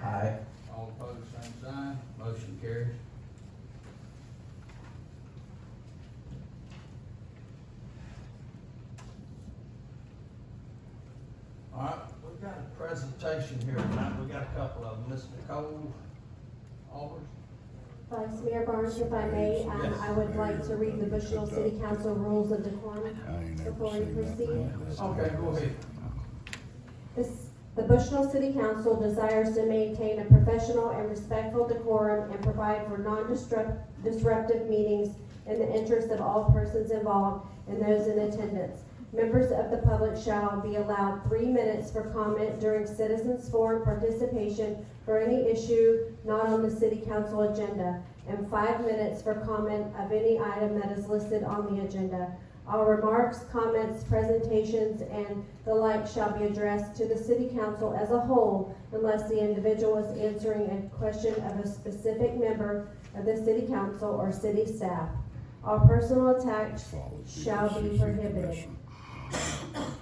Aye. All opposed, same sign. Motion carries. All right, we've got a presentation here tonight. We got a couple of them. Ms. Nicole Albers. Vice Mayor Barnes, if I may, Yes. I would like to read the Bushnell City Council Rules of Decorum before we proceed. Okay, go ahead. The Bushnell City Council desires to maintain a professional and respectful decorum and provide for non-disruptive meetings in the interest of all persons involved and those in attendance. Members of the public shall be allowed 3 minutes for comment during citizens' forum participation for any issue not on the city council agenda, and 5 minutes for comment of any item that is listed on the agenda. All remarks, comments, presentations, and the like shall be addressed to the city council as a whole unless the individual is answering a question of a specific member of the city council or city staff. All personal attacks shall be prohibited.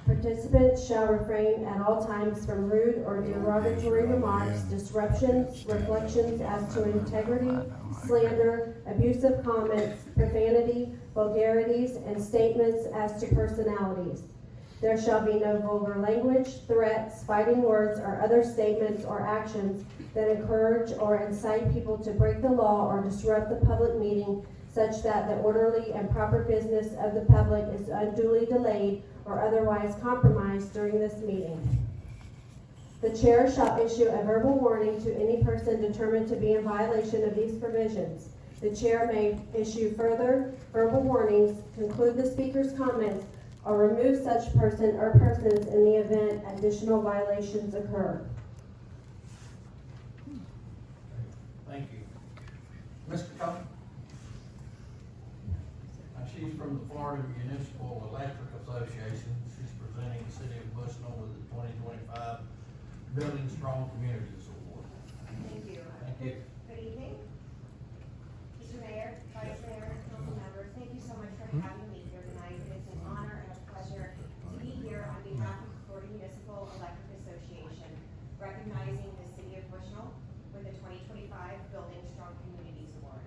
Participants shall refrain at all times from rude or derogatory remarks, disruptions, reflections as to integrity, slander, abusive comments, profanity, vulgarities, and statements as to personalities. There shall be no vulgar language, threats, fighting words, or other statements or actions that encourage or incite people to break the law or disrupt the public meeting, such that the orderly and proper business of the public is unduly delayed or otherwise compromised during this meeting. The chair shall issue a verbal warning to any person determined to be in violation of these provisions. The chair may issue further verbal warnings, conclude the speaker's comments, or remove such person or persons in the event additional violations occur. Thank you. Mr. Cohen? She's from the Florida Municipal Electric Association. She's presenting the city of Bushnell with the 2025 Building Strong Communities Award. Thank you. Thank you. Good evening. Mr. Mayor, Vice Mayor, council members, thank you so much for having me here tonight. It's an honor and a pleasure to be here on behalf of the Florida Municipal Electric Association, recognizing the city of Bushnell with the 2025 Building Strong Communities Award.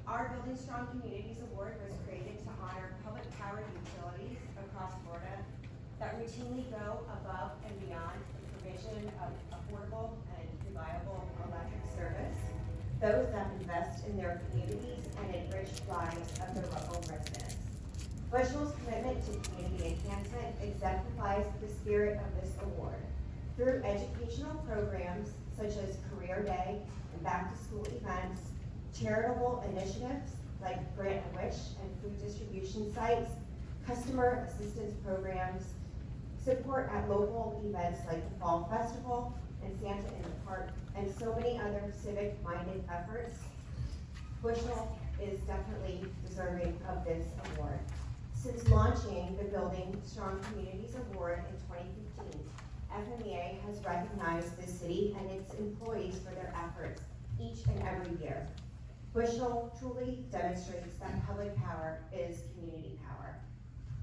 Our Building Strong Communities Award was created to honor public power utilities across Florida that routinely go above and beyond the provision of affordable and reliable electric service, those that invest in their communities and enrich lives of their local residents. Bushnell's commitment to community enhancement exemplifies the spirit of this award. Through educational programs such as Career Day and back-to-school events, charitable initiatives like Grant a Wish and food distribution sites, customer assistance programs, support at local events like the Fall Festival and Santa in the Park, and so many other civic-minded efforts, Bushnell is definitely deserving of this award. Since launching the Building Strong Communities Award in 2015, FMEA has recognized the city and its employees for their efforts each and every year. Bushnell truly demonstrates that public power is community power.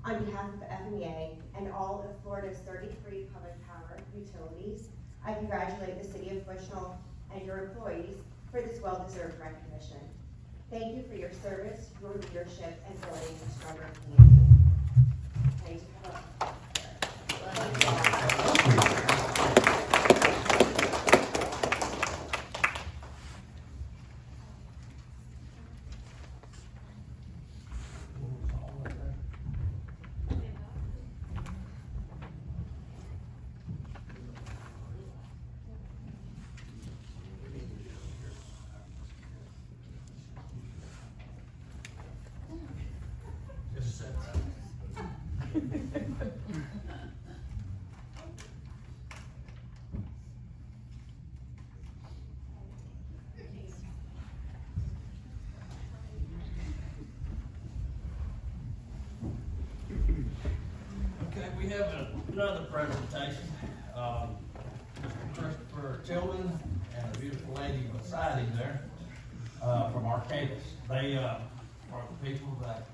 On behalf of the FMEA and all of Florida's 33 public power utilities, I congratulate the city of Bushnell and your employees for this well-deserved recognition. Thank you for your service, your leadership, and building a stronger community. Thank you. Just sit right. Okay, we have another presentation. Mr. Christopher Tillman and a beautiful lady beside him there from Arcadis. They are the people that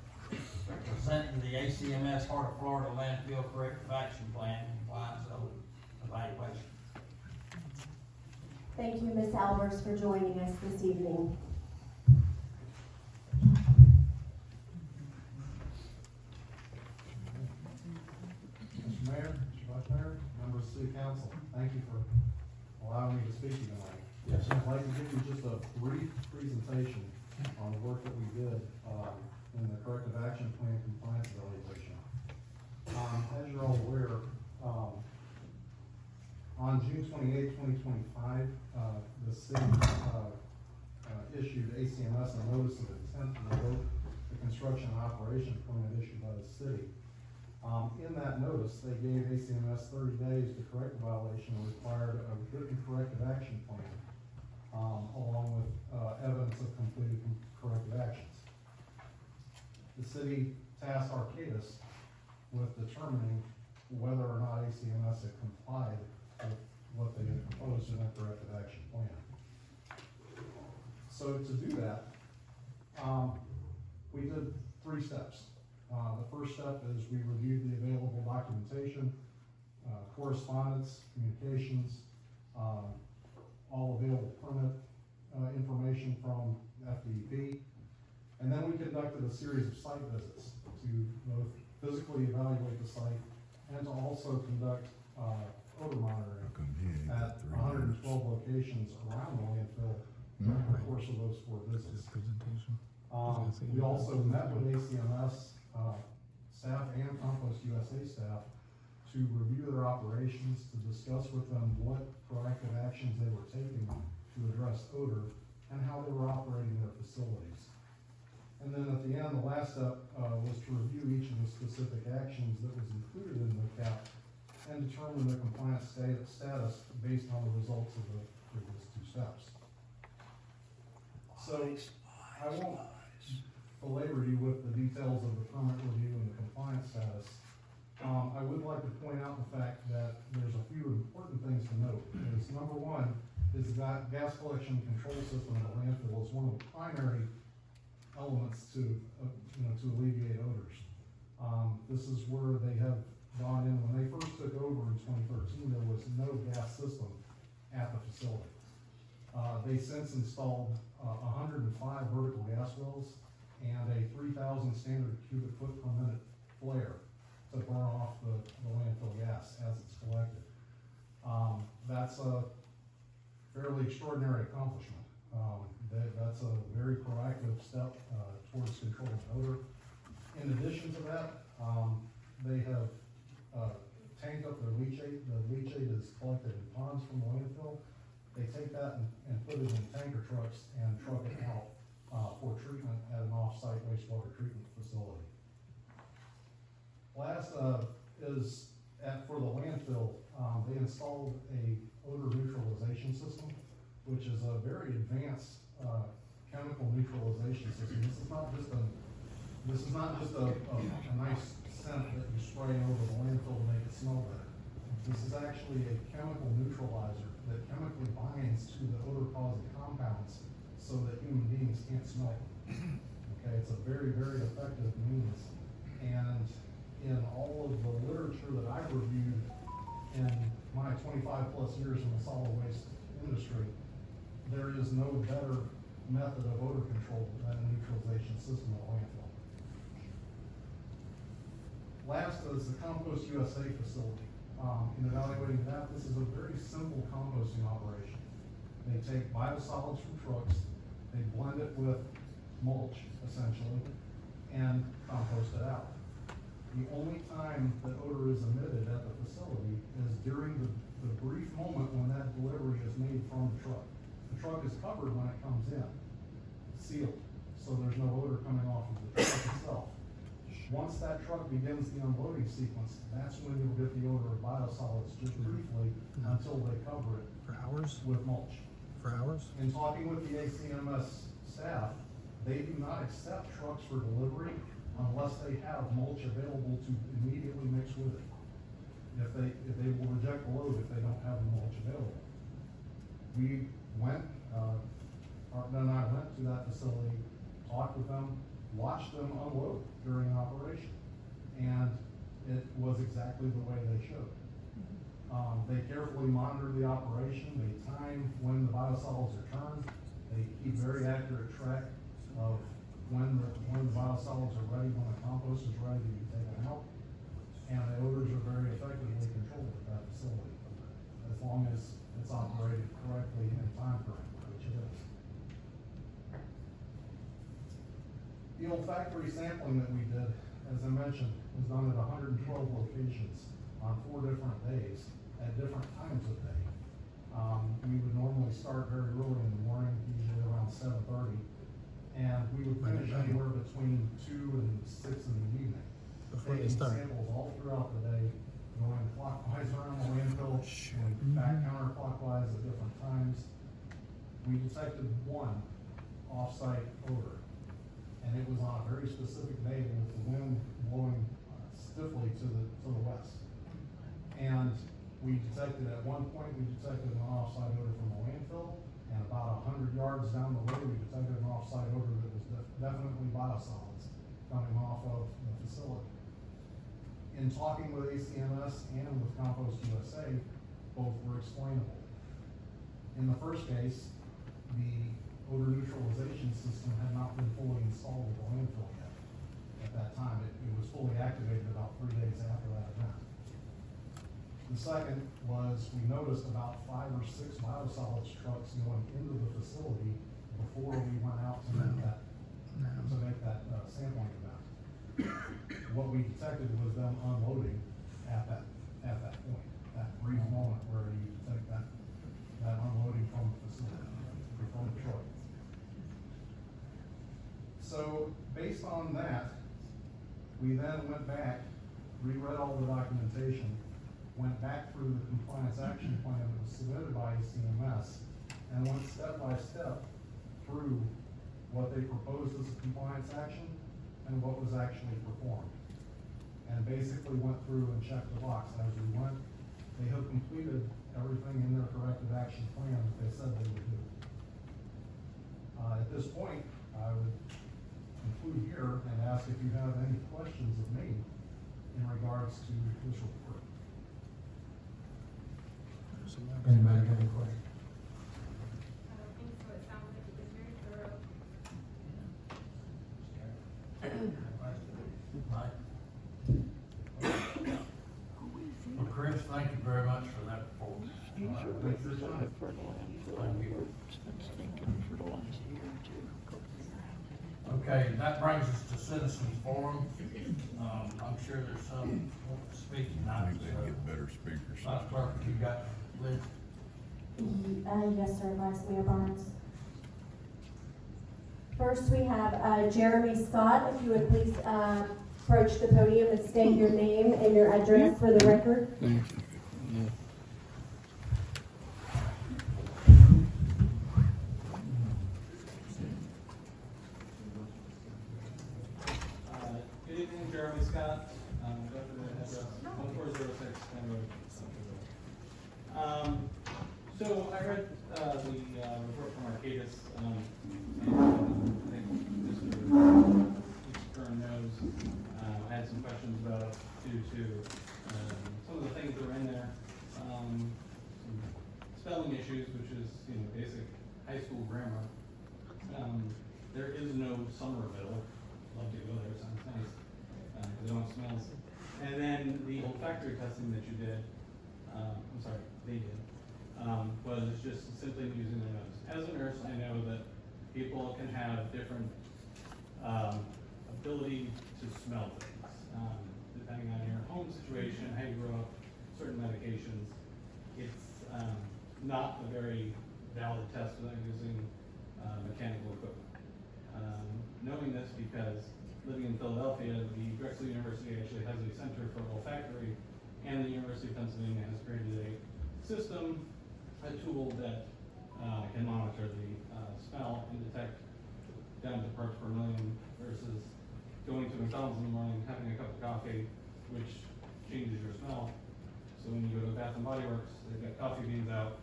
are presenting the ACMS Heart of Florida Landfill Corrective Action Plan compliance evaluation. Thank you, Ms. Albers, for joining us this evening. Mr. Mayor, Mr. Vice Mayor, members of the City Council, thank you for allowing me to speak to you tonight. Yes, sir. I'd like to give you just a brief presentation on the work that we did in the corrective action plan compliance evaluation. As you're all aware, on June 28, 2025, the city issued ACMS a notice of intent to revoke the construction and operation permit issued by the city. In that notice, they gave ACMS 30 days to correct the violation and required a written corrective action plan, along with evidence of completed corrective actions. The city tasked Arcadis with determining whether or not ACMS had complied with what they had proposed in their corrective action plan. So to do that, we did 3 steps. The first step is we reviewed the available documentation, correspondence, communications, all available permit information from FDEP. And then we conducted a series of site visits to both physically evaluate the site and to also conduct odor monitoring at 112 locations around the landfill during the course of those 4 visits. We also met with ACMS staff and Compost USA staff to review their operations, to discuss with them what proactive actions they were taking to address odor and how they were operating their facilities. And then at the end, the last step was to review each of the specific actions that was included in the CAP and determine the compliance status based on the results of the previous 2 steps. So I won't belabor you with the details of the permit review and the compliance status. I would like to point out the fact that there's a few important things to note. Is number one is that gas collection control system of the landfill is one of the primary elements to to alleviate odors. This is where they have gone in. When they first took over in 2013, there was no gas system at the facility. They since installed 105 vertical gas wells and a 3,000 standard cubic foot per minute flare to burn off the landfill gas as it's collected. That's a fairly extraordinary accomplishment. That's a very proactive step towards controlling odor. In addition to that, they have tanked up their leachate. The leachate is collected in ponds from the landfill. They take that and put it in tanker trucks and truck it out for treatment at an off-site wastewater treatment facility. Last is for the landfill, they installed a odor neutralization system, which is a very advanced chemical neutralization system. This is not just a nice scent that you spray over the landfill to make it smell better. This is actually a chemical neutralizer that chemically binds to the odor-causing compounds so that human beings can't smell it. Okay, it's a very, very effective means. And in all of the literature that I've reviewed in my 25 plus years in the solid waste industry, there is no better method of odor control than a neutralization system at a landfill. Last is the Compost USA facility. In evaluating that, this is a very simple composting operation. They take biosolids from trucks, they blend it with mulch, essentially, and compost it out. The only time that odor is emitted at the facility is during the brief moment when that delivery is made from the truck. The truck is covered when it comes in, sealed, so there's no odor coming off of the truck itself. Once that truck begins the unloading sequence, that's when you'll get the odor of biosolids just briefly until they cover it For hours? with mulch. For hours? In talking with the ACMS staff, they do not accept trucks for delivery unless they have mulch available to immediately mix with it. If they will reject the load if they don't have the mulch available. We went, Arden and I went to that facility, talked with them, watched them unload during an operation, and it was exactly the way they showed. They carefully monitor the operation, they time when the biosolids are turned, they keep very accurate track of when the biosolids are ready, when the compost is ready to be taken out. And the odors are very effectively controlled at that facility, as long as it's operated correctly in time frame, which it is. The olfactory sampling that we did, as I mentioned, was done at 112 locations on 4 different days at different times of day. We would normally start very early in the morning, usually around 7:30, and we would finish anywhere between 2 and 6 in the evening. Before they Taking start. samples all throughout the day, going clockwise around the landfill, and back counterclockwise at different times. We detected one off-site odor, and it was on a very specific day with the wind blowing stiffly to the west. And we detected, at one point, we detected an off-site odor from the landfill, and about 100 yards down the road, we detected an off-site odor that was definitely biosolids coming off of the facility. In talking with ACMS and with Compost USA, both were explainable. In the first case, the odor neutralization system had not been fully installed at the landfill yet. At that time, it was fully activated about 3 days after that event. The second was, we noticed about 5 or 6 biosolids trucks going into the facility before we went out to make that sampling event. What we detected was them unloading at that point, that brief moment where you detect that unloading from the facility, or from the truck. So based on that, we then went back, reread all the documentation, went back through the compliance action plan that was submitted by CMS, and went step by step through what they proposed as a compliance action and what was actually performed. And basically went through and checked the box as we went. They have completed everything in their corrective action plan that they said they would do. At this point, I would conclude here and ask if you have any questions of me in regards to this report. Anybody got any questions? I don't think so, it sounds like it was very thorough. Mike? Well, Chris, thank you very much for that report. Thanks for your time. Thank you. Okay, that brings us to citizens forum. I'm sure there's some speaking tonight. Better speakers. Vice Clerk, you got Liz? Yes, sir, Vice Mayor Barnes. First, we have Jeremy Scott. If you would please approach the podium and state your name and your address for the record. Good evening, Jeremy Scott, go to the address 1406 Penn Road. So I read the report from Arcadis, and I think Mr. Kern knows, I had some questions about it due to some of the things that are in there. Some spelling issues, which is, basic high school grammar. There is no Somerville. Love to go there, sounds nice, because it don't smell. And then the olfactory testing that you did, they did, was just simply using their nose. As a nurse, I know that people can have different ability to smell things, depending on your home situation, how you grew up, certain medications. It's not a very valid test without using mechanical equipment. Knowing this because living in Philadelphia, the Drexel University actually has a center for olfactory, and the University of Pennsylvania has created a system, a tool that can monitor the smell and detect down to parts per million versus going to McDonald's in the morning, having a cup of coffee, which changes your smell. So when you go to Bath and Body Works, they've got coffee beans out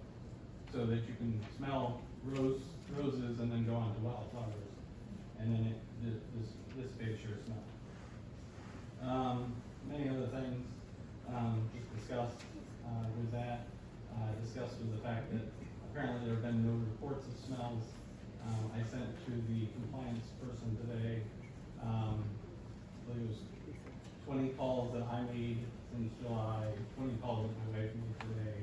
so that you can smell roses and then go on to wildflowers. And then it dissipates your smell. Many other things just discussed. with that. Discussed with the fact that apparently there have been no reports of smells. I sent to the compliance person today, I believe it was 20 calls that I made since July, 20 calls that my wife made today.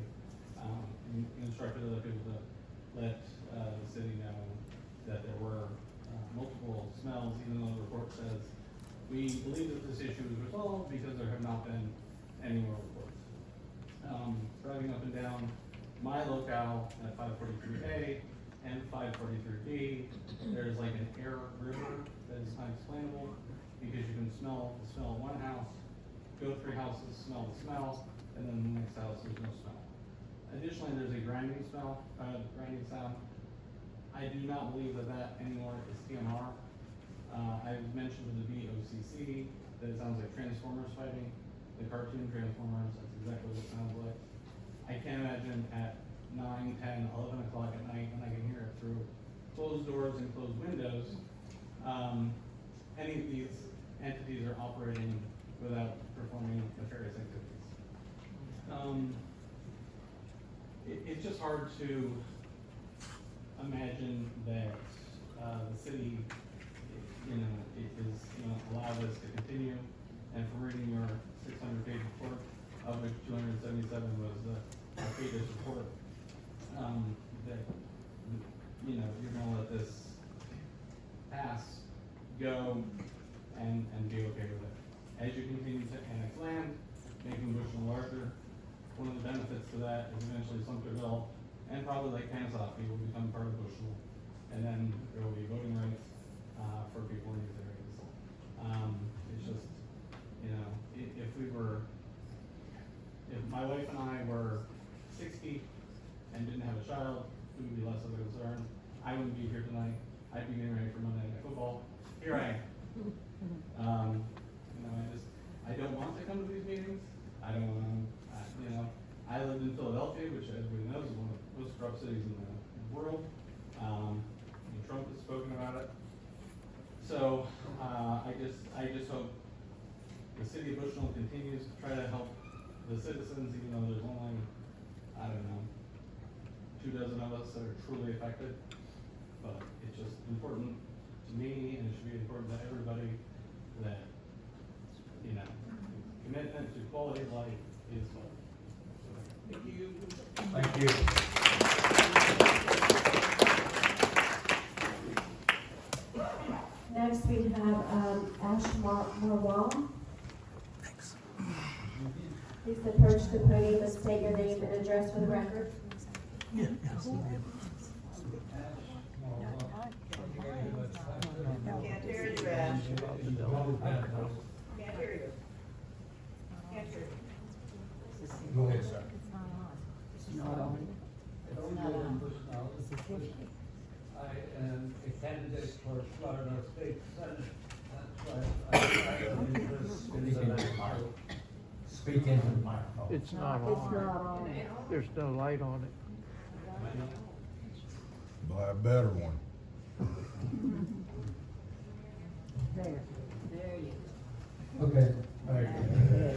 Instructed other people to let the city know that there were multiple smells, even though the report says we believe that this issue is resolved because there have not been any more reports. Driving up and down my locale at 543A and 543B, there's like an air river that is unexplainable because you can smell the smell of one house, go 3 houses, smell the smell, and then the next house there's no smell. Additionally, there's a grinding sound. I do not believe that anymore is TMR. I've mentioned to the BOCC that it sounds like Transformers fighting, the cartoon Transformers, that's exactly what it sounds like. I can't imagine at 9, 10, 11 o'clock at night when I can hear it through closed doors and closed windows, any of these entities are operating without performing nefarious activities. It's just hard to imagine that the city, allow this to continue. And from reading your 600-page report, of which 277 was the previous report, that you're going to let this pass, go, and be okay with it. As you continue to annex land, making Bushnell larger, one of the benefits to that is eventually Sumterville and probably Lake Panasoffkee will become part of Bushnell, and then there will be voting rights for people in these areas. It's just, if my wife and I were 60 and didn't have a child, we would be less of a concern. I wouldn't be here tonight. I'd be getting ready for Monday Night Football. Here I am. I don't want to come to these meetings. I don't want to, I lived in Philadelphia, which everybody knows is one of the most corrupt cities in the world. Trump has spoken about it. So I just hope the city of Bushnell continues to try to help the citizens, even though there's only, 24 of us that are truly affected. But it's just important to me, and it should be important to everybody that, commitment to quality of life is what. Thank you. Thank you. Next, we have Ash Marwal. Please approach the podium and state your name and address for the record. Can't hear you, Ash. Can't hear you. Can't hear you. Go ahead, sir. I am a candidate for Florida State Senate. That's why I am interested in the land. Speak into the microphone. It's not on. There's no light on it. Buy a better one. Okay. All right.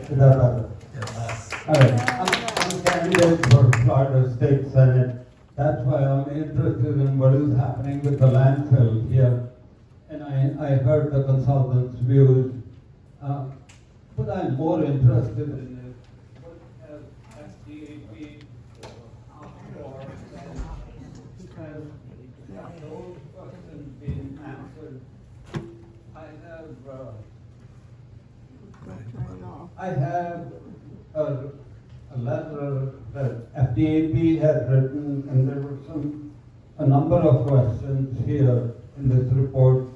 Is that better? All right. I'm a candidate for Florida State Senate. That's why I'm interested in what is happening with the landfill here. And I heard the consultant's views. What I'm more interested in is what has FDAP for, and has those questions been answered? I have a letter that FDAP had written, and there were a number of questions here in this report,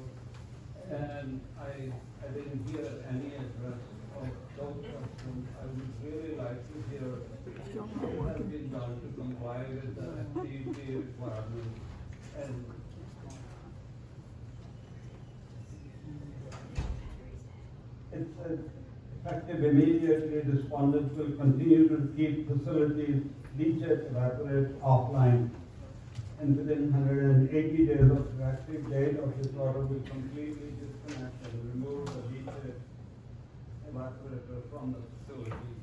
and I didn't hear any address of those questions. I would really like to hear what has been done to comply with the FDAP requirements. And it says, effective immediately, respondents will continue to keep facilities leachate evaporate offline, and within 180 days of the effective date of this order will completely disconnect and remove the leachate evaporator from the facility.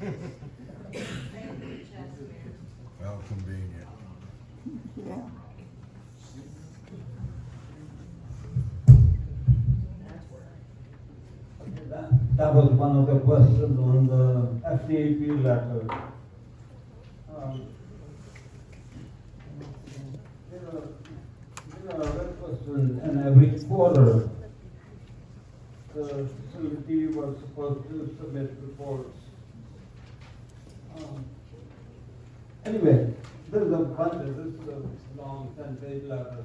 How convenient. That was one of the questions on the FDAP letter. There are requests in every quarter. The facility was supposed to submit reports. Anyway, this is a long 10-page letter.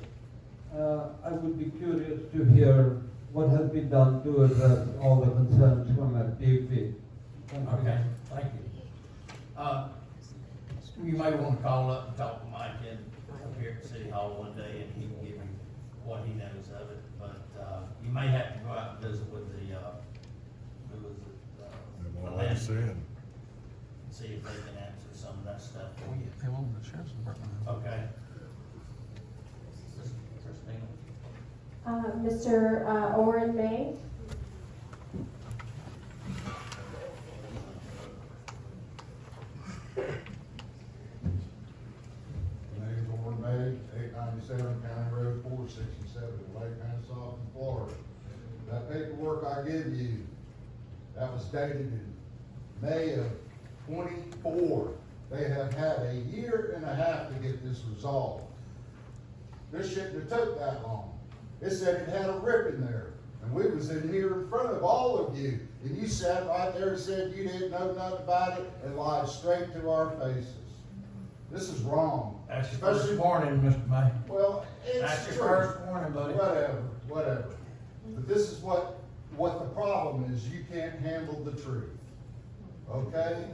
I would be curious to hear what has been done to address all the concerns from FDP. Okay, thank you. You may want to call up and talk to Mike up here at City Hall one day, and he can give you what he knows of it. But you may have to go out and visit with the Like I said, see if they can answer some of that stuff for you. They won't, the sheriff's department. Okay. Christina? Mr. Oren May. My name's Orrin May, 897 County Road 467, Lake Hansaw, Florida. That paperwork I give you, that was dated in May of 24. They have had a year and a half to get this resolved. This shouldn't have took that long. It said it had a rip in there, and we was in here in front of all of you, and you sat right there and said you didn't know nothing about it and lied straight to our faces. This is wrong. That's your first warning, Mr. May. Well, That's it's your true. first warning, buddy. Whatever. But this is what the problem is. You can't handle the truth. Okay?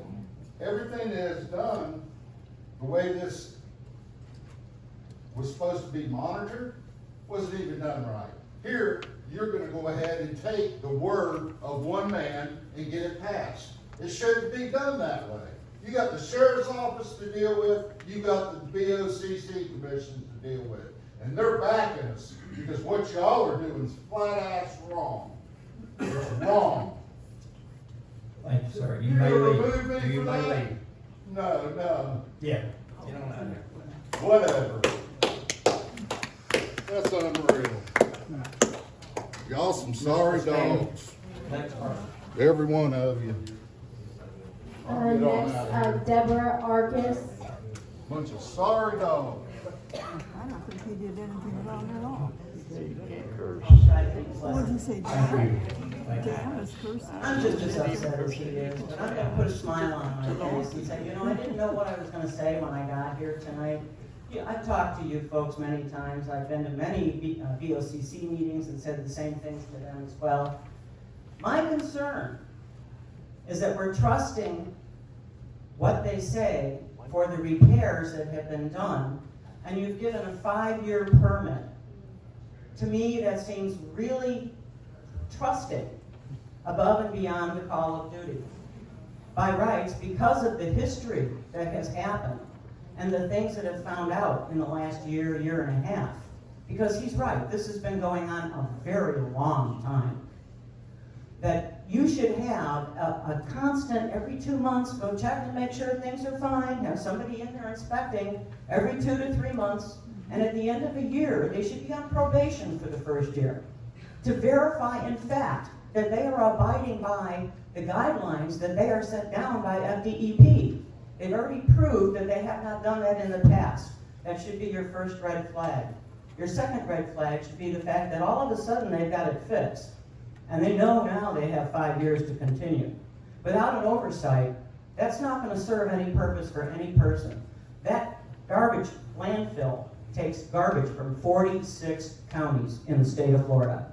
Everything that is done, the way this was supposed to be monitored, wasn't even done right. Here, you're gonna go ahead and take the word of one man and get it passed. It shouldn't be done that way. You got the sheriff's office to deal with, you got the BOCC commission to deal with. And they're backing us, because what y'all are doing is flat ass wrong. It's wrong. Thank you, sir. You You're may gonna remove leave. me You for may that? leave. No. Yeah. Get on out of here. Whatever. That's unreal. Y'all some sorry dogs. Next person. Every one of you. Get on out of here. Next, Deborah Arcus. Bunch of sorry dogs. I don't think he did anything wrong at all. What What did he say, Thank John? you. Damn, it's cursing. I'm just as upset as he is, but I'm gonna put a smile on my face and say, I didn't know what I was gonna say when I got here tonight. Yeah, I've talked to you folks many times, I've been to many BOCC meetings and said the same things to them as well. My concern is that we're trusting what they say for the repairs that have been done, and you've given a 5-year permit. To me, that seems really trusting, above and beyond the call of duty. By rights, because of the history that has happened and the things that have found out in the last year and a half. Because he's right, this has been going on a very long time. That you should have a constant, every 2 months, go check and make sure things are fine, have somebody in there inspecting every 2 to 3 months, and at the end of a year, they should be on probation for the first year to verify, in fact, that they are abiding by the guidelines that they are set down by FDEP. They've already proved that they have not done that in the past. That should be your first red flag. Your second red flag should be the fact that all of a sudden they've got it fixed. And they know now they have 5 years to continue. Without an oversight, that's not going to serve any purpose for any person. That garbage landfill takes garbage from 46 counties in the state of Florida.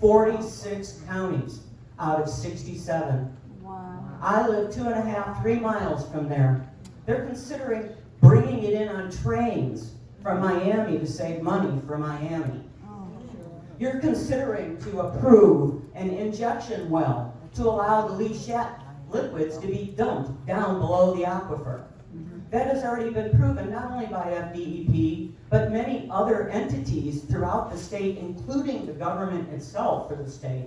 46 counties out of 67. Wow. I live 2.5, 3 miles from there. They're considering bringing it in on trains from Miami to save money for Miami. You're considering to approve an injection well to allow the leachate liquids to be dumped down below the aquifer. That has already been proven not only by FDEP, but many other entities throughout the state, including the government itself for the state,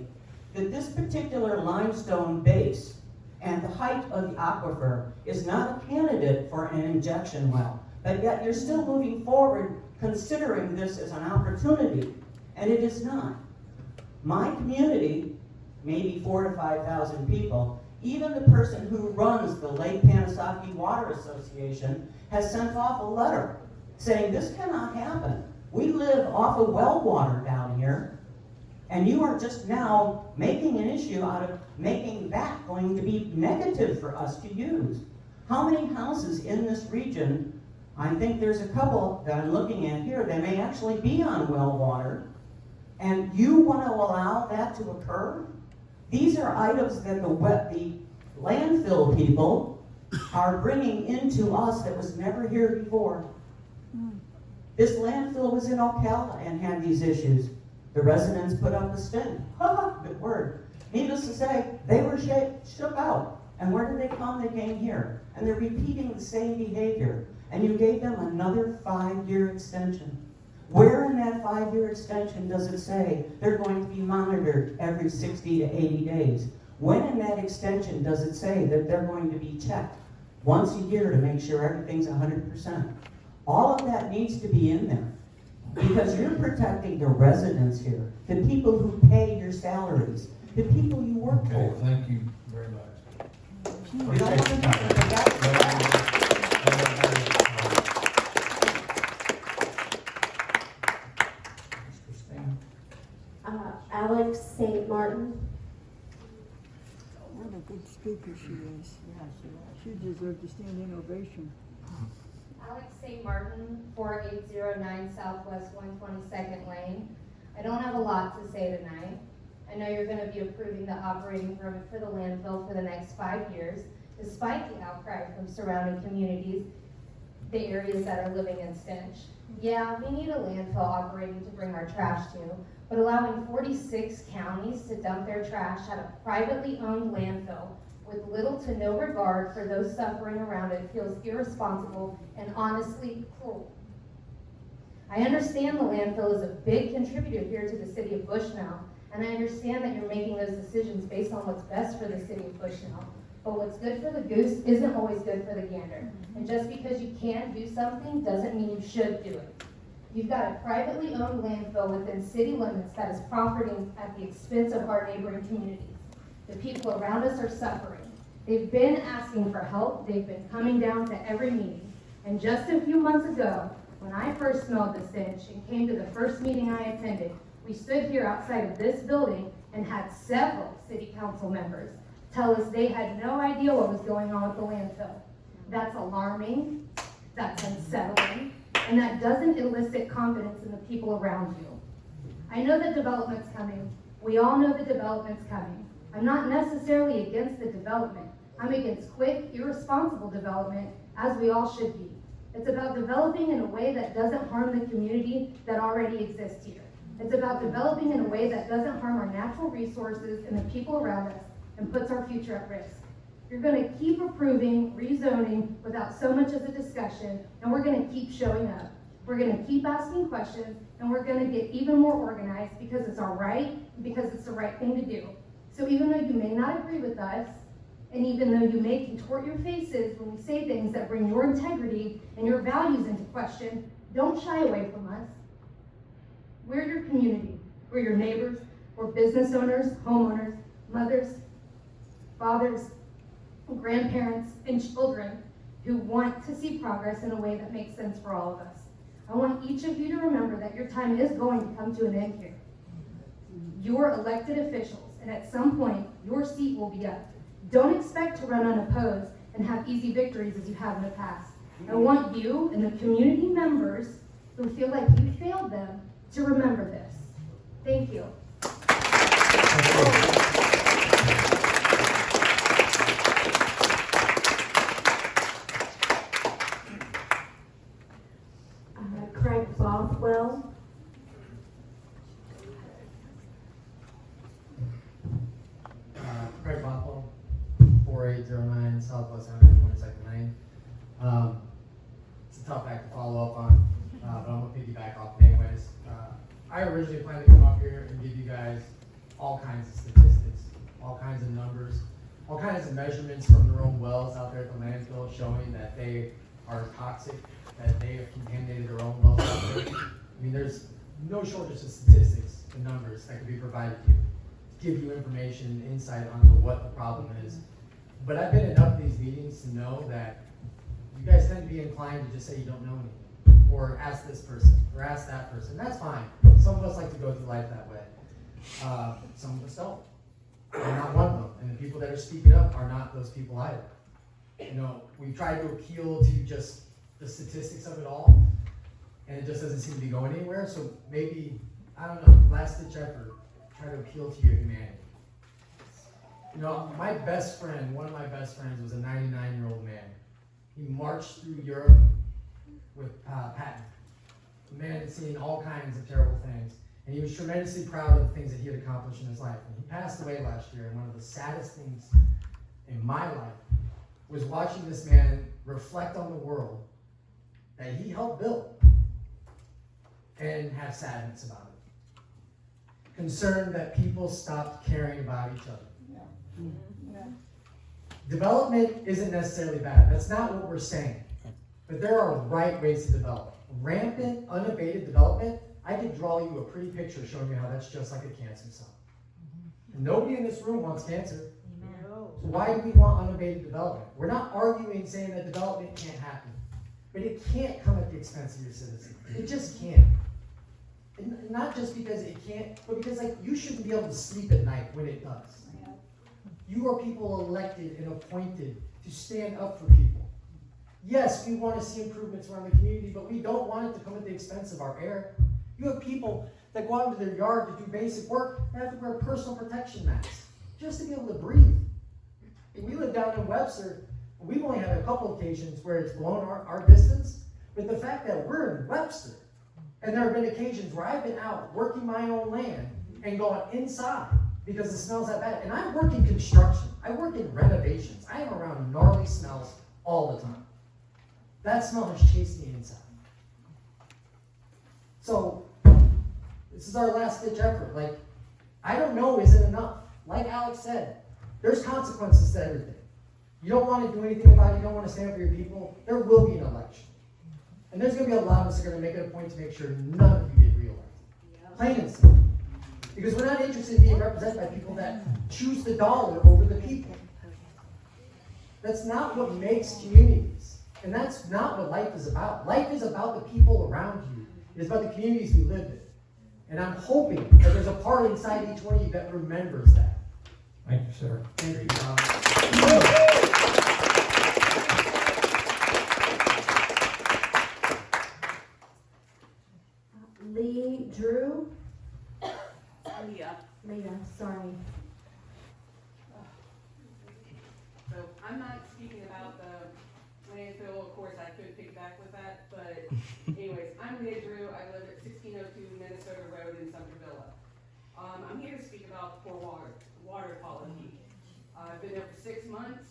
that this particular limestone base and the height of the aquifer is not a candidate for an injection well. But yet you're still moving forward considering this as an opportunity, and it is not. My community, maybe 4,000 to 5,000 people, even the person who runs the Lake Panasoffkee Water Association has sent off a letter saying this cannot happen. We live off of well water down here, and you are just now making an issue out of making that going to be negative for us to use. How many houses in this region, I think there's a couple that I'm looking at here that may actually be on well water, and you want to allow that to occur? These are items that the landfill people are bringing into us that was never here before. This landfill was in Ocala and had these issues. The residents put up a stink. Good word. Needless to say, they were shook out. And where did they come? They came here. And they're repeating the same behavior. And you gave them another 5-year extension. Where in that 5-year extension does it say they're going to be monitored every 60 to 80 days? When in that extension does it say that they're going to be checked once a year to make sure everything's 100%? All of that needs to be in there because you're protecting the residents here, the people who pay your salaries, the people you work Okay, for. thank you very much. We don't want to forget. Alex St. Martin. What a good speaker she is. She deserved a standing ovation. Alex St. Martin, 4809 Southwest 122nd Lane. I don't have a lot to say tonight. I know you're going to be approving the operating permit for the landfill for the next 5 years, despite the outcry from surrounding communities, the areas that are living in stench. Yeah, we need a landfill operating to bring our trash to, but allowing 46 counties to dump their trash at a privately owned landfill with little to no regard for those suffering around it feels irresponsible and honestly cruel. I understand the landfill is a big contributor here to the city of Bushnell, and I understand that you're making those decisions based on what's best for the city of Bushnell. But what's good for the goose isn't always good for the gander. And just because you can do something doesn't mean you should do it. You've got a privately owned landfill within city limits that is profiting at the expense of our neighboring communities. The people around us are suffering. They've been asking for help. They've been coming down to every meeting. And just a few months ago, when I first smelled the stench and came to the first meeting I attended, we stood here outside of this building and had several city council members tell us they had no idea what was going on with the landfill. That's alarming, that's unsettling, and that doesn't elicit confidence in the people around you. I know that development's coming. We all know the development's coming. I'm not necessarily against the development. I'm against quick, irresponsible development, as we all should be. It's about developing in a way that doesn't harm the community that already exists here. It's about developing in a way that doesn't harm our natural resources and the people around us and puts our future at risk. You're going to keep approving rezoning without so much as a discussion, and we're going to keep showing up. We're going to keep asking questions, and we're going to get even more organized because it's our right, and because it's the right thing to do. So even though you may not agree with us, and even though you may contort your faces when we say things that bring your integrity and your values into question, don't shy away from us. We're your community. We're your neighbors. We're business owners, homeowners, mothers, fathers, grandparents, and children who want to see progress in a way that makes sense for all of us. I want each of you to remember that your time is going to come to an end here. You're elected officials, and at some point, your seat will be up. Don't expect to run unopposed and have easy victories as you have in the past. I want you and the community members who feel like you failed them to remember this. Thank you. Craig Bothwell. Craig Bothwell, 4809 Southwest 122nd Lane. It's a tough act to follow up on, but I'm going to piggyback off it anyways. I originally planned to come up here and give you guys all kinds of statistics, all kinds of numbers, all kinds of measurements from their own wells out there at the landfill showing that they are toxic, that they have contaminated their own wells out there. I mean, there's no shortage of statistics and numbers that could be provided to you, to give you information and insight onto what the problem is. But I've been in enough of these meetings to know that you guys tend to be inclined to just say you don't know anything, or ask this person, or ask that person. That's fine. Some of us like to go through life that way. Some of us don't. I'm not one of them. And the people that are speaking up are not those people either. You know, we try to appeal to just the statistics of it all, and it just doesn't seem to be going anywhere. So maybe, I don't know, last ditch effort, try to appeal to your humanity. You know, my best friend, one of my best friends was a 99-year-old man. He marched through Europe with Patton. The man had seen all kinds of terrible things, and he was tremendously proud of the things that he had accomplished in his life. And he passed away last year, and one of the saddest things in my life was watching this man reflect on the world that he helped build and have sadness about it. Concerned that people stopped caring about each other. Development isn't necessarily bad. That's not what we're saying. But there are right ways to develop. Rampant, unabated development, I could draw you a pretty picture showing you how that's just like a cancer cell. And nobody in this room wants cancer. So why do we want unabated development? We're not arguing saying that development can't happen. But it can't come at the expense of your citizens. It just can't. And not just because it can't, but because like you shouldn't be able to sleep at night when it does. You are people elected and appointed to stand up for people. Yes, we want to see improvements around the community, but we don't want it to come at the expense of our air. You have people that go out into their yard to do basic work and have to wear personal protection masks just to be able to breathe. And we live down in Webster, and we've only had a couple occasions where it's blown our distance, but the fact that we're in Webster, and there have been occasions where I've been out working my own land and gone inside because the smell's that bad. And I work in construction. I work in renovations. I am around gnarly smells all the time. That smell has chased me inside. So, this is our last ditch effort. Like, I don't know isn't enough. Like Alex said, there's consequences to everything. You don't want to do anything about it. You don't want to stand up for your people. There will be an election. And there's going to be a lot of us that are going to make it a point to make sure none of you get reelected. Plain and simple. Because we're not interested in being represented by people that choose the dollar over the people. That's not what makes communities. And that's not what life is about. Life is about the people around you. It's about the communities we live in. And I'm hoping that there's a part inside each one of you that remembers that. Thank you, sir. Thank you, Tom. Lee Drew. Leah. Sorry. So I'm not speaking about the landfill, of course, I could piggyback with that, but anyways, I'm Leah Drew, I live at 1602 Minnesota Road in Sumter Villa. I'm here to speak about poor water quality. I've been there for 6 months.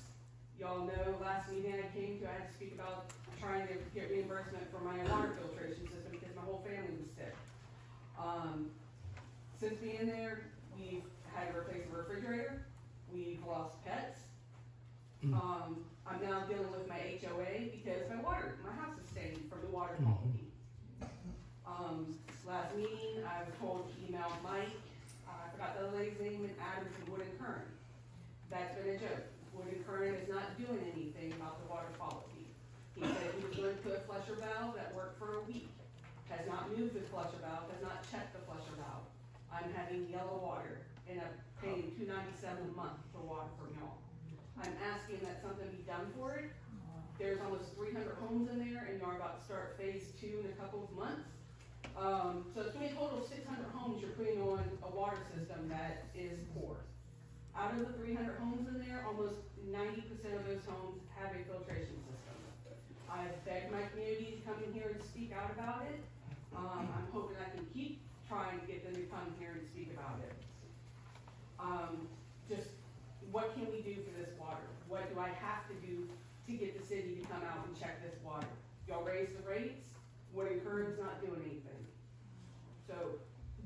Y'all know last meeting I came to, I had to speak about trying to get reimbursement for my water filtration system because my whole family was sick. Since being there, we've had to replace the refrigerator, we've lost pets. I'm now dealing with my HOA because my house is stained from the water quality. Last meeting, I was told to email Mike, I forgot the other lady's name, and Adam from Wood and Kern. That's been a joke. Wood and Kern is not doing anything about the water quality. He said he was going to put a flusher valve that worked for a week. Has not moved the flusher valve, has not checked the flusher valve. I'm having yellow water and I'm paying $297 a month for water from y'all. I'm asking that something be done for it. There's almost 300 homes in there and you're about to start phase 2 in a couple of months. So it's going to be a total of 600 homes you're putting on a water system that is poor. Out of the 300 homes in there, almost 90% of those homes have a filtration system. I've begged my community to come in here and speak out about it. I'm hoping I can keep trying to get them to come here and speak about it. Just what can we do for this water? What do I have to do to get the city to come out and check this water? Y'all raise the rates, Wood and Kern's not doing anything. So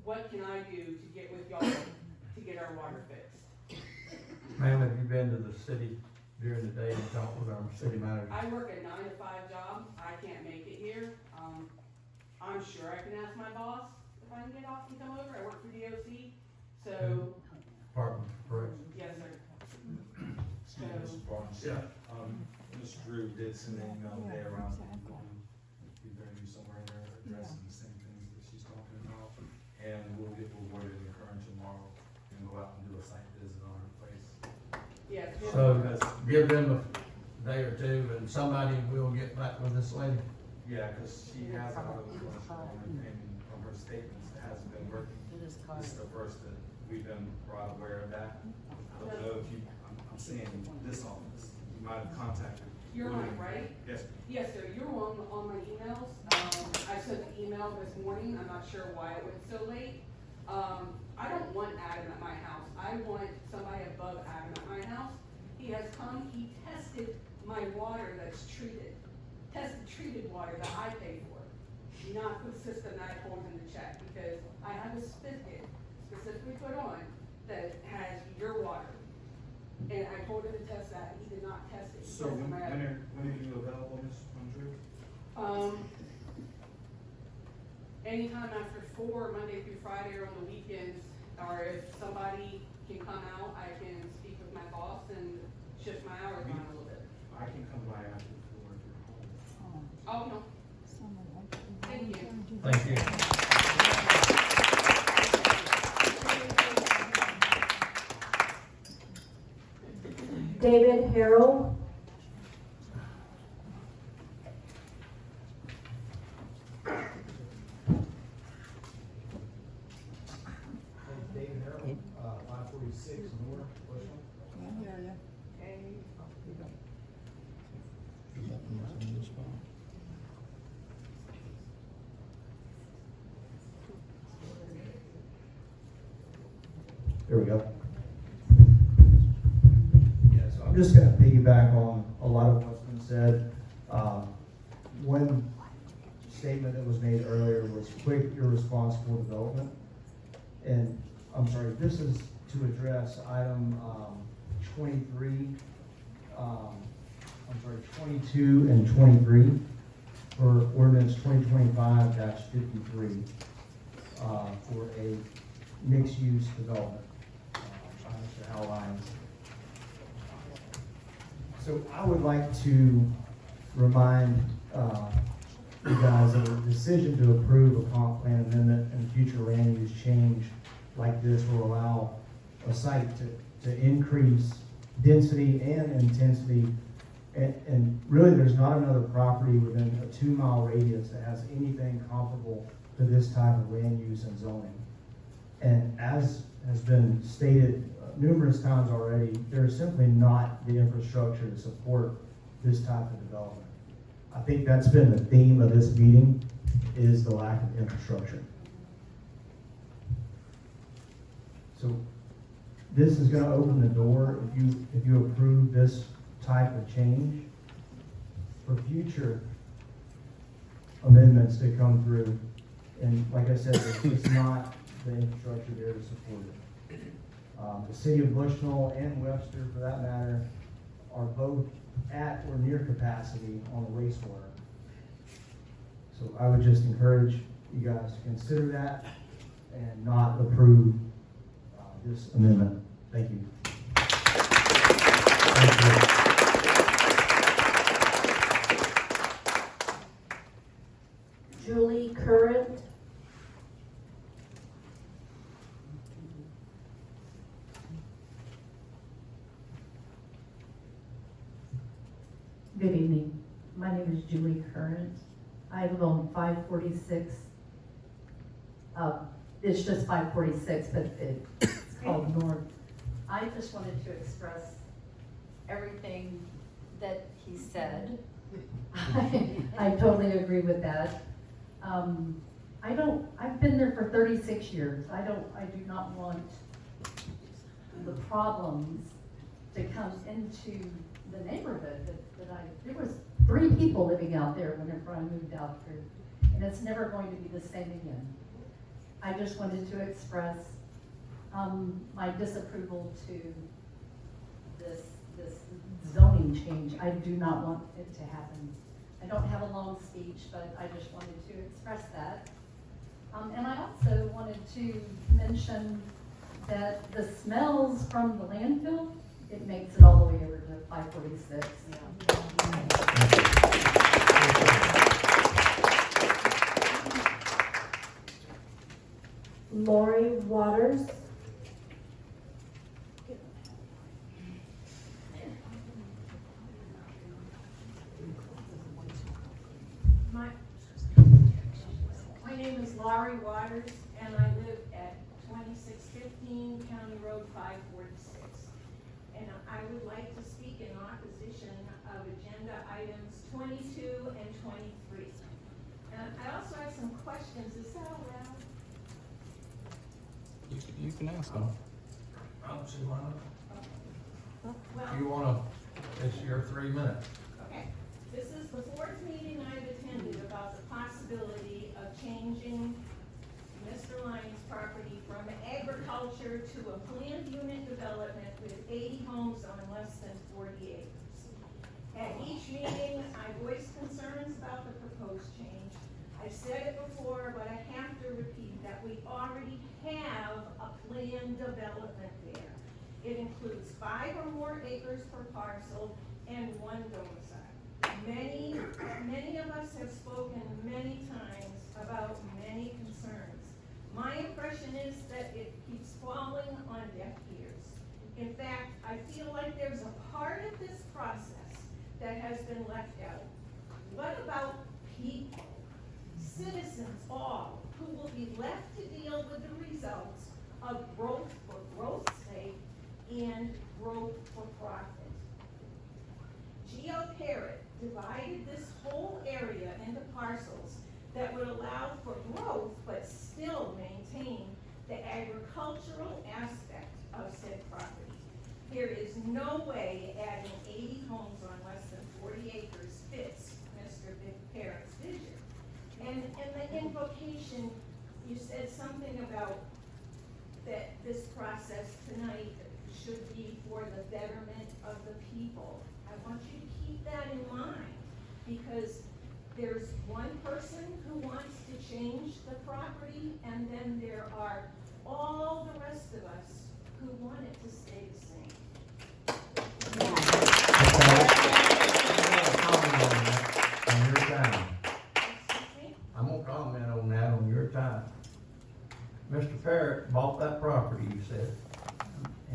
what can I do to get with y'all to get our water fixed? Ma'am, have you been to the city during the day and talked with our city manager? I work a 9 to 5 job, I can't make it here. I'm sure I can ask my boss if I can get off and come over, I work for DOC, so, Department, correct? yes, sir. Excuse me, Mr. Barnes. Yeah. Mr. Drew did send an email today around, he's gonna do somewhere in there addressing the same things that she's talking about. And we'll get rewarded in Kern tomorrow and go out and do a site visit on her place. Yes. So give them a day or two and somebody will get back with this lady. Yeah, cause she has a lot of and from her statements, it hasn't been working. This is the first that we've been brought aware of that. I don't know if you, I'm saying this office, you might have contacted. You're on, right? Yes. Yes, sir, you're on my emails. I sent the email this morning, I'm not sure why it went so late. I don't want Adam at my house, I want somebody above Adam at my house. He has come, he tested my water that's treated water that I pay for. Not the system that I pulled in the check, because I have a spigot specifically put on that has your water. And I told him to test that, and he did not test it. He So tested when my- are you available, Ms. Drew? Anytime after 4, Monday through Friday, or on the weekends, or if somebody can come out, I can speak with my boss and shift my hours around a little bit. I can come by after 4 if you're home. Oh, no, thank you. Thank you. David Harrell. David Harold, 546 North Bushnell. I hear ya. There we go. Yeah, so I'm just gonna piggyback on a lot of what's been said. One statement that was made earlier was quick, irresponsible development. And I'm sorry, this is to address item 23, I'm sorry, 22 and 23 for ordinance 2025-53 for a mixed-use development by Mr. Hal Lyons. So I would like to remind you guys that a decision to approve a comp plan amendment and future land use change like this will allow a site to increase density and intensity. And really, there's not another property within a 2-mile radius that has anything comparable to this type of land use and zoning. And as has been stated numerous times already, there is simply not the infrastructure to support this type of development. I think that's been the theme of this meeting, is the lack of infrastructure. So this is gonna open the door, if you approve this type of change, for future amendments to come through. And like I said, there's just not the infrastructure there to support it. The city of Bushnell and Webster, for that matter, are both at or near capacity on the wastewater. So I would just encourage you guys to consider that and not approve this amendment. Thank you. Thank you. Julie Current. Good evening. My name is Julie Current. I live on 546. It's just 546, but it's called North. I just wanted to express everything that he said. I totally agree with that. I've been there for 36 years. I do not want the problems to come into the neighborhood there was 3 people living out there whenever I moved out here, and it's never going to be the same again. I just wanted to express my disapproval to this zoning change. I do not want it to happen. I don't have a long speech, but I just wanted to express that. And I also wanted to mention that the smells from the landfill, it makes it all the way over to 546. Lori Waters. My name is Laurie Waters, and I live at 2615 County Road 546. And I would like to speak in opposition of agenda items 22 and 23. And I also have some questions. Is that allowed? You can ask them. I don't see why not. Well, You wanna, it's your 3 minutes. okay. This is the fourth meeting I've attended about the possibility of changing Mr. Lyons' property from agriculture to a planned unit development with 80 homes on less than 40 acres. At each meeting, I voiced concerns about the proposed change. I've said it before, but I have to repeat that we already have a planned development there. It includes 5 or more acres per parcel and 1 domicile. Many of us have spoken many times about many concerns. My impression is that it keeps falling on deaf ears. In fact, I feel like there's a part of this process that has been left out. What about people, citizens all, who will be left to deal with the results of growth for growth's sake and growth for profit? Geo Parrott divided this whole area into parcels that would allow for growth but still maintain the agricultural aspect of said property. There is no way adding 80 homes on less than 40 acres fits Mr. Parrott's vision. And in the invocation, you said something about that this process tonight should be for the betterment of the people. I want you to keep that in mind, because there's one person who wants to change the property, and then there are all the rest of us who want it to stay the same. On your time. I'm gonna comment on that on your time. Mr. Parrott bought that property, you said,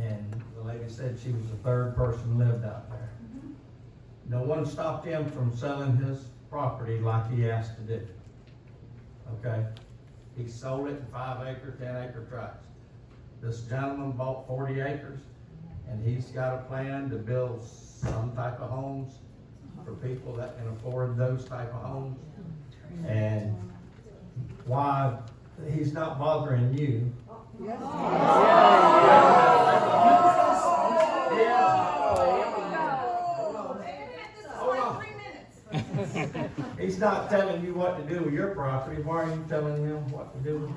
and the lady said she was the 3rd person lived out there. No one stopped him from selling his property like he asked to do. Okay? He sold it in 5 acre, 10 acre tracts. This gentleman bought 40 acres, and he's got a plan to build some type of homes for people that can afford those type of homes. And why he's not bothering you. He's not telling you what to do with your property. Why are you telling him what to do with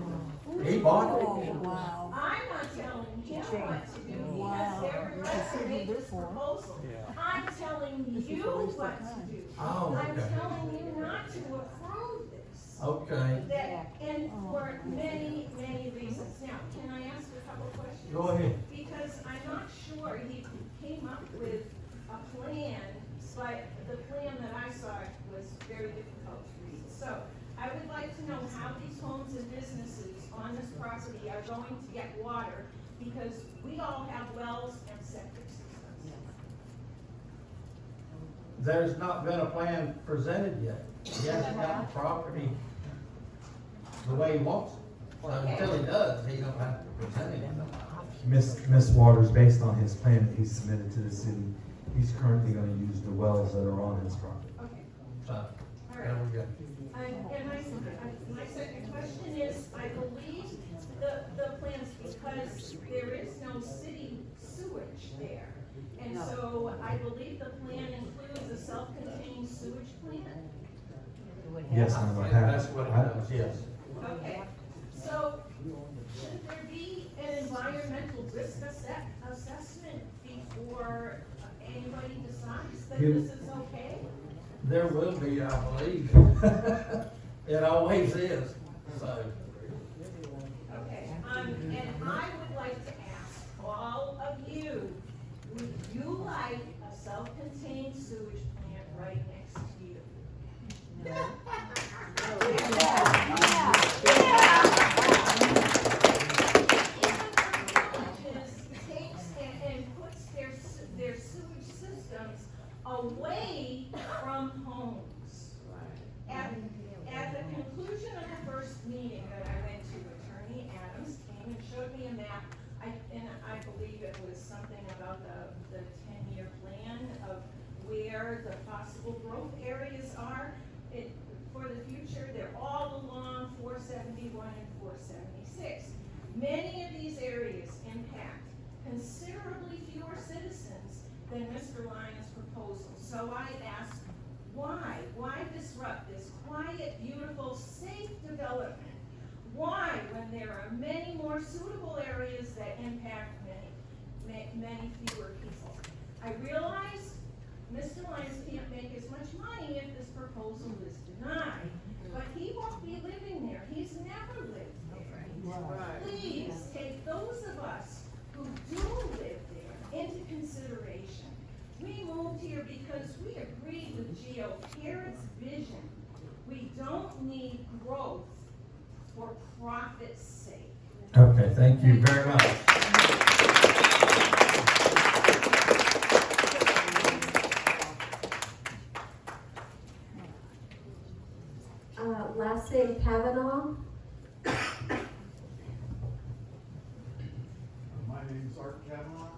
yours? He bought it. I'm not telling him what to do, because everybody made this proposal. I'm telling you what to do. Oh, I'm okay. telling you not to approve this. Okay. And for many, many reasons. Now, can I ask a couple questions? Go ahead. Because I'm not sure he came up with a plan, but the plan that I saw was very difficult to read. So I would like to know how these homes and businesses on this property are going to get water, because we all have wells and septic systems. There's not been a plan presented yet. He hasn't got the property the way he wants it. So until he does, he don't have to present anything. Miss Waters, based on his plan that he submitted to the city, he's currently gonna use the wells that are on his property. Okay. So, All right. there we go. And my second question is, I believe the plans, because there is no city sewage there. And so I believe the plan includes a self-contained sewage plant. Yes, I ma'am, I think have. that's what it does, yes. Okay, so should there be an environmental risk assessment before anybody decides that You- this is okay? There will be, I believe. It always is, so. Okay, and I would like to ask all of you, would you like a self-contained sewage plant right next to you? Takes and puts their sewage systems away from homes. At the conclusion of the first meeting that I went to, Attorney Adams came and showed me a map. And I believe it was something about the 10-year plan of where the possible growth areas are. For the future, they're all along 471 and 476. Many of these areas impact considerably fewer citizens than Mr. Lyons' proposal. So I asked, why? Why disrupt this quiet, beautiful, safe development? Why, when there are many more suitable areas that impact many fewer people? I realize Mr. Lyons can't make as much money if this proposal is denied, but he won't be living there. He's never lived there. Please take those of us who do live there into consideration. We moved here because we agreed with Geo Parrott's vision. We don't need growth for profit's sake. Okay, thank you very much. Last name Kavanaugh. My name is Art Kavanaugh.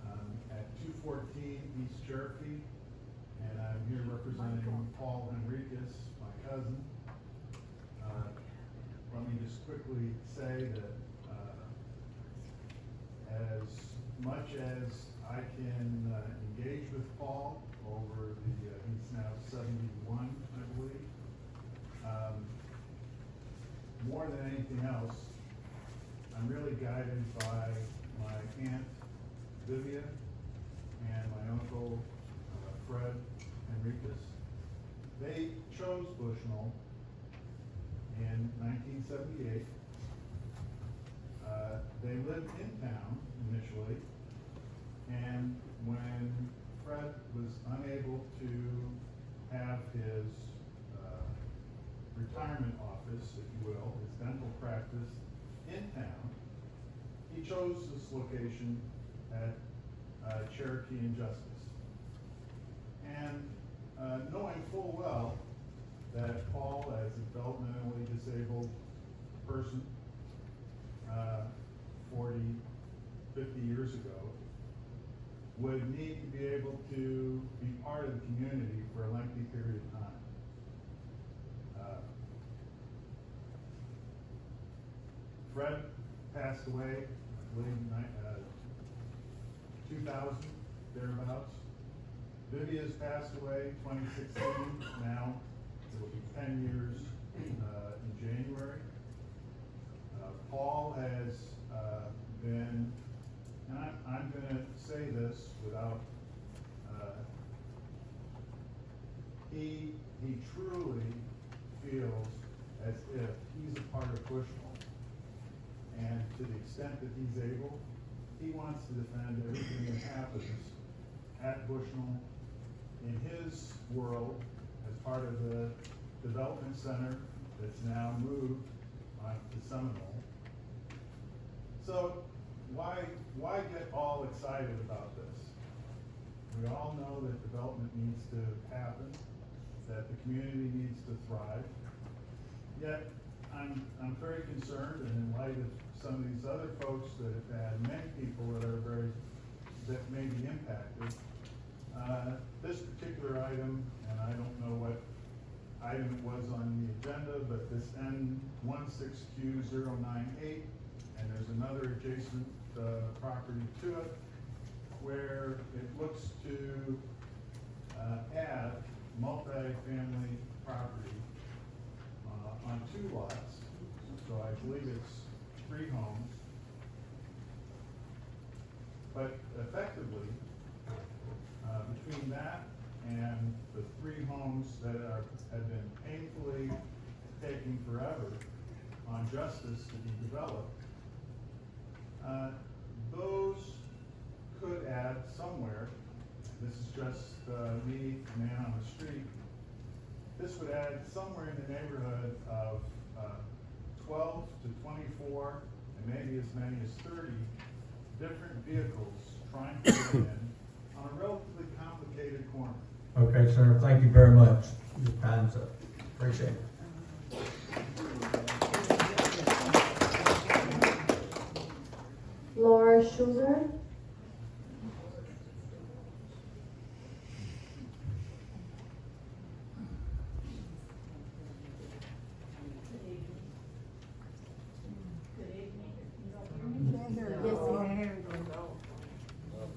I'm at 214 East Cherokee, and I'm here representing Paul Enriquez, my cousin. Let me just quickly say that as much as I can engage with Paul over he's now 71, I believe. More than anything else, I'm really guided by my aunt Vivian and my uncle Fred Enriquez. They chose Bushnell in 1978. They lived in town initially, and when Fred was unable to have his retirement office, if you will, his dental practice in town, he chose this location at Cherokee and Justice. And knowing full well that Paul, as a developmentally disabled person, 40, 50 years ago, would need to be able to be part of the community for a lengthy period of time. Fred passed away, I believe, 2000, thereabouts. Vivia's passed away 2016. Now it will be 10 years in January. Paul has been, and I'm going to say this without, he truly feels as if he's a part of Bushnell, and to the extent that he's able, he wants to defend everything that happens at Bushnell in his world as part of the development center that's now moved to Seminole. So why get all excited about this? We all know that development needs to happen, that the community needs to thrive. Yet I'm very concerned, and in light of some of these other folks that have had many people that may be impacted, this particular item, and I don't know what item it was on the agenda, but this N16Q098, and there's another adjacent property to it, where it looks to add multi-family property on 2 lots. So I believe it's 3 homes. But effectively, between that and the 3 homes that have been painfully taking forever on justice to be developed, those could add somewhere, this is just me, a man on the street, this would add somewhere in the neighborhood of 12 to 24, and maybe as many as 30 different vehicles trying to get in on a relatively complicated corner. Okay, sir, thank you very much. Your time's up. Appreciate it. Laura Schuler.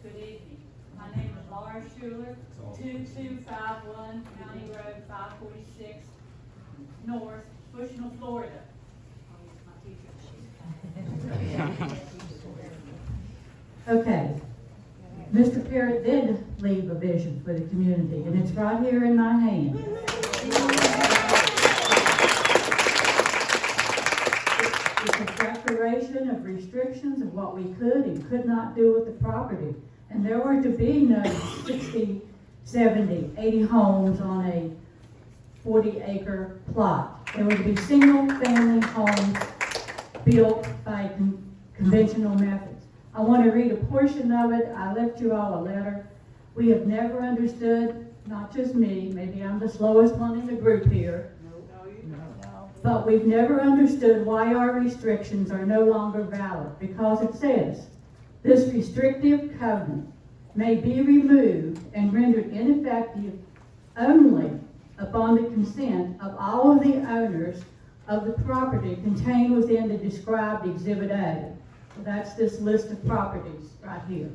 Good evening. My name is Laura Schuler, 2251 County Road 546 North, Bushnell, Florida. Okay. Mr. Parrott did leave a vision for the community, and it's right here in my hand. It's a declaration of restrictions of what we could and could not do with the property. And there were to be no 60, 70, 80 homes on a 40-acre plot. There were to be single-family homes built by conventional methods. I want to read a portion of it. I left you all a letter. We have never understood, not just me, maybe I'm the slowest one in the group here, but we've never understood why our restrictions are no longer valid, because it says, this restrictive covenant may be removed and rendered ineffective only upon the consent of all of the owners of the property contained within the described Exhibit A. So that's this list of properties right here.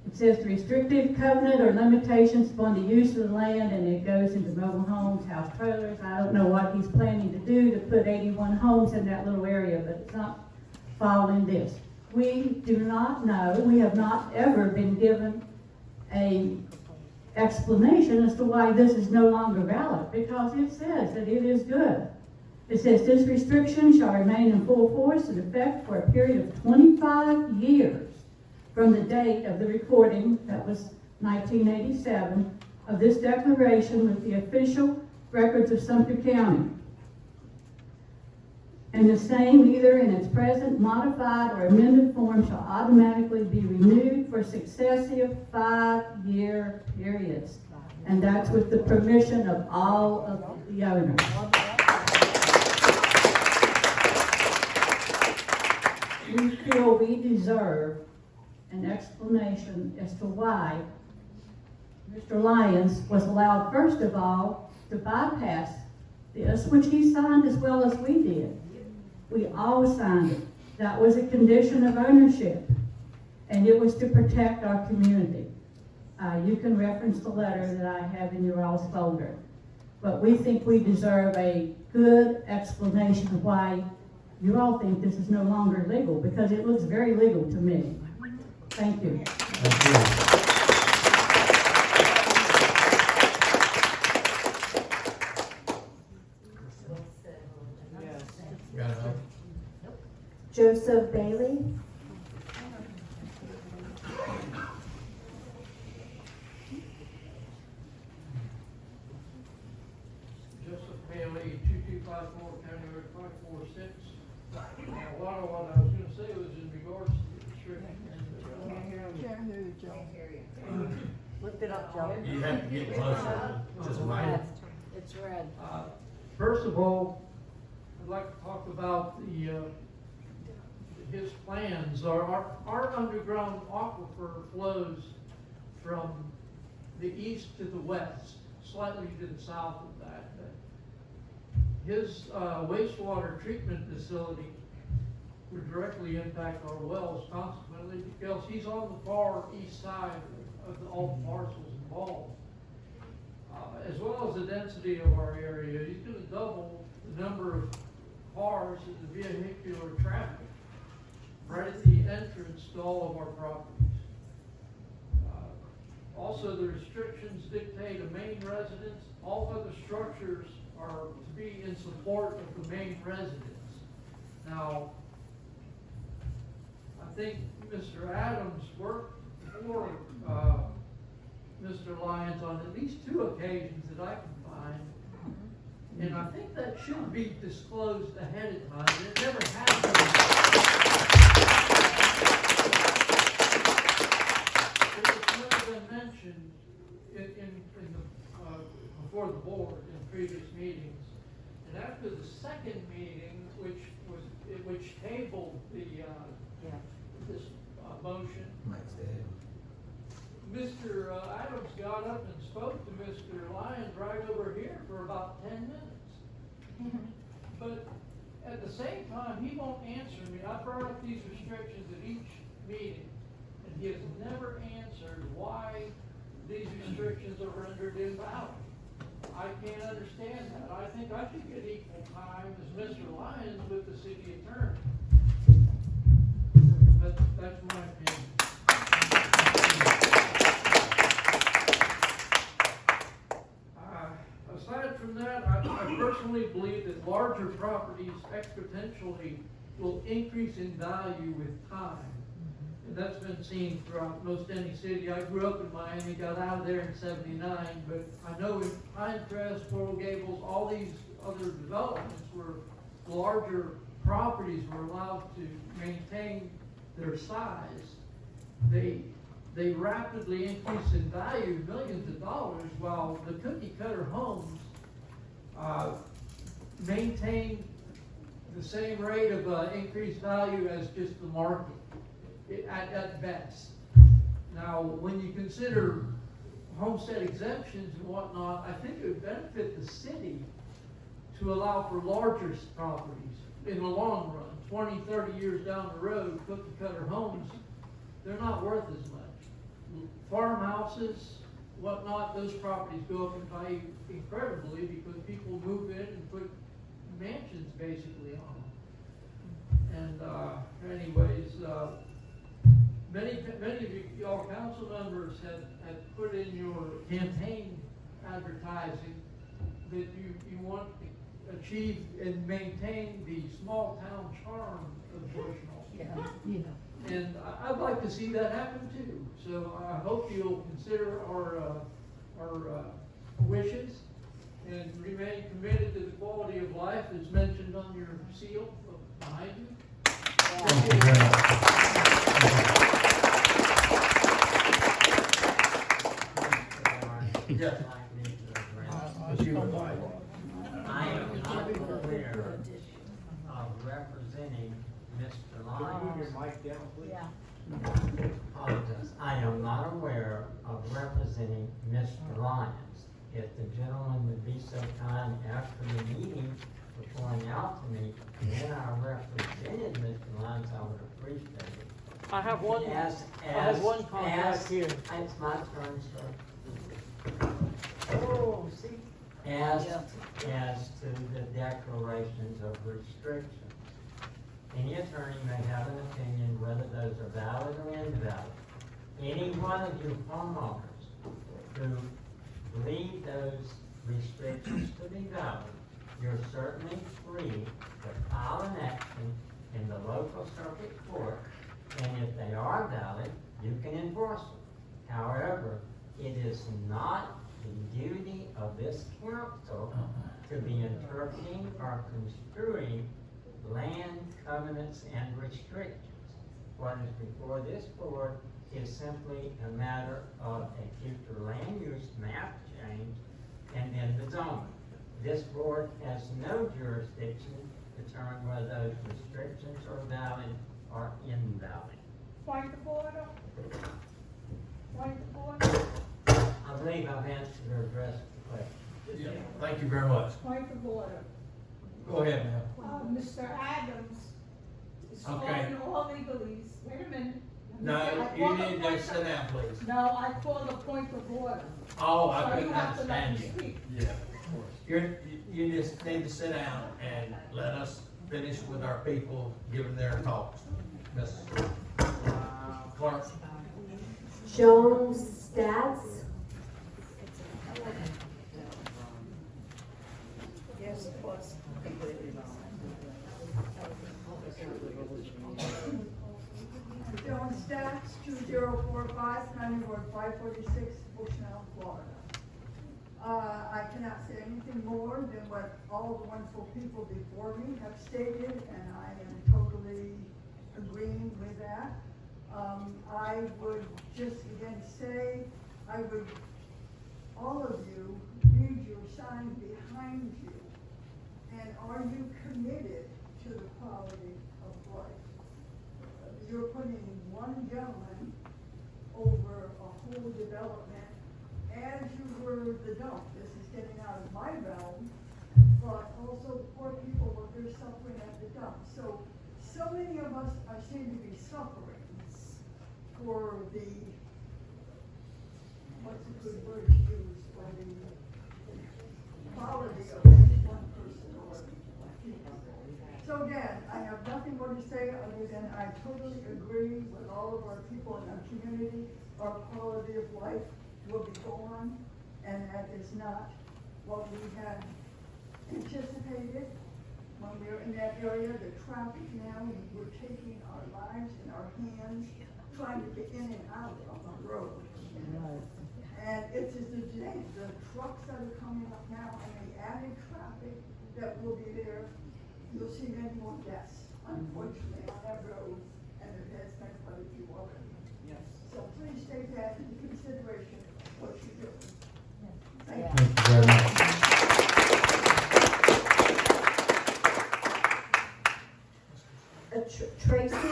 It says the restrictive covenant or limitations upon the use of the land, and it goes into mobile homes, house trailers. I don't know what he's planning to do to put 81 homes in that little area, but it's not following this. We do not know, we have not ever been given a explanation as to why this is no longer valid, because it says that it is good. It says this restriction shall remain in full force and effect for a period of 25 years from the date of the recording, that was 1987, of this declaration with the official records of Sumter County. And the same, either in its present modified or amended form, shall automatically be renewed for successive 5-year periods. And that's with the permission of all of the owners. We feel we deserve an explanation as to why Mr. Lyons was allowed, first of all, to bypass this, which he signed as well as we did. We all signed it. That was a condition of ownership, and it was to protect our community. You can reference the letter that I have in your all's folder. But we think we deserve a good explanation of why you all think this is no longer legal, because it looks very legal to me. Thank you. Thank you. Joseph Bailey. Joseph Bailey, 2254 County Road 546. What I was going to say was in regards to the restriction. Can't hear you, Joe. Lift it up, Joe. You have to get closer. Just right. It's red. First of all, I'd like to talk about his plans. Our underground aquifer flows from the east to the west, slightly to the south of that. His wastewater treatment facility would directly impact our wells consequently, because he's on the far east side of all the parcels involved. As well as the density of our area, he's going to double the number of cars and the vehicular traffic right at the entrance to all of our properties. Also, the restrictions dictate a main residence. All other structures are to be in support of the main residence. Now, I think Mr. Adams worked for, Mr. Lyons on at least 2 occasions that I can find. And I think that should be disclosed ahead of time. It never has been. It's never been mentioned before the board in previous meetings. And after the second meeting, which tabled this motion, Mr. Adams got up and spoke to Mr. Lyons right over here for about 10 minutes. But at the same time, he won't answer me. I brought up these restrictions at each meeting, and he has never answered why these restrictions are rendered invalid. I can't understand that. I think I should get equal time as Mr. Lyons with the city attorney. That's my opinion. Aside from that, I personally believe that larger properties exponentially will increase in value with time. And that's been seen throughout most any city. I grew up in Miami, got out of there in '79, but I know in Pinecrest, Coral Gables, all these other developments where larger properties were allowed to maintain their size, they rapidly increase in value, millions of dollars, while the cookie cutter homes maintain the same rate of increased value as just the market at best. Now, when you consider homestead exemptions and whatnot, I think it would benefit the city to allow for larger properties in the long run. 20, 30 years down the road, cookie cutter homes, they're not worth as much. Farmhouses, whatnot, those properties go up in value incredibly because people move in and put mansions basically on them. And anyways, many of y'all council members have put in your campaign advertising that you want to achieve and maintain the small town charm of Bushnell. Yeah. And I'd like to see that happen too. So I hope you'll consider our wishes and remain committed to the quality of life as mentioned on your seal behind you. Thank you very much. Yes. But you were right. I am not aware of representing Mr. Lyons. Apologize. I am not aware of representing Mr. Lyons. If the gentleman would be so kind after the meeting to point out to me when I represented Mr. Lyons, I would appreciate it. I have one. I have one contact here. It's my turn, sir. Oh, see. As to the declarations of restrictions. Any attorney may have an opinion whether those are valid or invalid. Any one of you homeowners who believe those restrictions to be valid, you're certainly free to file an action in the local circuit court, and if they are valid, you can enforce them. However, it is not the duty of this council to be interpreting or construing land covenants and restrictions. What is before this board is simply a matter of a future land use map change and then the zoning. This board has no jurisdiction to determine whether those restrictions are valid or invalid. Point of order. Point of order. I believe I've answered or addressed the question. Yeah, thank you very much. Point of order. Go ahead, ma'am. Mr. Adams is Okay. following all legalese. Wait a minute. No, I you call the need to point sit of- down, please. No, I call the point of order. Oh, I So couldn't you have to let understand me you. speak. Yeah, of course. You just need to sit down and let us finish with our people giving their talks. Mrs. Clark. Jones, Stats, Yes, plus. Joan Stacks, 2045 County Road 546, Bushnell, Florida. I cannot say anything more than what all the wonderful people before me have stated, and I am totally agreeing with that. I would just again say, all of you, read your sign behind you, and are you committed to the quality of life? You're putting one gentleman over a whole development, as you were the dump. This is getting out of my realm, but also poor people, what they're suffering at the dump. So many of us seem to be suffering for the, what's a good word to use, for the quality of any one person or people. So again, I have nothing more to say other than I totally agree with all of our people in our community. Our quality of life will be gone, and that is not what we had anticipated when we were in that area. The traffic now, we're taking our lives in our hands, trying to get in and out of the road. And it's just the trucks that are coming up now and the added traffic that will be there. You'll see many more deaths, unfortunately, on that road, and there has been quite a few already. Yes. So please take that into consideration, what you're doing. Thank you. Thank you very much. Tracy,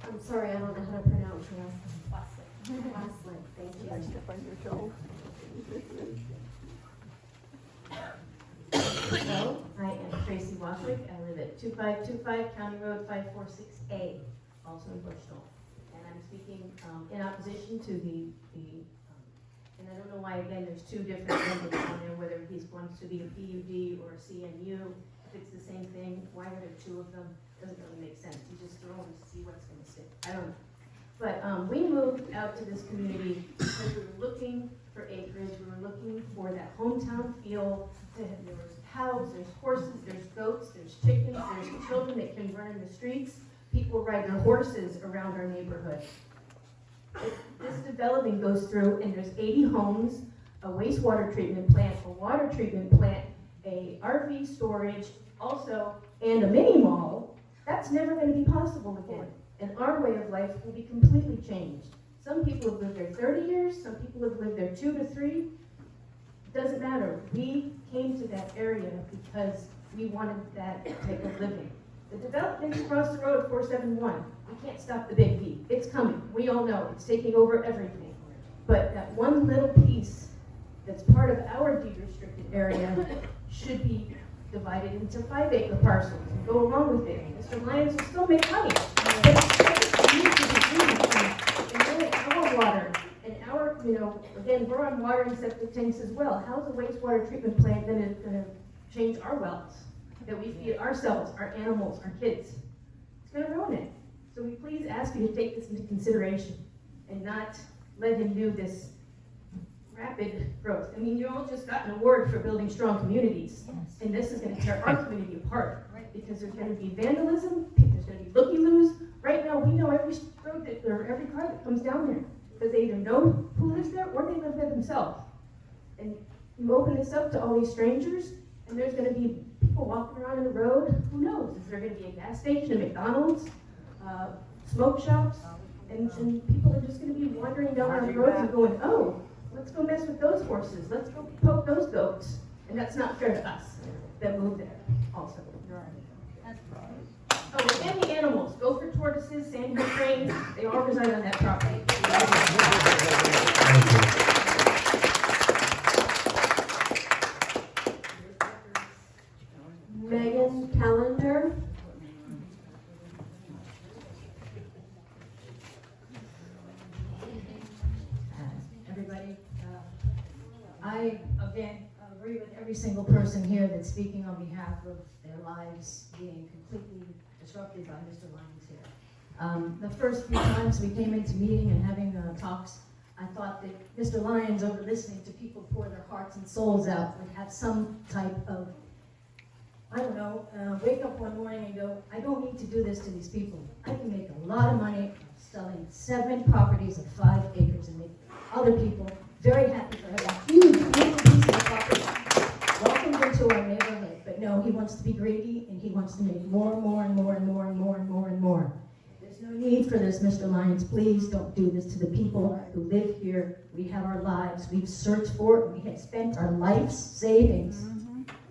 I'm sorry, I don't know how to pronounce your last name. Wassler, thank you. Step on your toe. Hello, I am Tracy Waswick. I live at 2525 County Road 546A, also in Bushnell. And I'm speaking in opposition to and I don't know why, again, there's two different numbers on there, whether he wants to be a PUD or a CMU. If it's the same thing, why are there two of them? Doesn't really make sense. You just throw them to see what's going to stick. I don't know. But we moved out to this community because we were looking for acreage. We were looking for that hometown feel. There was cows, there's horses, there's goats, there's chickens, there's children that can run in the streets. People ride their horses around our neighborhood. This development goes through and there's 80 homes, a wastewater treatment plant, a water treatment plant, a RV storage, also, and a mini mall. That's never going to be possible again. And our way of life will be completely changed. Some people have lived there 30 years, some people have lived there 2 to 3. It doesn't matter. We came to that area because we wanted that type of living. The development's across the road at 471. We can't stop the big V. It's coming. We all know it's taking over everything. But that one little piece that's part of our deed restricted area should be divided into 5-acre parcels and go along with it. Mr. Lyons will still make money. But it needs to be used and really our water and our, again, we're on water and septic tanks as well. How's a wastewater treatment plant gonna change our wells that we feed ourselves, our animals, our kids? It's gonna ruin it. So we please ask you to take this into consideration and not let him do this rapid growth. I mean, you all just got an award for building strong communities, and this is going to tear our community apart because there's going to be vandalism, there's going to be looky-loos. Right now, we know every road or every car that comes down there because they either know who lives there or they live there themselves. And you open this up to all these strangers, and there's going to be people walking around in the road. Who knows? Is there going to be a gas station, a McDonald's, smoke shops, and people are just going to be wandering down our roads and going, oh, let's go mess with those horses. Let's go poke those goats. And that's not fair to us that move there also. Oh, and the animals. Gopher tortoises, sandhill cranes, they all reside on that property. Megan Callender. Everybody, I again agree with every single person here that's speaking on behalf of their lives being completely disrupted by Mr. Lyons here. The first few times we came into meeting and having talks, I thought that Mr. Lyons, over listening to people pour their hearts and souls out, would have some type of, I don't know, wake up one morning and go, I don't need to do this to these people. I can make a lot of money selling 7 properties of 5 acres and make other people very happy for having a huge, beautiful piece of property welcomed into our neighborhood. But no, he wants to be greedy and he wants to make more and more and more and more and more and more and more. There's no need for this, Mr. Lyons. Please don't do this to the people who live here. We have our lives. We've searched for it. We have spent our life's savings.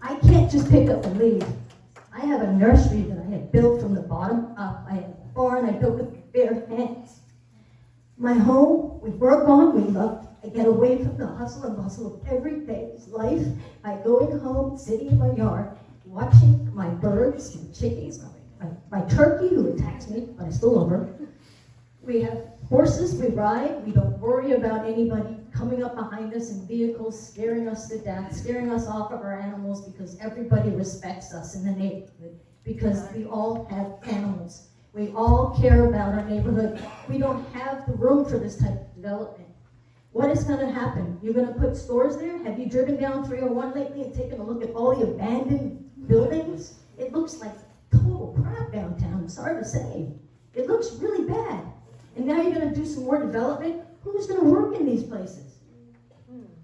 I can't just pick up and leave. I have a nursery that I have built from the bottom up. I have a barn I built with bare hands. My home, we work on, we love. I get away from the hustle and bustle of everyday's life by going home, sitting in my yard, watching my birds, my chickens, my turkey who attacks me, but I still love her. We have horses, we ride, we don't worry about anybody coming up behind us in vehicles, scaring us to death, scaring us off of our animals, because everybody respects us in the neighborhood, because we all have animals. We all care about our neighborhood. We don't have the room for this type of development. What is going to happen? You're going to put stores there? Have you driven down 301 lately and taken a look at all the abandoned buildings? It looks like total crap downtown, I'm sorry to say. It looks really bad. And now you're going to do some more development? Who's going to work in these places?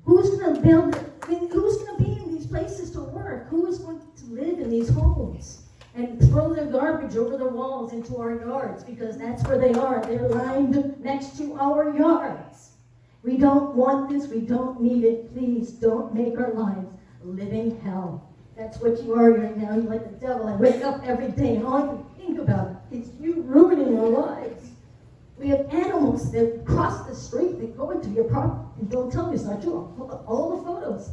Who's going to build, who's going to be in these places to work? Who is going to live in these homes and throw their garbage over the walls into our yards? Because that's where they are. They're lined next to our yards. We don't want this. We don't need it. Please don't make our lives a living hell. That's what you are right now. You're like the devil. I wake up every day and all I can think about is you ruining our lives. We have animals that cross the street, that go into your property, and don't tell me it's not true. I'll pull up all the photos.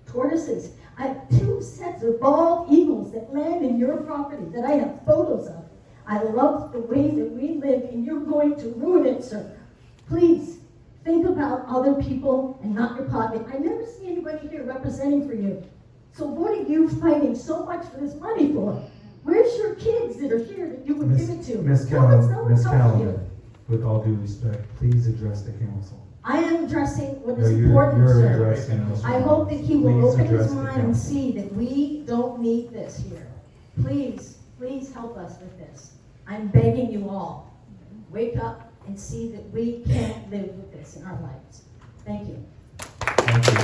Tortoises. I have 2 sets of bald eagles that land in your property that I have photos of. I love the way that we live, and you're going to ruin it, sir. Please, think about other people and not your pocket. I never see anybody here representing for you. So what are you fighting so much for this money for? Where's your kids that are here that you would give it to? Miss Callan, with all due respect, please address the council. I am addressing what is No, important, you're sir. addressing us. I hope that he will Please open address his the mind and council. see that we don't need this here. Please, please help us with this. I'm begging you all. Wake up and see that we can't live with this in our lives. Thank you. Thank you.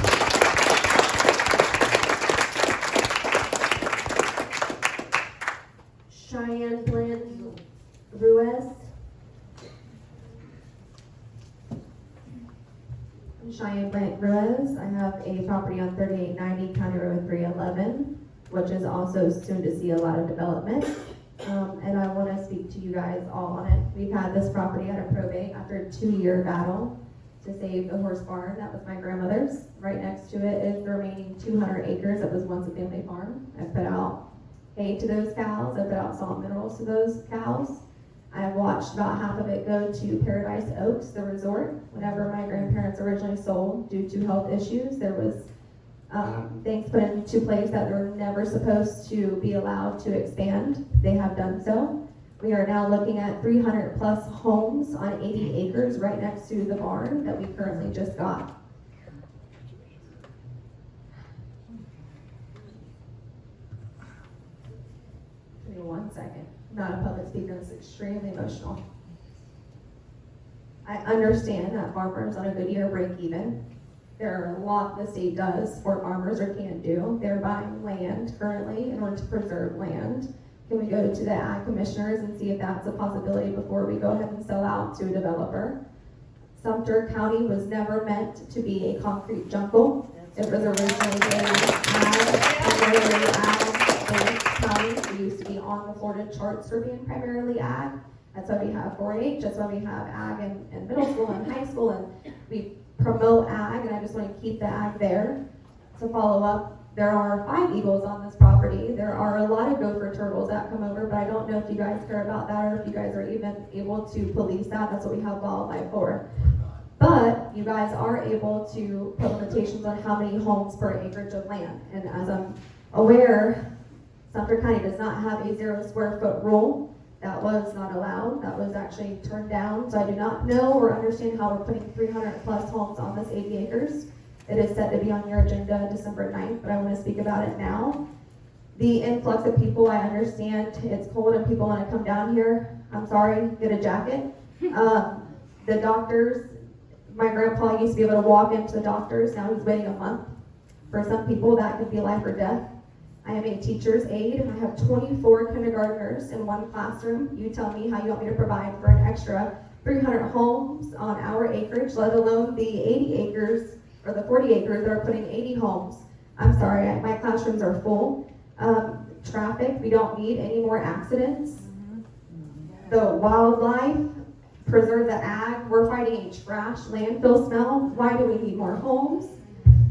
Cheyenne Bland Ruiz. Cheyenne Bland Ruiz. I have a property on 3890 County Road 311, which is also soon to see a lot of development. And I want to speak to you guys all on it. We've had this property at a probate after a 2-year battle to save the horse barn that was my grandmother's. Right next to it is the remaining 200 acres that was once a family farm. I put out hay to those cows. I put out salt minerals to those cows. I've watched about half of it go to Paradise Oaks, the resort. Whenever my grandparents originally sold due to health issues, there was things put into place that were never supposed to be allowed to expand. They have done so. We are now looking at 300 plus homes on 80 acres right next to the barn that we currently just got. Give me 1 second. I'm not a public speaker, it's extremely emotional. I understand that farmers on a good year break even. There are a lot the state does for farmers or can do. They're buying land currently in order to preserve land. Can we go to the ag commissioners and see if that's a possibility before we go ahead and sell out to a developer? Sumter County was never meant to be a concrete jungle. It was originally an primarily ag-based county. We used to be on the Florida charts for being primarily ag. That's why we have 4-H, that's why we have ag in middle school and high school, and we promote ag, and I just want to keep the ag there. To follow up, there are 5 eagles on this property. There are a lot of gopher turtles that come over, but I don't know if you guys care about that or if you guys are even able to police that. That's what we have wildlife for. But you guys are able to put limitations on how many homes per acreage of land. And as I'm aware, Sumter County does not have a 0 square foot rule. That was not allowed, that was actually turned down, so I do not know or understand how we're putting 300 plus homes on this 80 acres. It is set to be on your agenda December 9th, but I want to speak about it now. The influx of people, I understand it's cold and people want to come down here. I'm sorry, get a jacket. The doctors, my grandpa used to be able to walk into the doctors, now he's waiting a month. For some people, that could be life or death. I am a teacher's aide. I have 24 kindergartners in one classroom. You tell me how you want me to provide for an extra 300 homes on our acreage, let alone the 80 acres or the 40 acres that are putting 80 homes. I'm sorry, my classrooms are full. Traffic, we don't need any more accidents. The wildlife, preserve the ag, we're fighting a trash landfill smell. Why do we need more homes?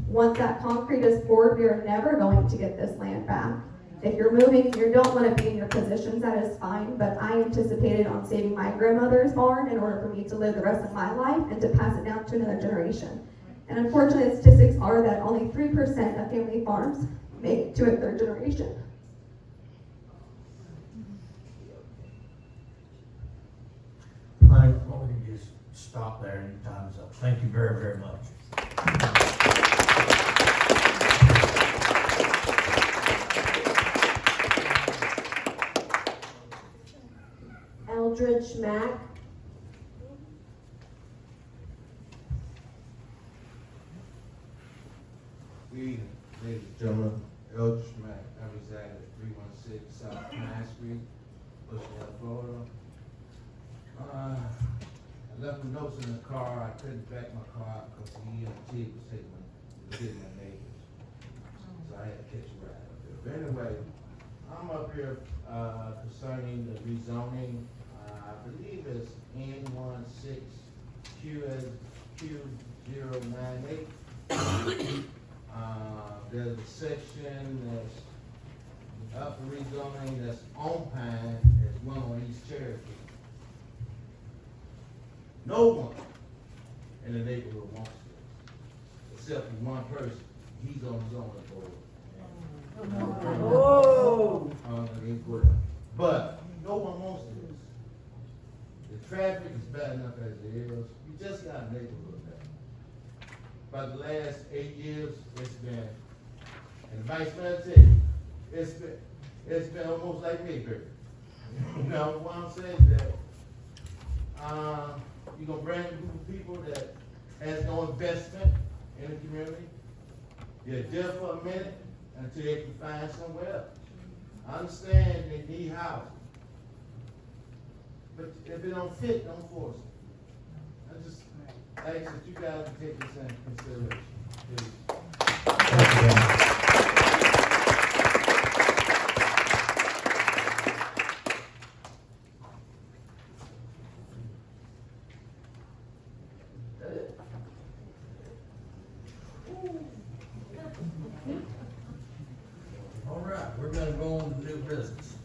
Once that concrete is poured, we are never going to get this land back. If you're moving, you don't want to be in your positions, that is fine, but I anticipated on saving my grandmother's barn in order for me to live the rest of my life and to pass it down to another generation. And unfortunately, the statistics are that only 3% of family farms make it to a third generation. I want to just stop there and time's up. Thank you very, very much. Eldridge Mack. Good evening, ladies and gentlemen. Eldridge Mack. I reside at 316 South Pine Street, Bushnell, Florida. I left my notes in the car. I couldn't back my car up because the EMT was hitting my neighbors. So I had to catch a ride up there. But anyway, I'm up here concerning the rezoning. I believe it's N16Q098. There's a section that's up for rezoning that's on Pine, there's one on East Cherokee. No one in the neighborhood wants this, except for one person. He's on his own board. Whoa. But no one wants this. The traffic is bad enough as it is. You just got a neighborhood there. But the last 8 years, it's been, and the vice mayor tell you, it's been almost like Mayberry. You know what I'm saying? That you're gonna bring a group of people that has no investment in the community. They're there for a minute until they can find somewhere else. I understand they need housing, but if it don't fit, don't force it. I just ask that you guys take this into consideration, please. All right, we're gonna go on to new business.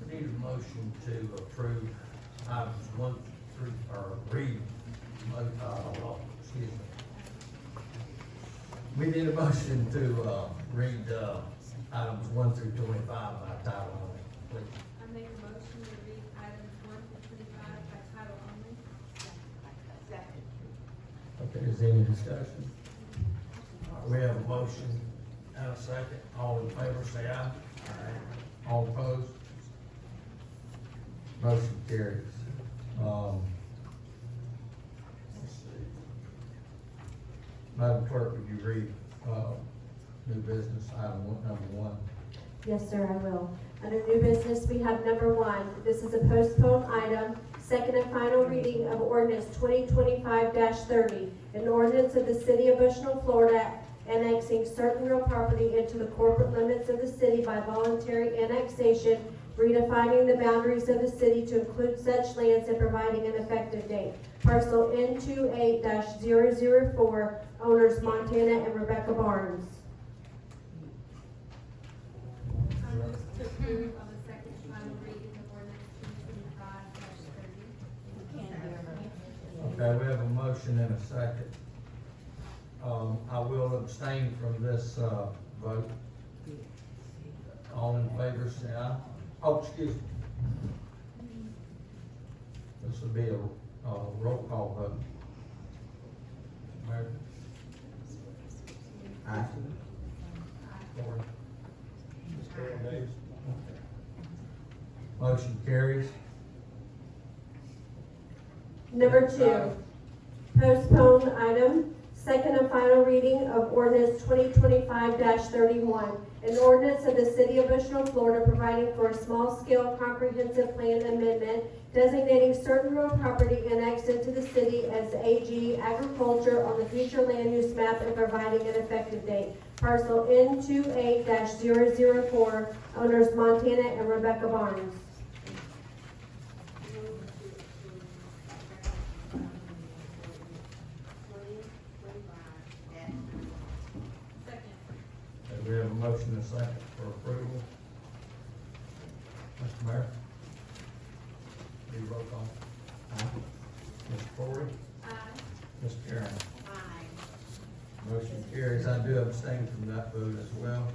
We need a motion to approve items 1 through, or read, excuse me. We need a motion to, read, items 1 through 25 by title only, please. I make a motion to read items 1 through 25 by title only. Okay, is there any discussion? All right, we have a motion and a second. All in favor, say aye. All opposed? Motion carries. Let's see. Madam Clerk, would you read, new business item number 1? Yes, sir, I will. Under new business, we have number 1. This is a postponed item, second and final reading of ordinance 2025-30, an ordinance of the city of Bushnell, Florida, annexing certain real property into the corporate limits of the city by voluntary annexation, redefining the boundaries of the city to include such lands and providing an effective date. Parcel N28-004, owners Montana and Rebecca Barnes. I move to approve of the second and final reading of ordinance 2025-30. Okay, we have a motion and a second. I will abstain from this, vote. All in favor, say aye. Oh, excuse me. This will be a roll call vote. Mayor? Aye. Lori? Ms. Carol Davis? Okay. Motion carries. Number 2, postpone item, second and final reading of ordinance 2025-31. An ordinance of the City of Bushnell, Florida, providing for a small-scale comprehensive plan amendment, designating certain real property annexed into the city as AG agriculture on the future land use map and providing an effective date. Parcel N28-004, owners Montana and Rebecca Barnes. Okay, we have a motion and a second for approval. Mr. Mayor? Do you roll call? Aye. Ms. Corey? Aye. Ms. Karen? Aye. Motion carries. I do abstain from that vote as well.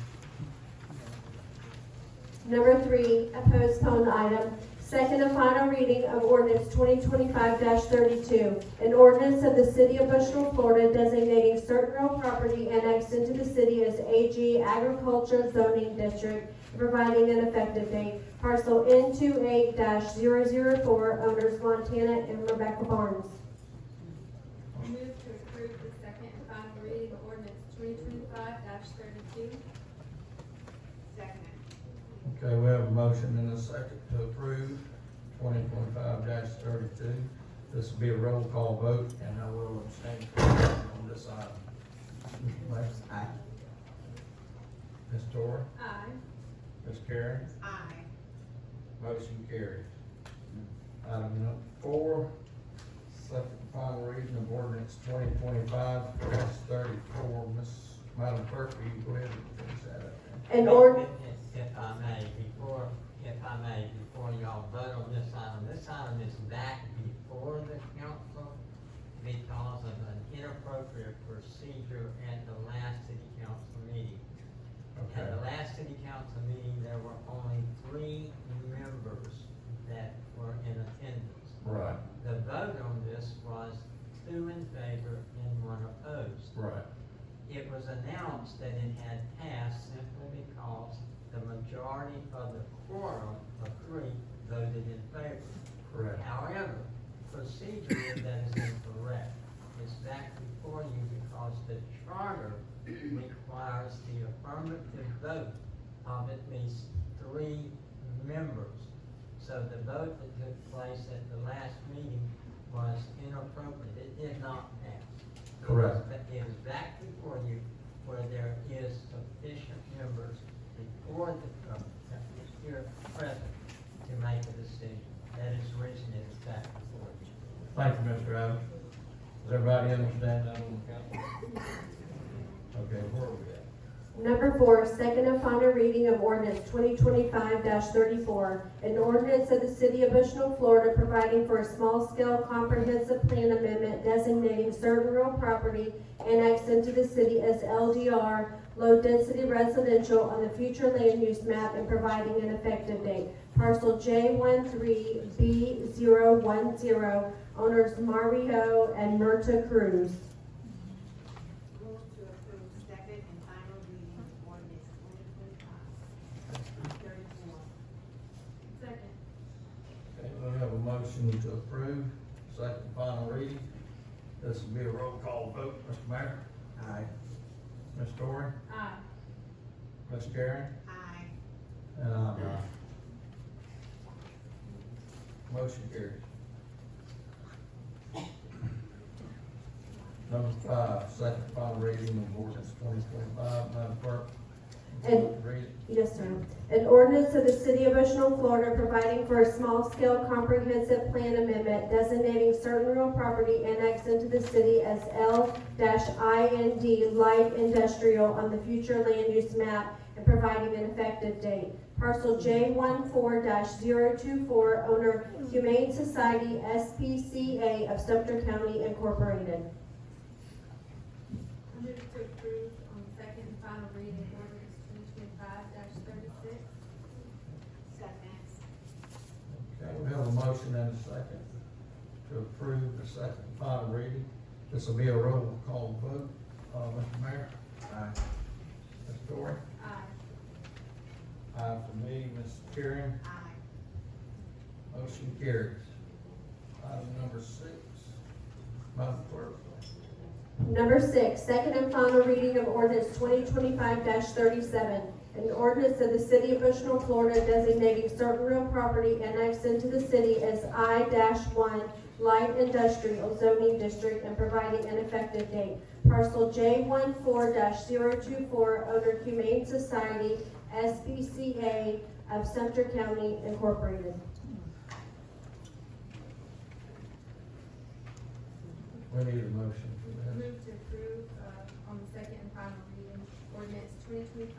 Number 3, a postponed item, second and final reading of ordinance 2025-32. An ordinance of the City of Bushnell, Florida, designating certain real property annexed into the city as AG agriculture zoning district, and providing an effective date. Parcel N28-004, owners Montana and Rebecca Barnes. Move to approve the second and final reading of ordinance 2025-32. Second. Okay, we have a motion and a second to approve 2025-32. This will be a roll call vote, and I will abstain on this item. Mr. Mayor? Aye. Ms. Torrey? Aye. Ms. Karen? Aye. Motion carries. Item number 4, second and final reading of ordinance 2025-34. Madam Clerk, will you go ahead and finish that up then? An ord- If I may, before y'all vote on this item is back before the council because of an inappropriate procedure at the last city council meeting. Okay. At the last city council meeting, there were only 3 members that were in attendance. Right. The vote on this was 2 in favor and 1 opposed. Right. It was announced that it had passed simply because the majority of the quorum of 3 voted in favor. Correct. However, procedurally that is incorrect. It's back before you because the charter requires the affirmative vote of at least 3 members. So the vote that took place at the last meeting was inappropriate. It did not pass. Correct. It is back before you where there is sufficient members before the is here present to make a decision. That is the reason it is back before you. Thank you, Mr. Adams. Does everybody understand that on the council? Okay, where are we at? Number 4, second and final reading of ordinance 2025-34. An ordinance of the City of Bushnell, Florida, providing for a small-scale comprehensive plan amendment designating certain real property annexed into the city as LDR, low-density residential, on the future land use map and providing an effective date. Parcel J13B010, owners Mario and Myrta Cruz. Move to approve second and final reading of ordinance 2025-34. Second. Okay, we have a motion to approve, second and final reading. This will be a roll call vote. Mr. Mayor? Aye. Ms. Torrey? Aye. Ms. Karen? Aye. And I'm aye. Motion carries. Number 5, second and final reading of ordinance 2025. Madam Clerk, would you read it? Yes, sir. An ordinance of the City of Bushnell, Florida, providing for a small-scale comprehensive plan amendment designating certain real property annexed into the city as L-IND light industrial on the future land use map and providing an effective date. Parcel J14-024, owner Humane Society SPCA of Sumter County Incorporated. Move to approve on second and final reading ordinance 2025-36. We have a motion and a second to approve the second and final reading. This will be a roll call vote. Mr. Mayor? Aye. Ms. Dorey? Aye. Aye for me. Ms. Karen? Aye. Motion carries. Item number 6. Madam Clerk. Number 6, second and final reading of ordinance 2025-37. An ordinance of the city of Bushnell, Florida designating certain real property annexed into the city as I-1 Light Industrial Zoning District and providing an effective date. Parcel J14-024, owner Humane Society, SBCA of Sumter County Incorporated. We need a motion for that. Move to approve, on the second and final reading, ordinance 2025-37.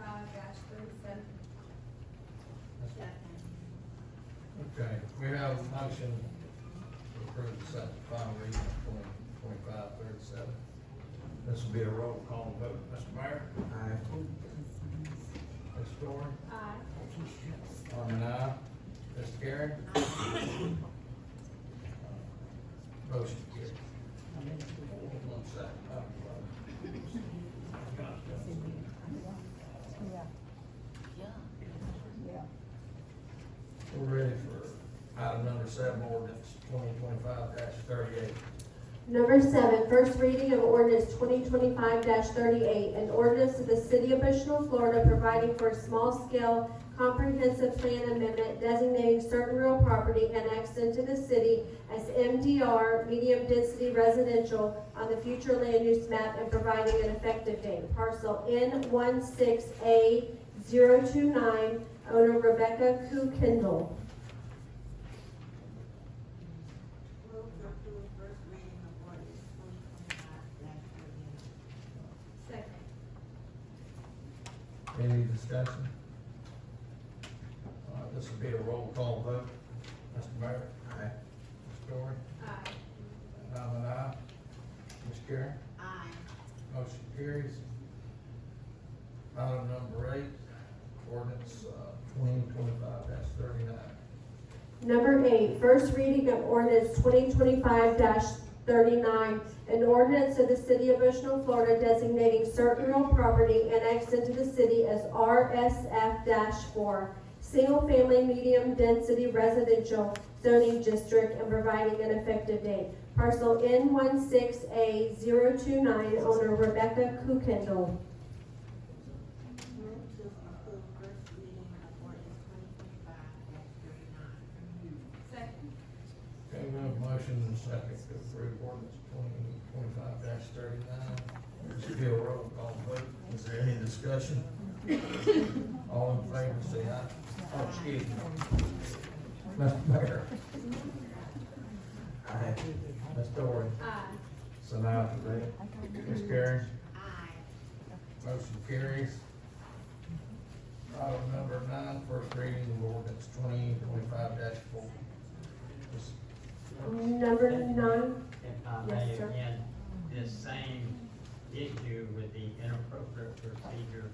Okay, we have a motion to approve the second and final reading of 2025-37. This will be a roll call vote. Mr. Mayor? Aye. Ms. Dorey? Aye. Norman, aye. Ms. Karen? Motion carries. One second. We're ready for item number 7, ordinance 2025-38. Number 7, first reading of ordinance 2025-38, an ordinance of the city of Bushnell, Florida, providing for a small-scale comprehensive plan amendment designating certain real property annexed into the city as MDR, medium-density residential, on the future land use map and providing an effective date. Parcel N16A029, owner Rebecca Kukendall. Second. Any discussion? This will be a roll call vote. Mr. Mayor? Aye. Ms. Dorey? Aye. I'm an aye. Ms. Karen? Aye. Motion carries. Item number 8, ordinance 2025-39. Number 8, first reading of ordinance 2025-39, an ordinance of the city of Bushnell, Florida designating certain real property annexed into the city as RSF-4, single-family medium-density residential zoning district and providing an effective date. Parcel N16A029, owner Rebecca Kukendall. Second. Okay, we have a motion and a second to approve ordinance 2025-39. This will be a roll call vote. Is there any discussion? All in favor, say aye. Oh, excuse me. Mr. Mayor? Aye. Ms. Dorey? Aye. So now for me. Ms. Karen? Aye. Motion carries. Item number 9, first reading of ordinance 2025-4. Number 9. If I Yes, may sir. again, this same issue with the inappropriate procedure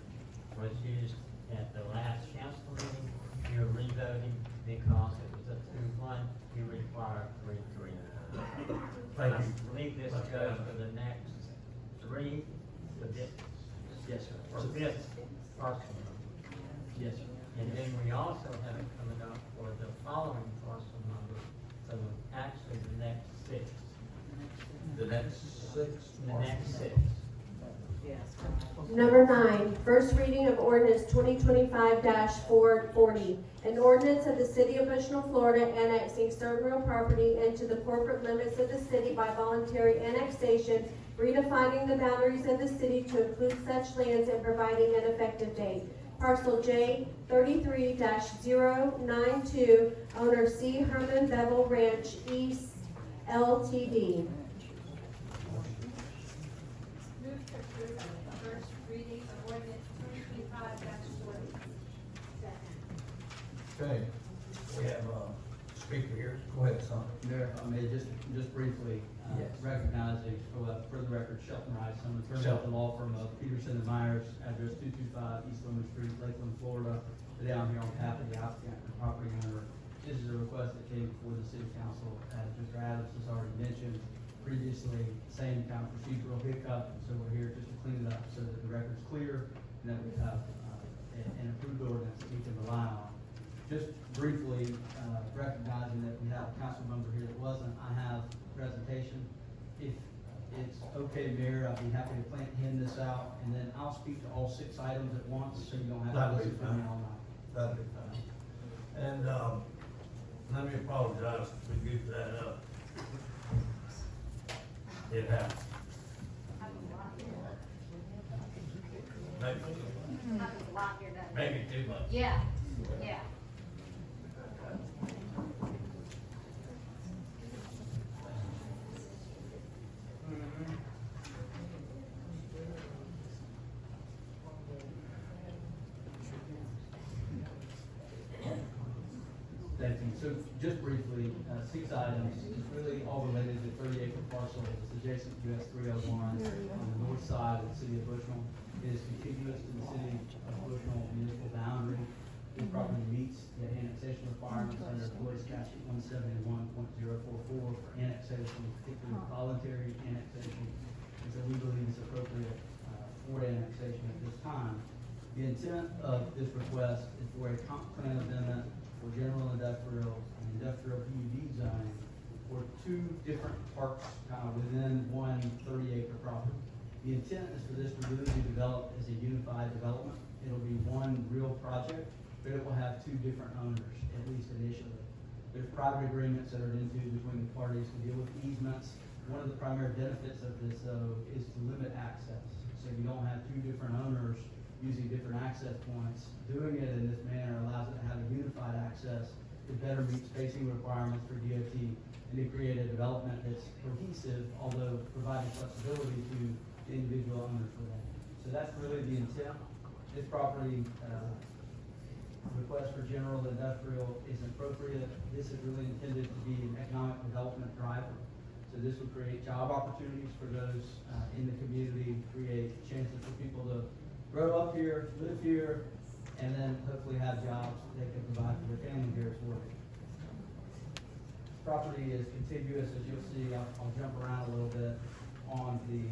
was used at the last council meeting. You're revoting because it was a 2-1, you require 3-3. Thank I you. believe this goes for the next 3, for this, Yes, sir. for this parcel. Yes, sir. And then we also have it coming up for the following parcel number, so actually the next 6. The next 6? The next 6. Number 9, first reading of ordinance 2025-440, an ordinance of the city of Bushnell, Florida annexing certain real property into the corporate limits of the city by voluntary annexation, redefining the boundaries of the city to include such lands and providing an effective date. Parcel J33-092, owner C. Herman Bevel Ranch East LTD. Move to approve the first reading of ordinance 2025-40. Second. Okay, we have a speaker here. Go ahead, son. Mayor, if I may just briefly Yes. recognize for the record, Shelton Rice. I'm an attorney at the law firm of Peterson and Myers, address 225 East Lemon Street, Lakeland, Florida. Today I'm here on behalf of the applicant and property owner, this is a request that came before the city council, as Mr. Adams has already mentioned previously, same kind of procedural hiccup, so we're here just to clean it up so that the record's clear and that we have an approved ordinance that we can rely on. Just briefly, recognizing that we have a council member here that wasn't, I have a presentation. If it's okay, Mayor, I'd be happy to hand this out, and then I'll speak to all 6 items at once, so you don't have to That'd be listen to me fine. all night. That'd be fine. And, let me apologize if we goofed that up. It happened. Maybe too much. Yeah, yeah. Thank you. So just briefly, 6 items, it's really all related to 30-acre parcel. It's adjacent to US 301 on the north side of the city of Bushnell. It is contiguous to the city of Bushnell municipal boundary. This property meets the annexation requirements under Florida statute 171.044 for annexation, particularly voluntary annexation. And so we believe it's appropriate for annexation at this time. The intent of this request is for a comp plan amendment for general industrial and industrial PUD zoning for 2 different parks within one 30-acre property. The intent is for this to really be developed as a unified development. It'll be one real project, but it will have 2 different owners, at least initially. There's private agreements that are into between the parties to deal with easements. One of the primary benefits of this, though, is to limit access. So you don't have 2 different owners using different access points. Doing it in this manner allows it to have a unified access to better meet spacing requirements for DOT and to create a development that's cohesive, although providing flexibility to the individual owners for that. So that's really the intent. This property request for general industrial is appropriate. This is really intended to be an economic development driver. So this would create job opportunities for those in the community, create chances for people to grow up here, live here, and then hopefully have jobs that they can provide for their family here as well. Property is contiguous, as you'll see. I'll jump around a little bit on the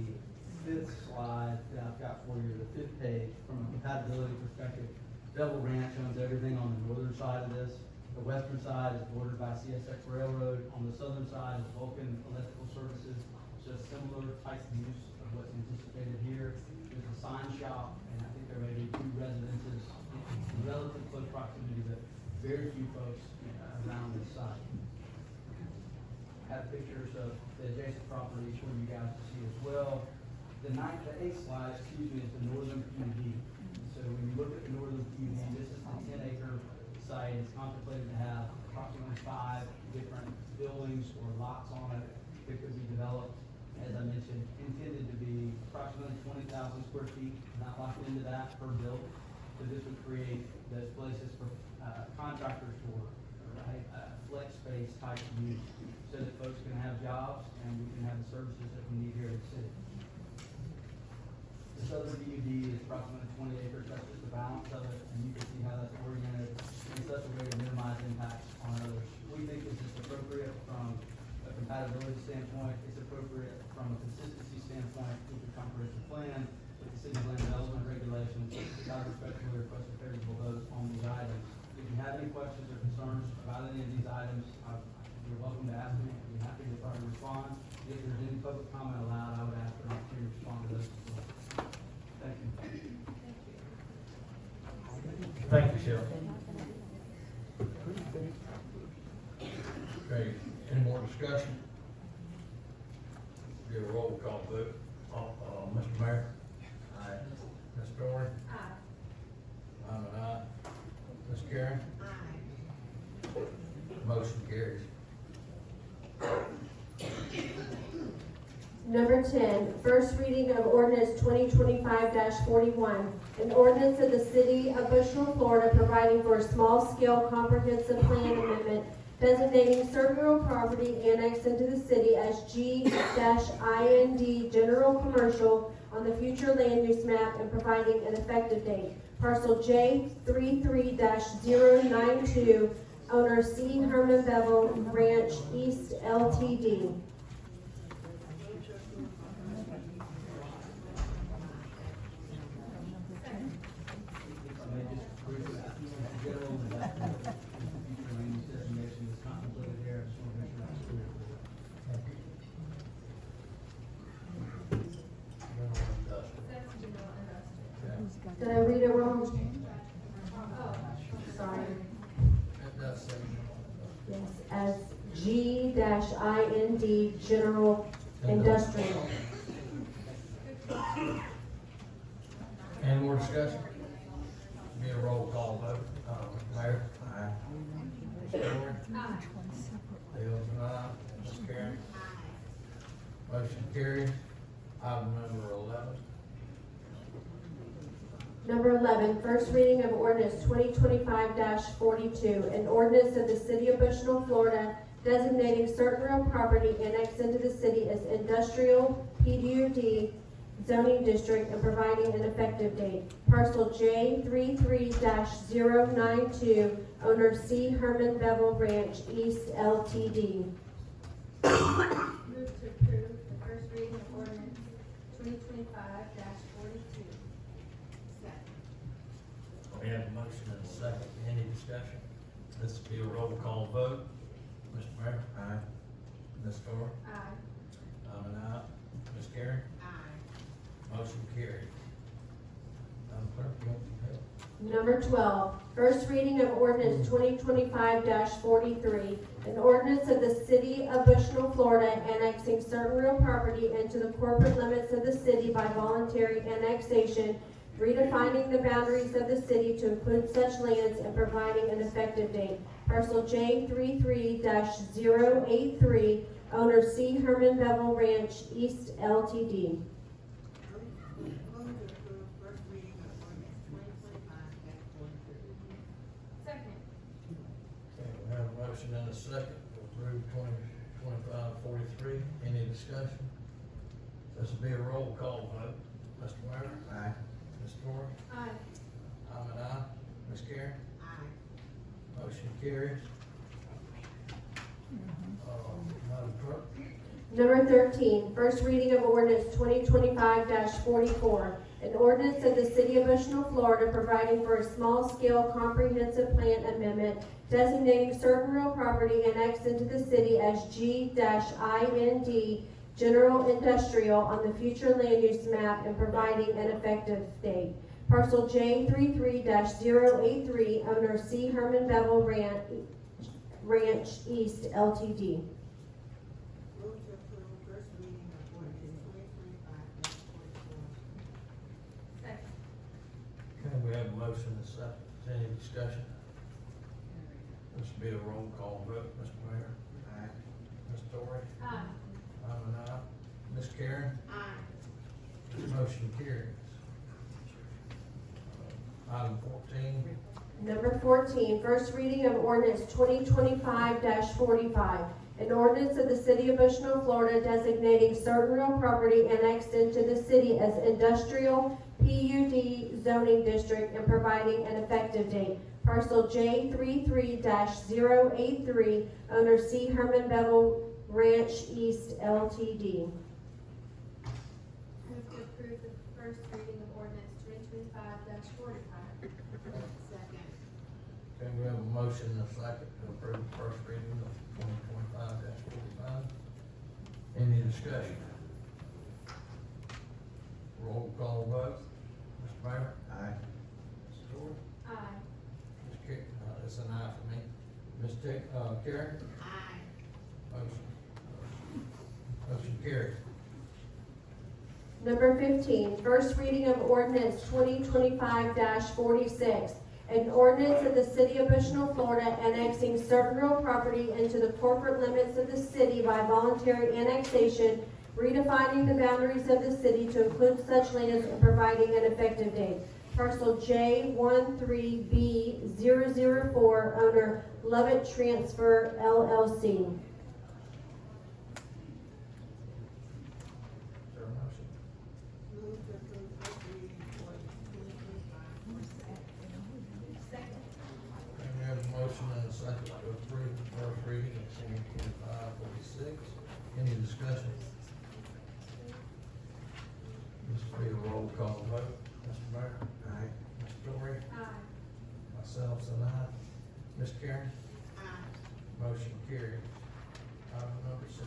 5th slide that I've got for you, the 5th page. From a compatibility perspective, Bevel Ranch owns everything on the northern side of this. The western side is bordered by CSX Railroad. On the southern side is Vulcan Electrical Services. So similar type use of what's anticipated here. There's a sign shop, and I think there may be 2 residences in relative close proximity, but very few folks around this site. Have pictures of the adjacent properties for you guys to see as well. The 8th slide, is the northern PUD. So when you look at the northern PUD, this is the 10-acre site. It's contemplated to have approximately 5 different buildings or lots on it that could be developed. As I mentioned, intended to be approximately 20,000 square feet, not locked into that per building. So this would create those places for contractors to work, right? Flex space type use, so that folks can have jobs and we can have the services that we need here in the city. The southern PUD is approximately 20 acres, that's just the balance of it, and you can see how that's oriented in such a way to minimize impacts on others. We think this is appropriate from a compatibility standpoint, it's appropriate from a consistency standpoint with the comprehensive plan, with the city land development regulations. I respectfully request a favorable vote on these items. If you have any questions or concerns about any of these items, you're welcome to ask me. I'd be happy to try to respond. If there's any public comment allowed, I would ask for an opportunity to respond to those as well. Thank you. Thank you, Shelley. Okay, any more discussion? Give a roll call vote. Mr. Mayor? Aye. Ms. Dorn? Aye. I'm an aye. Ms. Karen? Aye. Motion carries. Number 10, first reading of ordinance 2025-41, an ordinance of the city of Bushnell, Florida, providing for a small-scale comprehensive plan amendment designating certain real property annexed into the city as G-IND General Commercial on the future land use map and providing an effective date. Parcel J33-092 owner C. Herman Bevel Ranch East Ltd. General, that future land use designation is contemplated here, I just want to make sure that's clear. Did I read it wrong? Sorry. It does say. Yes, as G-IND General Industrial. Any more discussion? Be a roll call vote. Mayor? Aye. Mr. Ward? Aye. Dale's an aye. Ms. Karen? Motion carries. Item number 11. Number 11, first reading of ordinance 2025-42, an ordinance of the city of Bushnell, Florida, designating certain real property annexed into the city as industrial PDUD zoning district and providing an effective date. Parcel J33-092, owner C. Herman Bevel Ranch East Ltd. Move to approve the first reading of ordinance 2025-42. We have a motion and a second. Any discussion? This will be a roll call vote. Mr. Mayor? Aye. Ms. Thor? Aye. I'm an aye. Ms. Karen? Aye. Motion carried. Madam Clerk, you want to help? Number 12, first reading of ordinance 2025-43, an ordinance of the city of Bushnell, Florida, annexing certain real property into the corporate limits of the city by voluntary annexation, redefining the boundaries of the city to include such lands and providing an effective date. Parcel J33-083, owner C. Herman Bevel Ranch East Ltd. Second. Okay, we have a motion and a second to approve 2025-43. Any discussion? This will be a roll call vote. Mr. Mayor? Aye. Ms. Thor? Aye. I'm an aye. Ms. Karen? Aye. Motion carries. Madam Clerk? Number 13, first reading of ordinance 2025-44, an ordinance of the city of Bushnell, Florida, providing for a small-scale comprehensive plan amendment, designating certain real property annexed into the city as G-IND General Industrial on the future land use map and providing an effective date. Parcel J33-083, owner C. Herman Bevel Ranch East Ltd. Second. Okay, we have a motion and a second. Is there any discussion? This will be a roll call vote. Mr. Mayor? Aye. Ms. Thor? Aye. I'm an aye. Ms. Karen? Aye. Motion carries. Item 14. Number 14, first reading of ordinance 2025-45, an ordinance of the city of Bushnell, Florida, designating certain real property annexed into the city as industrial PUD zoning district and providing an effective date. Parcel J33-083, owner C. Herman Bevel Ranch East Ltd. Move to approve the first reading of ordinance 2025-45. Second. Okay, we have a motion and a second to approve the first reading of 2025-45. Any discussion? Roll call vote. Mr. Mayor? Aye. Ms. Thor? Aye. Ms. It's an aye for me. Ms. Karen? Aye. Motion carries. Number 15, first reading of ordinance 2025-46, an ordinance of the city of Bushnell, Florida, annexing certain real property into the corporate limits of the city by voluntary annexation, redefining the boundaries of the city to include such lands and providing an effective date. Parcel J13B004, owner Lovett Transfer LLC. Is there a motion? Second. Okay, we have a motion and a second to call vote. Mr. Mayor? Aye. Ms. Jory? Aye. Myself, an aye. Ms. Karen? Motion carries. Item number 16.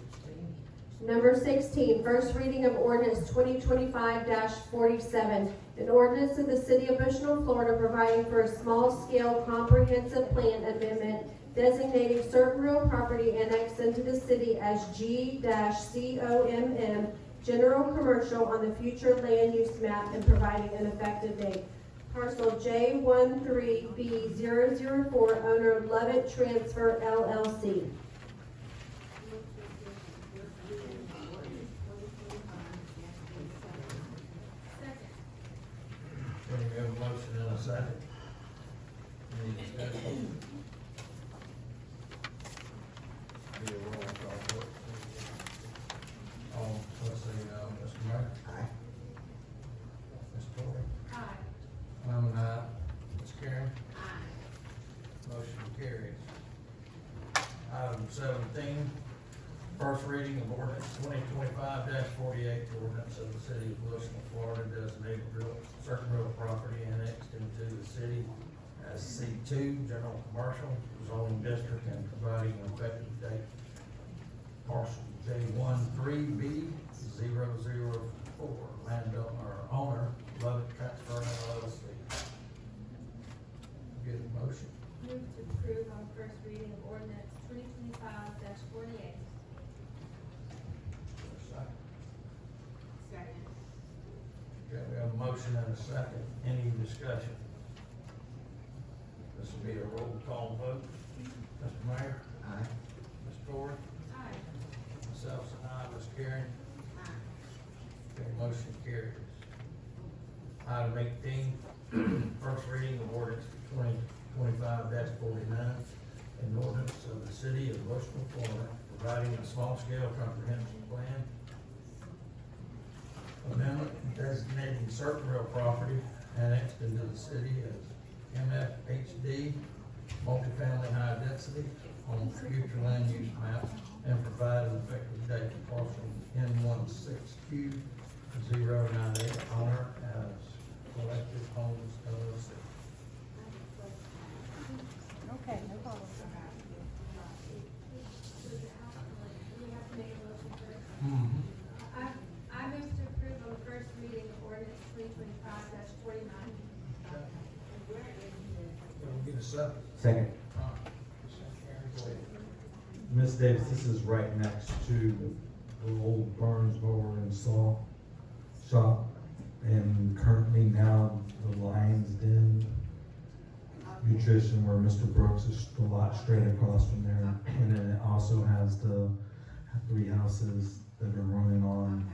Number 16, first reading of ordinance 2025-47, an ordinance of the city of Bushnell, Florida, providing for a small-scale comprehensive plan amendment designating certain real property annexed into the city as G-COMM general commercial on the future land use map and providing an effective date. Parcel J13B004, owner Lovett Transfer LLC. We have a motion and a second. Any discussion? Be a roll call vote. All, let's say, Mr. Mayor? Aye. Ms. Torrey? Aye. I'm an aye. Ms. Karen? Aye. Motion carries. Item 17, first reading of ordinance 2025-48, ordinance of the city of Bushnell, Florida, designating certain real property annexed into the city as C2 general commercial zoning district and providing an effective date. Parcel J13B004, owner Lovett Transfer LLC. Get a motion. Move to approve on first reading of ordinance 2025-48. Second. Okay, we have a motion and a second. Any discussion? This will be a roll call vote. Mr. Mayor? Aye. Ms. Torrey? Aye. Myself, aye. Ms. Karen? Aye. Okay, motion carries. Item 18, first reading of ordinance 2025-49, an ordinance of the city of Bushnell, Florida, providing a small-scale comprehensive plan amendment designating certain real property annexed into the city as MFHD, multifamily high density, on future land use map, and provide an effective date for parcel N16Q098, owner as Collective Homes LLC. Okay, no problem. I move to approve on the first reading of ordinance 2025-49. We'll get a second. Second. Karen, go ahead. Ms. Davis, this is right next to the old Burns Mower and Saw shop, and currently now the Lions Den Nutrition, where Mr. Brooks is a lot straight across from there, and then it also has the 3 houses that are running on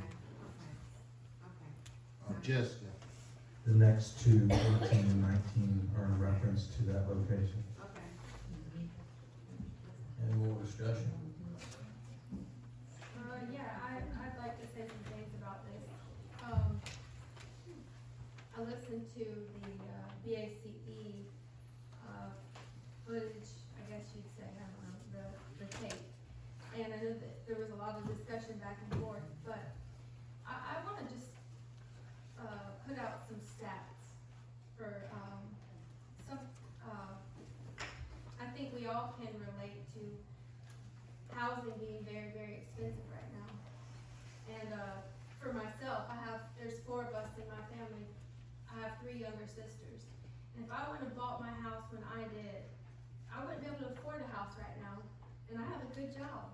Jessica. the next 2, 18 and 19, are in reference to that location. Any more discussion? I'd like to say some things about this. I listened to the BACE footage, I guess you'd say, I don't know, the tape. And I know that there was a lot of discussion back and forth, but I want to just put out some stats for I think we all can relate to housing being very, very expensive right now. And for myself, there's 4 of us in my family. I have 3 younger sisters. And if I would have bought my house when I did, I wouldn't be able to afford a house right now. And I have a good job.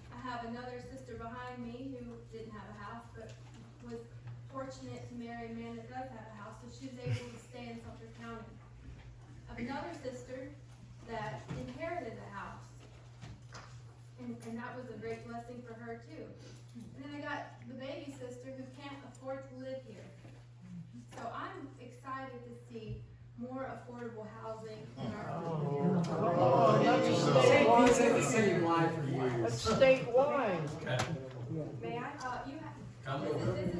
I have another sister behind me who didn't have a house, but was fortunate to marry a man that does have a house, so she was able to stay in Sumter County. I have another sister that inherited a house, and that was a great blessing for her too. And then I got the baby sister who can't afford to live here. So I'm excited to see more affordable housing in our community. That's statewide. May I, Come this over. isn't the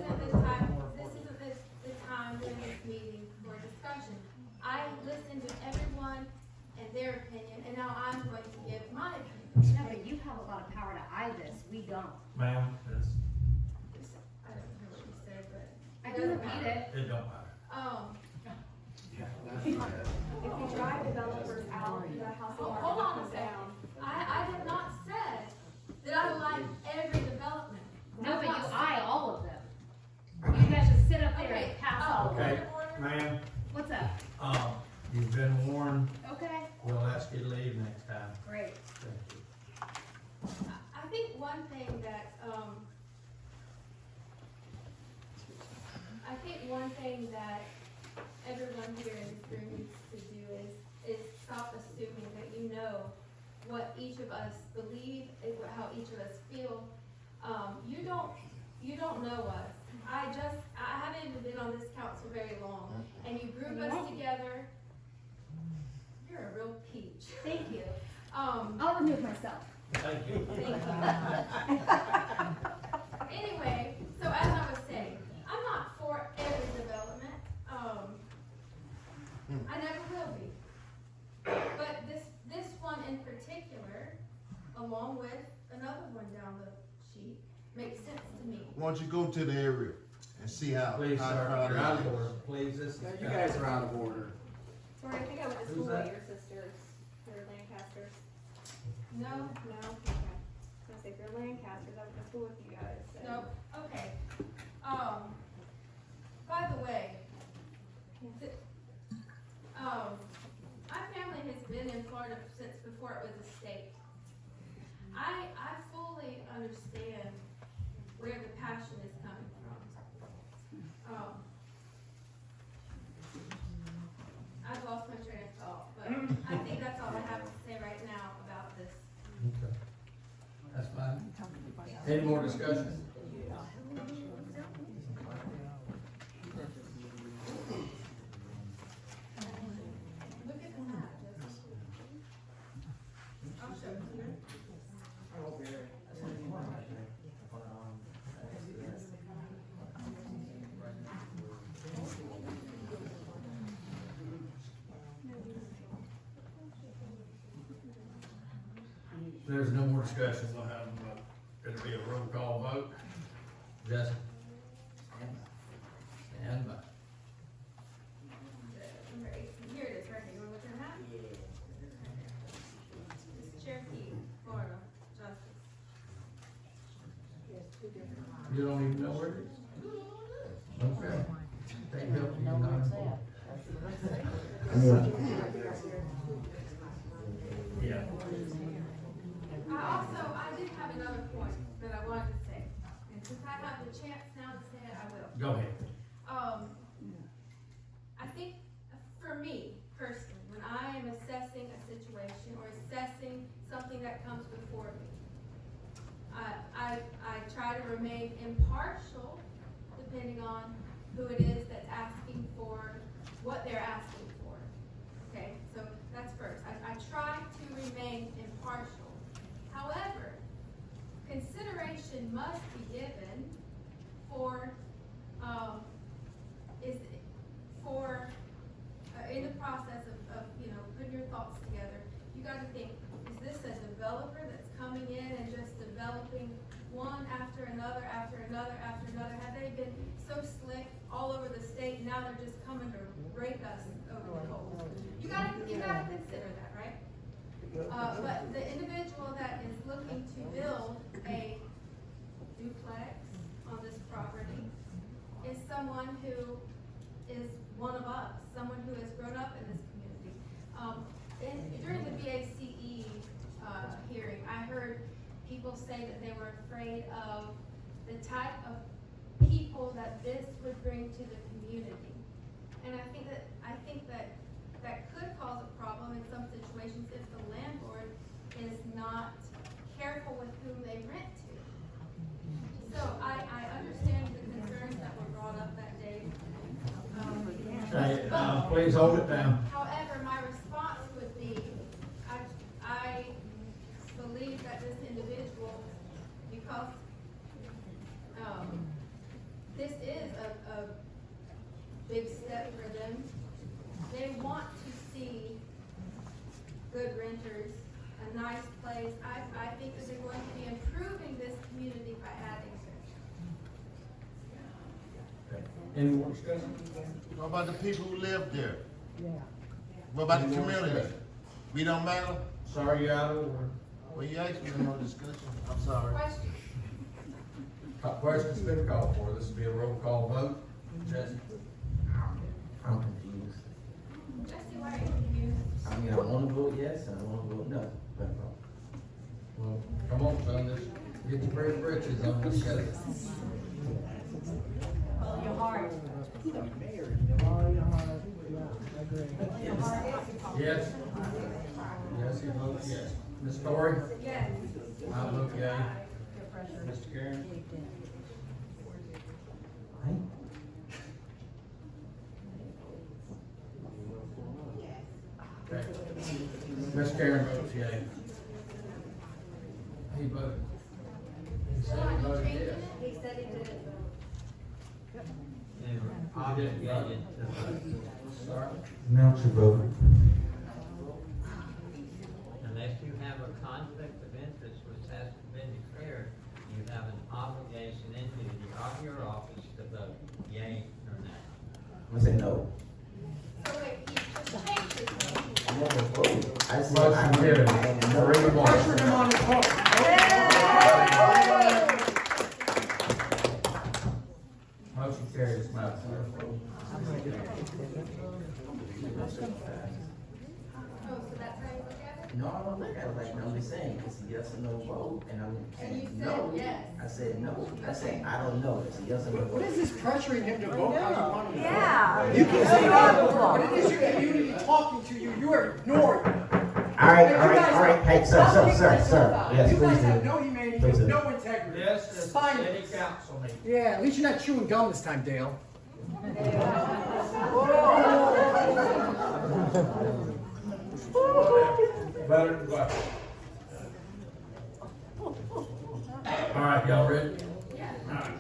time during this meeting for discussion. I listened to everyone and their opinion, and now I'm going to give my opinion. No, but you have a lot of power to eye this, we don't. Ma'am, I don't know what you said, but. I I can repeat it. It don't matter. If you drive developers out, the housing market Hold on a goes second. down. I have not said that I like every development. No, but you I've not eye all of them. You guys just sit up there Okay, and pass all of Okay, them. ma'am, What's up? you've been warned. Okay, We'll ask you to leave next time. great. Thank you. I think one thing that, everyone here in this room needs to do is stop assuming that you know what each of us believe, how each of us feel. You don't know us. I haven't even been on this council very long, and you group us together. You're a real peach. Thank you. I'll remove myself. Thank you. Thank you. Anyway, so as I was saying, I'm not for every development. I never will be. But this one in particular, along with another one down the sheet, makes sense to me. Why don't you go to the area and see how? Please, how sir, crowded you're out it of is. order. Please, this is. You guys are out of order. Sorry, I think I went to Who's school that? with your sisters. They're Lancasters. No, okay. I was gonna say, if you're Lancasters, I went to school with you guys. Nope, okay. By the way, my family has been in Florida since before it was a state. I fully understand where the passion is coming from. I've lost my train of thought, but I think that's all I have to say right now about this. Okay. That's fine. Any more discussion? Look at the map, I'll show it to you. If there's no more discussion, we'll have, it'll be a roll call vote. Jesse? Stand by. Number 18, here it is, right here, you wanna look at the map? It's Cherokee, Florida, Justice. You don't even know where it is? Okay. They help you not. Yeah. I did have another point that I wanted to say, and since I have the chance now to say it, I will. Go ahead. I think for me personally, when I am assessing a situation or assessing something that comes before me, I try to remain impartial depending on who it is that's asking for what they're asking for. Okay, so that's first. I try to remain impartial. However, consideration must be given for, in the process of, putting your thoughts together, you gotta think, is this a developer that's coming in and just developing one after another, after another, after another? Have they been so slick all over the state, now they're just coming to rake us over the coals? You gotta consider that, right? But the individual that is looking to build a duplex on this property is someone who is one of us, someone who has grown up in this community. During the BACE hearing, I heard people say that they were afraid of the type of people that this would bring to the community. And I think that could cause a problem in some situations if the landlord is not careful with whom they rent to. So I understand the concerns that were brought up that day. Hey, please hold it down. However, my response would be, I believe that this individual, because this is a big step for them, they want to see good renters, a nice place. I think that they're going to be improving this community by adding this. Any more discussion? What about the people who live there? Yeah. What about the community? We don't matter? Sorry, you're out of order. Well, you asked me to no discussion. I'm sorry. Question's been called for. This will be a roll call vote. Jesse? I'm confused. Jesse, why are you confused? I mean, I wanna vote yes and I wanna vote no, but, Well, come on, son, let's get your brave britches on. Let's go. Follow your heart. Yes? Yes, you vote yes. Ms. Torrey? Yes. I vote yea. Mr. Karen? Okay. Ms. Karen votes yea. He voted. He said he voted yes. He said he didn't vote. Sorry. Announce your vote. Unless you have a conflict of interest which has been declared, you have an obligation and duty of your office to vote yea or nay. I'm gonna say no. So wait, he just changed his vote. I'm gonna vote. I said Motion I'm carried. no. Bring him on. Motion carries, Madam Clerk. Oh, so that's how you look at it? No, I don't look at it like that. I'm just saying, it's a yes or no vote, and I'm And you saying said no. yes. I said no. I said, I don't know. It's a yes or no vote. What is this pressuring him to vote how you want him to vote? Yeah. You can say what it is your community talking to you, you are ignoring. All right. Hey, sir. Yes, You please guys have do. no humanity, Please do. no integrity. Yes, this is Spineless. city council meeting. Yeah, at least you're not chewing gum this time, Dale. Better than what? All right, y'all ready? Yeah. All right.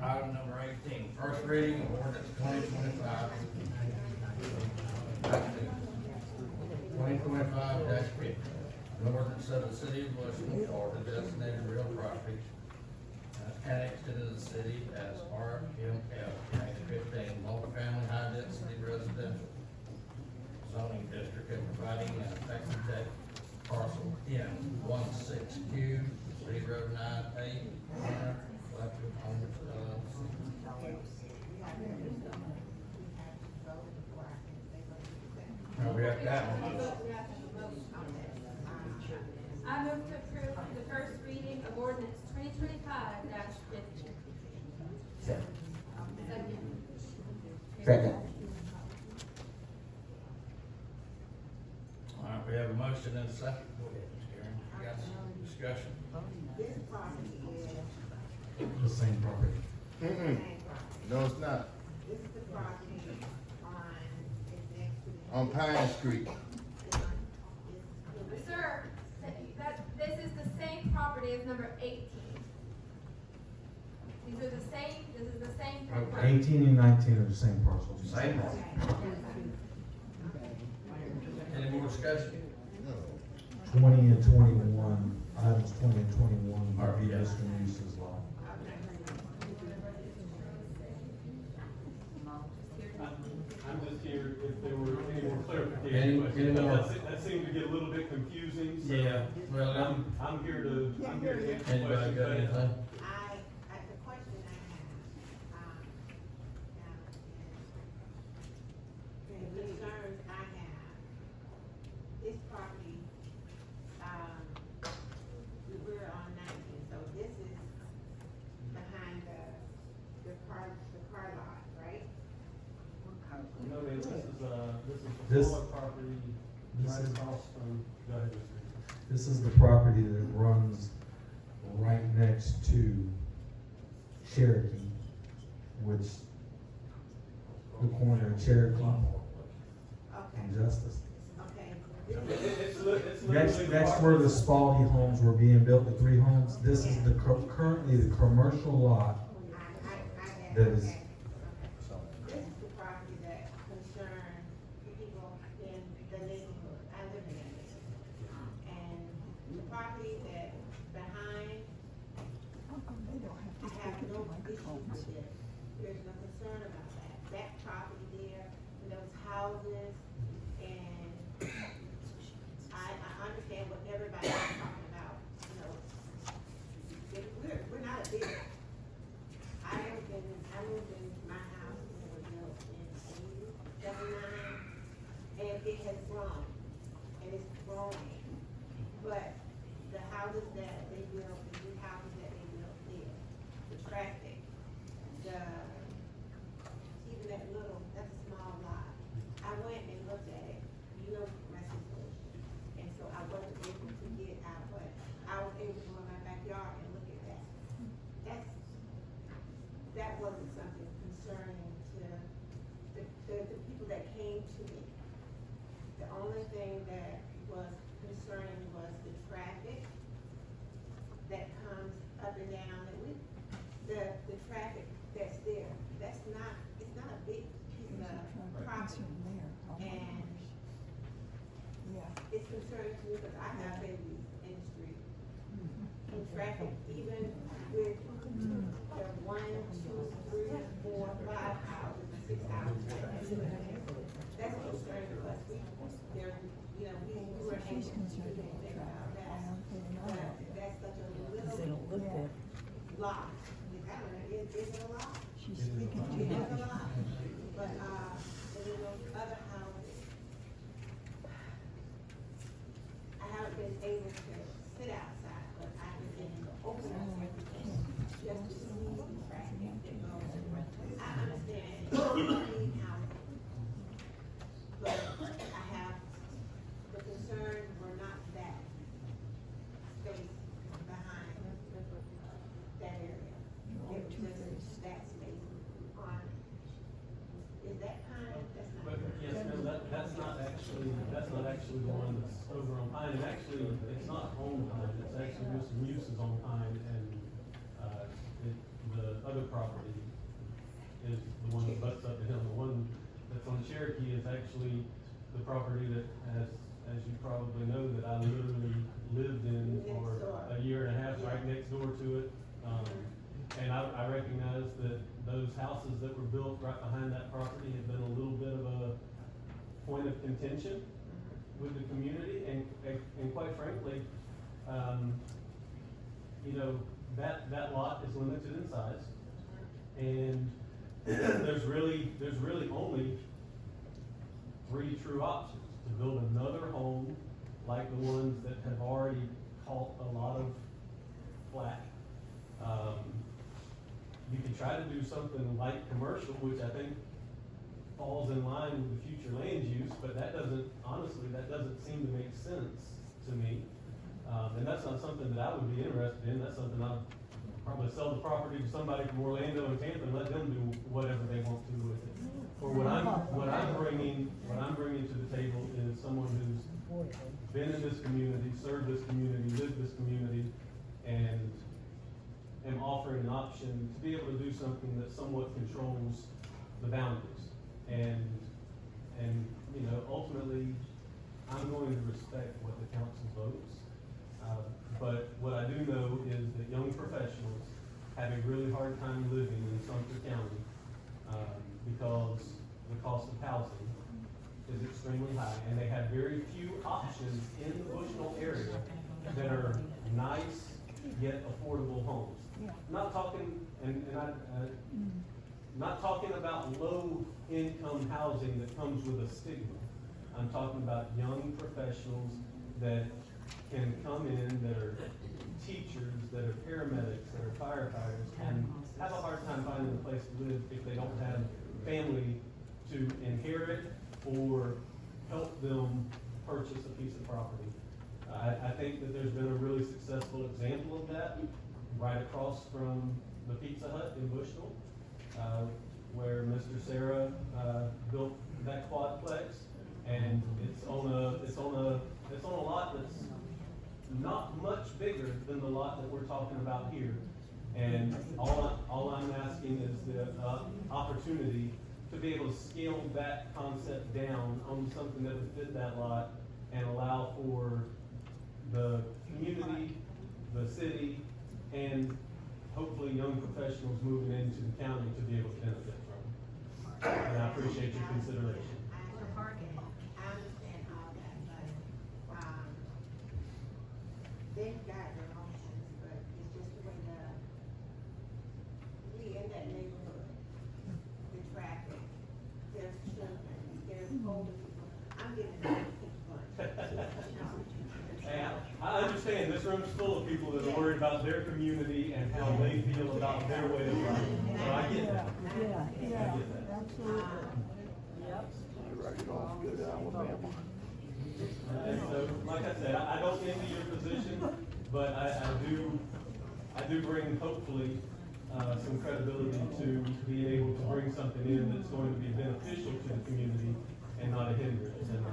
Item number 18, first reading of ordinance 2025. 2025-50. An ordinance of the city of Bushnell, Florida, designated real property annexed into the city as RMF, Act 15, multifamily high-density residential zoning district and providing an effective date parcel M16Q 098 collective owners LLC. Now we have that one. I move to approve the first reading of ordinance 2025-50. Second. Second. Second. All right, we have a motion and a second. Go ahead, Ms. Karen. You got some discussion? The same property. No, it's not. This is the property on, it's next to the. On Pine Street. Sir, this is the same property as number 18. These are the same, this is the same property. 18 and 19 are the same parcels. Same one. Any more discussion? 20 and 21, items 20 and 21 are be Yes. Mr. Muse's law. I'm just here if there were any more Any clarification more? questions. That seemed to get a little bit confusing, so. Yeah, well, I'm here to answer anybody questions. got anything? The question I have, the concerns I have, this property, we're on 19, so this is behind the car lot, right? No, ma'am, this is the This- Fuller property this right is- across from, go ahead, Mr. This is the property that runs right next to Cherokee, which the corner of Cherokee and Justice. Okay. It's Next, literally. next where the Spalding homes were being built, the 3 homes, this is the currently the commercial lot that is. This is the property that concerns the people in the neighborhood I live in. And the property that behind, I have no issue with it. there's no concern about that. That property there, those houses, and I understand what everybody's talking about, you know. We're not a big, I moved in my house, it was built in 79, and it has grown, and it's growing. But the houses that they built, the new houses that they built there, the traffic, even that little, that's a small lot. I went and looked at it, you know, my situation. And so I wasn't able to get out, but I was able to go in my backyard and look at that. That wasn't something concerning to the people that came to me. The only thing that was concerning was the traffic that comes up and down, the traffic that's there. It's not a big piece of property. And it's concerning to me because I have babies in the street. In traffic, even with the 1, 2, 3, 4, 5 houses, 6 houses. That's concerning to us. We were able to think about that. But that's such a little lot. I don't know, is it a lot? She's speaking too It is much. a lot. But, and then those other houses, I haven't been able to sit outside, but I've been able to open up everything just to see the traffic that goes. I understand, you need housing. But I have, the concerns were not that space behind that area. It was just that space on, is that Pine? That's not. But yes, no, that's not actually the one that's over on Pine, and actually, it's not on Pine, it's actually just some uses on Pine, and, the other property is the one that butts up the hill. The one that's on Cherokee is actually the property that, as you probably know, that I literally lived in for a year and a half, right next door to it. And I recognize that those houses that were built right behind that property have been a little bit of a point of contention with the community, and quite frankly, you know, that lot is limited in size, and there's really only 3 true options: to build another home like the ones that have already caught a lot of flack. You can try to do something like commercial, which I think falls in line with the future land use, but that doesn't seem to make sense to me. And that's not something that I would be interested in. That's something I'd probably sell the property to somebody from Orlando and Tampa and let them do whatever they want to with it. Or what I'm bringing to the table is someone who's been in this community, served this community, lived this community, and am offering an option to be able to do something that somewhat controls the boundaries. And you know, ultimately, I'm going to respect what the council votes. But what I do know is that young professionals have a really hard time living in Sumter County because the cost of housing is extremely high, and they have very few options in the Bushnell area that are nice yet affordable homes. Not talking, not talking about low income housing that comes with a stigma. I'm talking about young professionals that can come in, that are teachers, that are paramedics, that are firefighters, and have a hard time finding a place to live if they don't have family to inherit or help them purchase a piece of property. I think that there's been a really successful example of that right across from the Pizza Hut in Bushnell, where Mr. Sarah built that quadplex, and it's on a lot that's not much bigger than the lot that we're talking about here. And all I'm asking is the opportunity to be able to scale that concept down on something that would fit that lot and allow for the community, the city, and hopefully young professionals moving into the county to be able to benefit from. And I appreciate your consideration. I understand all that, but, they've got their options, but it's just the way we in that neighborhood, the traffic, there's children, there's older people, I'm getting a Hey, I understand this room's full of people that are worried about their community and how they feel about their way of life. So I get that. Yeah, I get that. absolutely. Yep. And so, like I said, I don't envy your position, but I do bring hopefully, some credibility to being able to bring something in that's going to be beneficial to the community and not a hindrance, and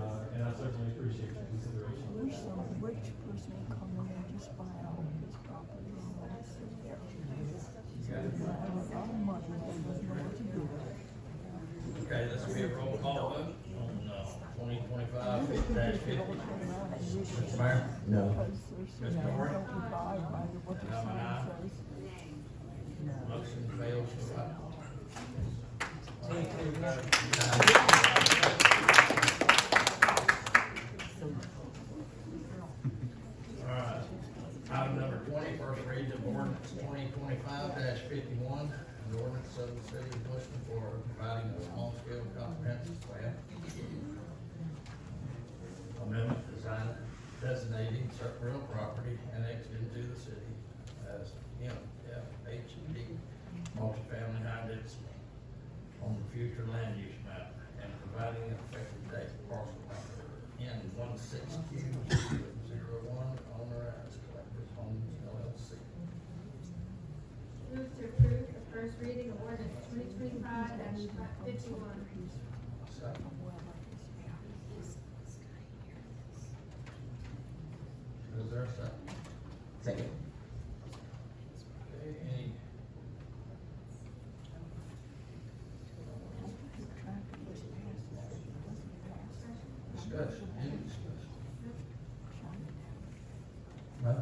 I certainly appreciate your consideration. I wish some rich person would come in and just buy all of his property and let it sit there. They have a lot of money, they don't know what to do with it. Okay, this will be a roll call vote on, 2025-50. Mr. Mayor? No. Ms. Corey? And I'm an aye. Motion fails for that. All right, item number 20, first reading of ordinance 2025-51, an ordinance of the city of Bushnell for providing a small-scale comprehensive plan. Amendment designating certain real property annexed into the city as MFH&D multifamily high density on the future land use map and providing an effective date for parcel number N16Q001 owner as Collective Homes LLC. Move to approve the first reading of ordinance 2025-51. Second. Is there a second? Second. Okay, any? Discussion, any discussion? No?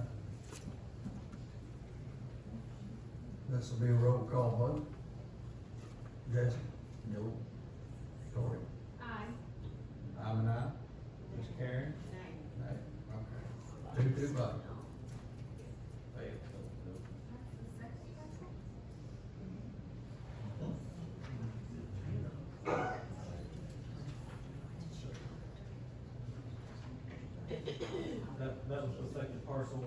This will be a roll call vote. Jesse? No. Corey? Aye. I'm an aye. Ms. Karen? Nay. Okay. 2-2 vote. Fail. That was the second parcel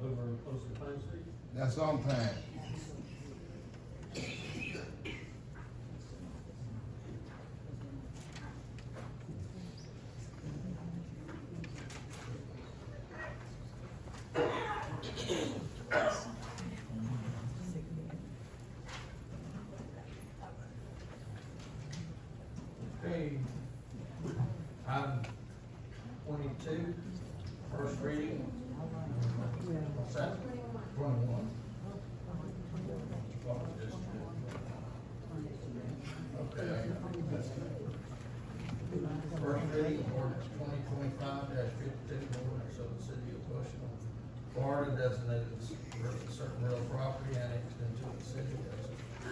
over close to Pine Street. That's on plan. Okay. Item 22, first reading. What's that? 21. Okay. First reading, ordinance 2025-52, ordinance of the city of Bushnell, Florida designated certain real property annexed into the city as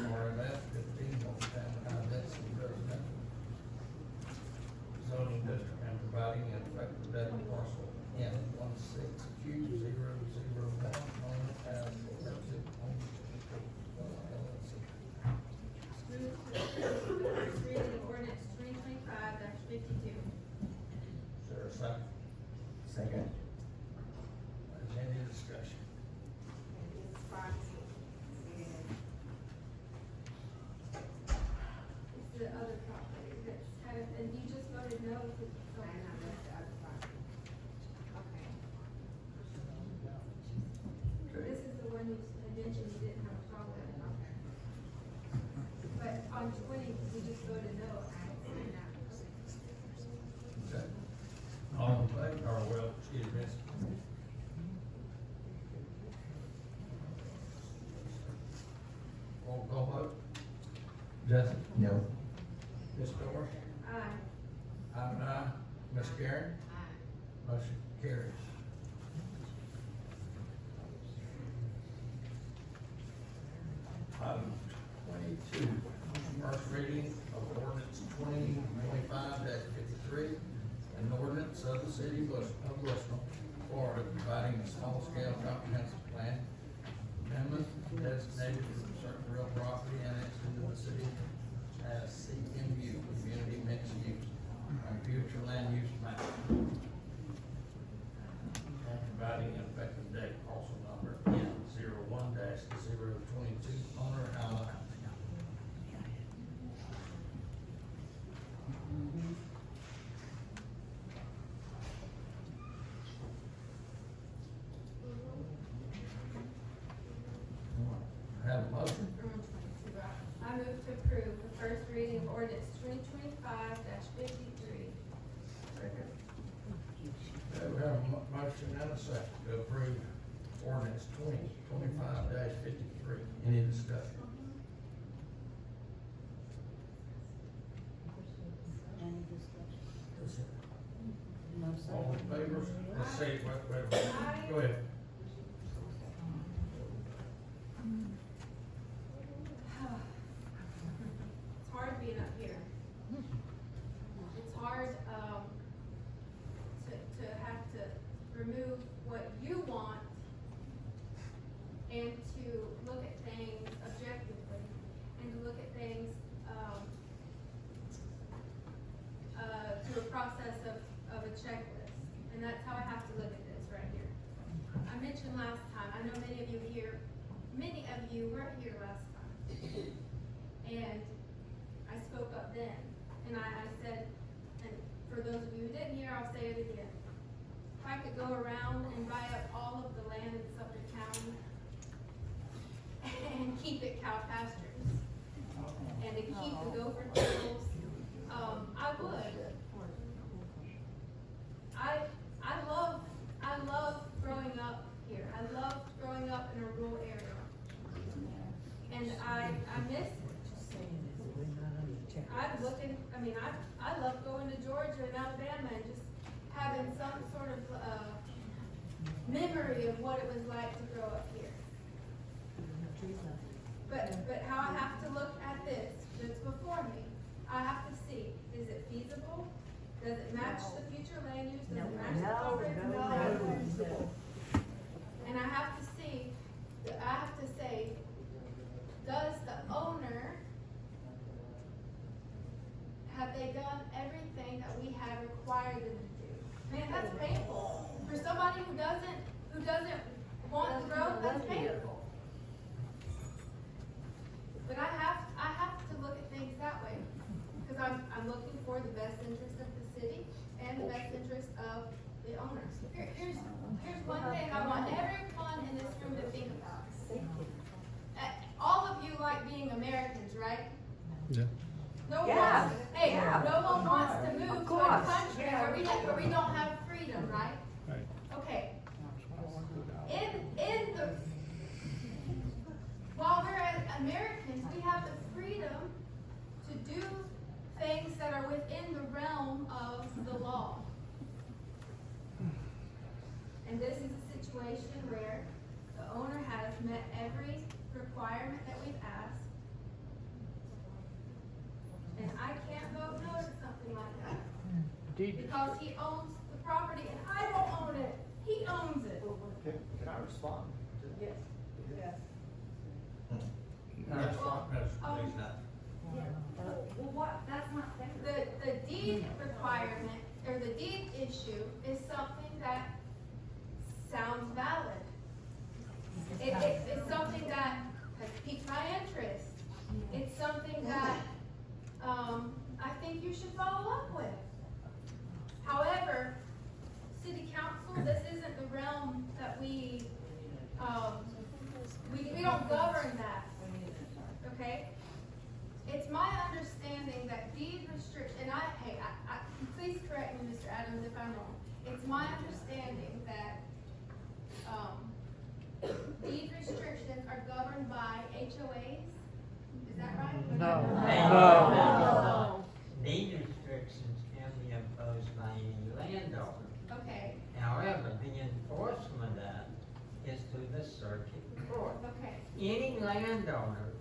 RMF 15 multifamily high density residential zoning district and providing an effective date of parcel N16Q001 known as Collective Homes LLC. Move to approve the first reading of ordinance 2025-52. Is there a second? Second. Any discussion? It's proxy, It's the other property that's kind of, and you just voted no to. I know that's the other property. Okay. This is the one you mentioned you didn't have a problem with. But on 20, you just voted no. Okay. All in favor, or well, excuse me. Roll call vote. Jesse? No. Ms. Dorr? Aye. I'm an aye. Ms. Karen? Motion carries. 2025-53, an ordinance of the city of Bushnell, Florida, providing a small-scale comprehensive plan amendment designated for certain real property annexed into the city as CMU, community mixed use, on future land use map. And providing an effective date, parcel number N01-022, owner Allen. Have a motion? I move to approve the first reading of ordinance 2025-53. Okay, we have a motion and a second to approve ordinance 2025-53. Any discussion? All in favor? Let's see, wait. Go ahead. It's hard being up here. It's hard, to have to remove what you want and to look at things objectively and to look at things, through a process of a checklist. And that's how I have to look at this right here. I mentioned last time, I know many of you weren't here last time. And I spoke up then, and I said, and for those of you who didn't hear, I'll say it again. If I could go around and buy up all of the land in Suffolk County and keep it cow pastures, and to keep the gopher kennels, I would. I love growing up here. I love growing up in a rural area. And I miss it. I love going to Georgia and Alabama and just having some sort of memory of what it was like to grow up here. But how I have to look at this that's before me, I have to see, is it feasible? Does it match the future land use? Does it match the comprehensive plan? And I have to see, I have to say, does the owner, have they done everything that we have required them to do? Man, that's painful. For somebody who doesn't want the growth, that's painful. But I have to look at things that way. Because I'm looking for the best interest of the city and the best interest of the owners. Here's one thing I want everyone in this room to think about. All of you like being Americans, right? Yeah. No one wants, no one wants to move to a country where we don't have freedom, right? Right. Okay. While we're Americans, we have the freedom to do things that are within the realm of the law. And this is a situation where the owner has met every requirement that we've asked. And I can't vote no to something like that. Because he owns the property and I don't own it. He owns it. Can I respond? Yes. Yes. No, please not. Well, what, that's not fair. The deed requirement, or the deed issue is something that sounds valid. It's something that has piqued my interest. It's something that, I think you should follow up with. However, city council, this isn't the realm that we don't govern that, okay? It's my understanding that deed restriction, please correct me, Mr. Adams, if I'm wrong. It's my understanding that, deed restrictions are governed by HOAs, is that right? No. No. Deed restrictions can be imposed by any landowner. Okay, However, the enforcement of that is through the circuit court. okay. Any landowner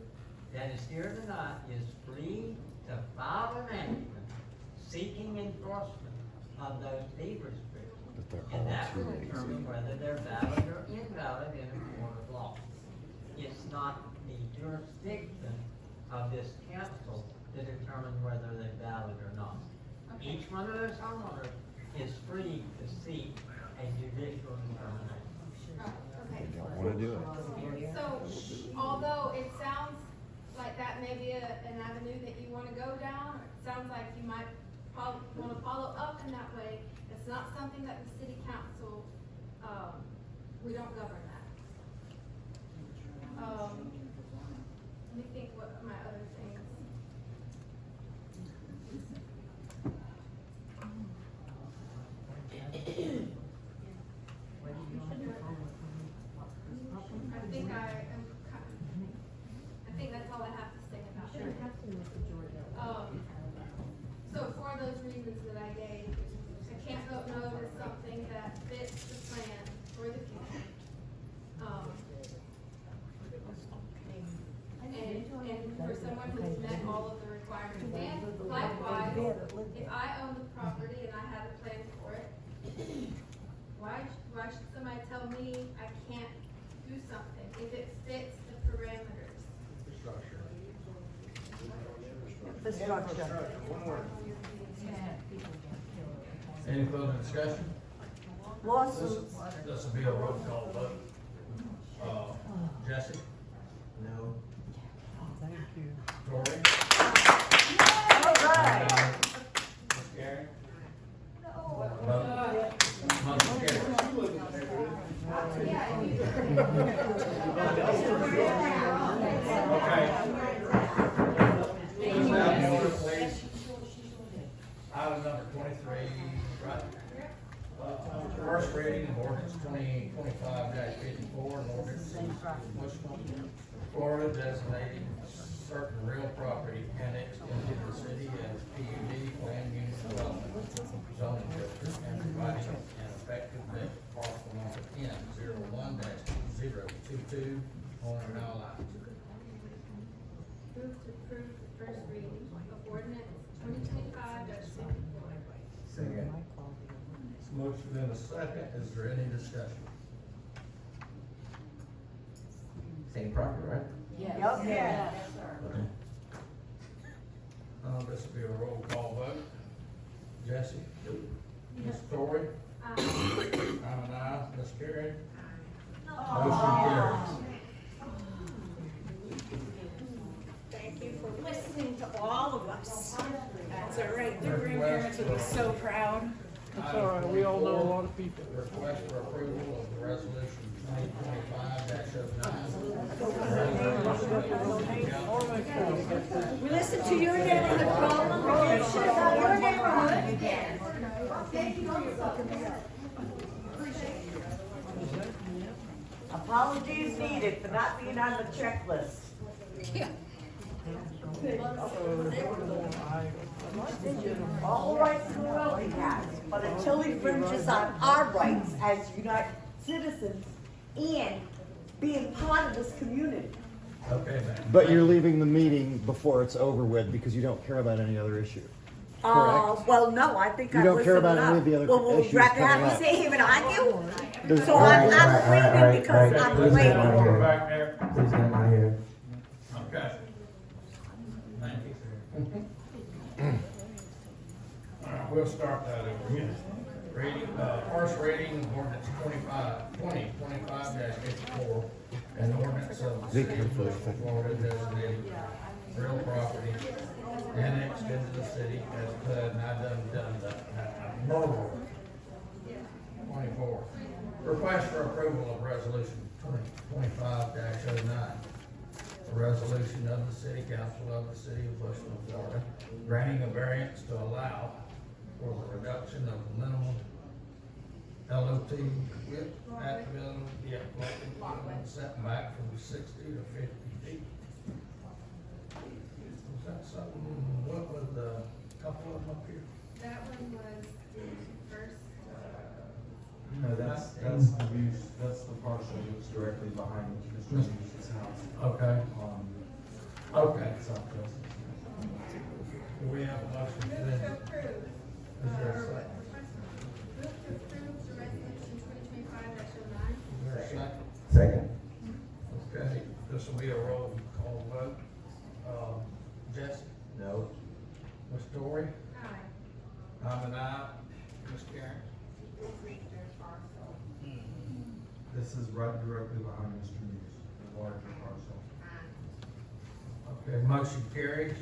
that is here tonight is free to file an action seeking enforcement of those deed restrictions. And that will determine whether they're valid or invalid in a court of law. It's not the jurisdiction of this council to determine whether they're valid or not. Each one of those homeowners is free to seek a judicial determination. Okay. Don't wanna do it. So, although it sounds like that may be an avenue that you wanna go down, it sounds like you might wanna follow up in that way, it's not something that the city council, we don't govern that. Let me think what my other things. I think that's all I have to say about that. So for those reasons that I gave, I can't vote no to something that fits the plan for the future. And for someone who's met all of the requirements. And likewise, if I own the property and I have a plan for it, why should somebody tell me I can't do something if it fits the parameters? Infrastructure. Any further discussion? Lawsuits. This will be a roll call vote. Jesse? No. Thank you. Tori? All right. Gary? Motion carries. Item number 23, right? First reading of ordinance 2025-54, an ordinance of Bushnell, Florida designating certain real property annexed into the city as PUD, planned unit development, zoning district, and providing an effective date for parcel number N01-022 on and all lines. Move to approve the first reading of ordinance 2025-54. Second. Motion in a second, is there any discussion? Same property, right? Yes. Yeah. Okay. This will be a roll call vote. Jesse? Ms. Torrey? I'm an aye. Ms. Carey? Motion carries. Thank you for listening to all of us. That's all right, their grandparents would be so proud. It's all right, we all know a lot of people. Request for approval of the resolution 2025-09. We listen to your neighborhood problem, we give shit about your neighborhood. Thank you for your Apologies needed for not being on the checklist. Yeah. All rights in the world he has, but until he infringes on our rights as United citizens and being part of this community. Okay, ma'am. But you're leaving the meeting before it's over with because you don't care about any other issue. Correct? Well, no, I think You I've don't care listened about any of the enough. other Well, issues we'll have to coming have up. you sit here and argue? There's- So I'm leaving because I'm Please get my waiting. hair. Back there. Please get my hair. Okay. Thank you. All right, we'll start that over again. Reading, first reading of ordinance 2025-54, an ordinance of the city of Bushnell, Florida designated real property annexed into the city as PUD, and I done that. Murder. 24. Request for approval of resolution 2025-09. A resolution of the city council of the city of Bushnell, Florida, granting a variance to allow for the reduction of the minimum LOT width at the setback from 60 to 50 feet. Was that something, what was the couple of them up here? That one was the first, No, that's the use, that's the parcel that's directly behind Mr. Hughes' house. Okay. Okay. We have a motion for Move to that. approve. Is there a second? Move to approve the resolution 2025-09. Is there a second? Second. Okay, this will be a roll call vote. Jesse? No. Ms. Torrey? Aye. I'm an aye. Ms. Karen? This is right directly behind Mr. News, the larger parcel. Okay, motion carries.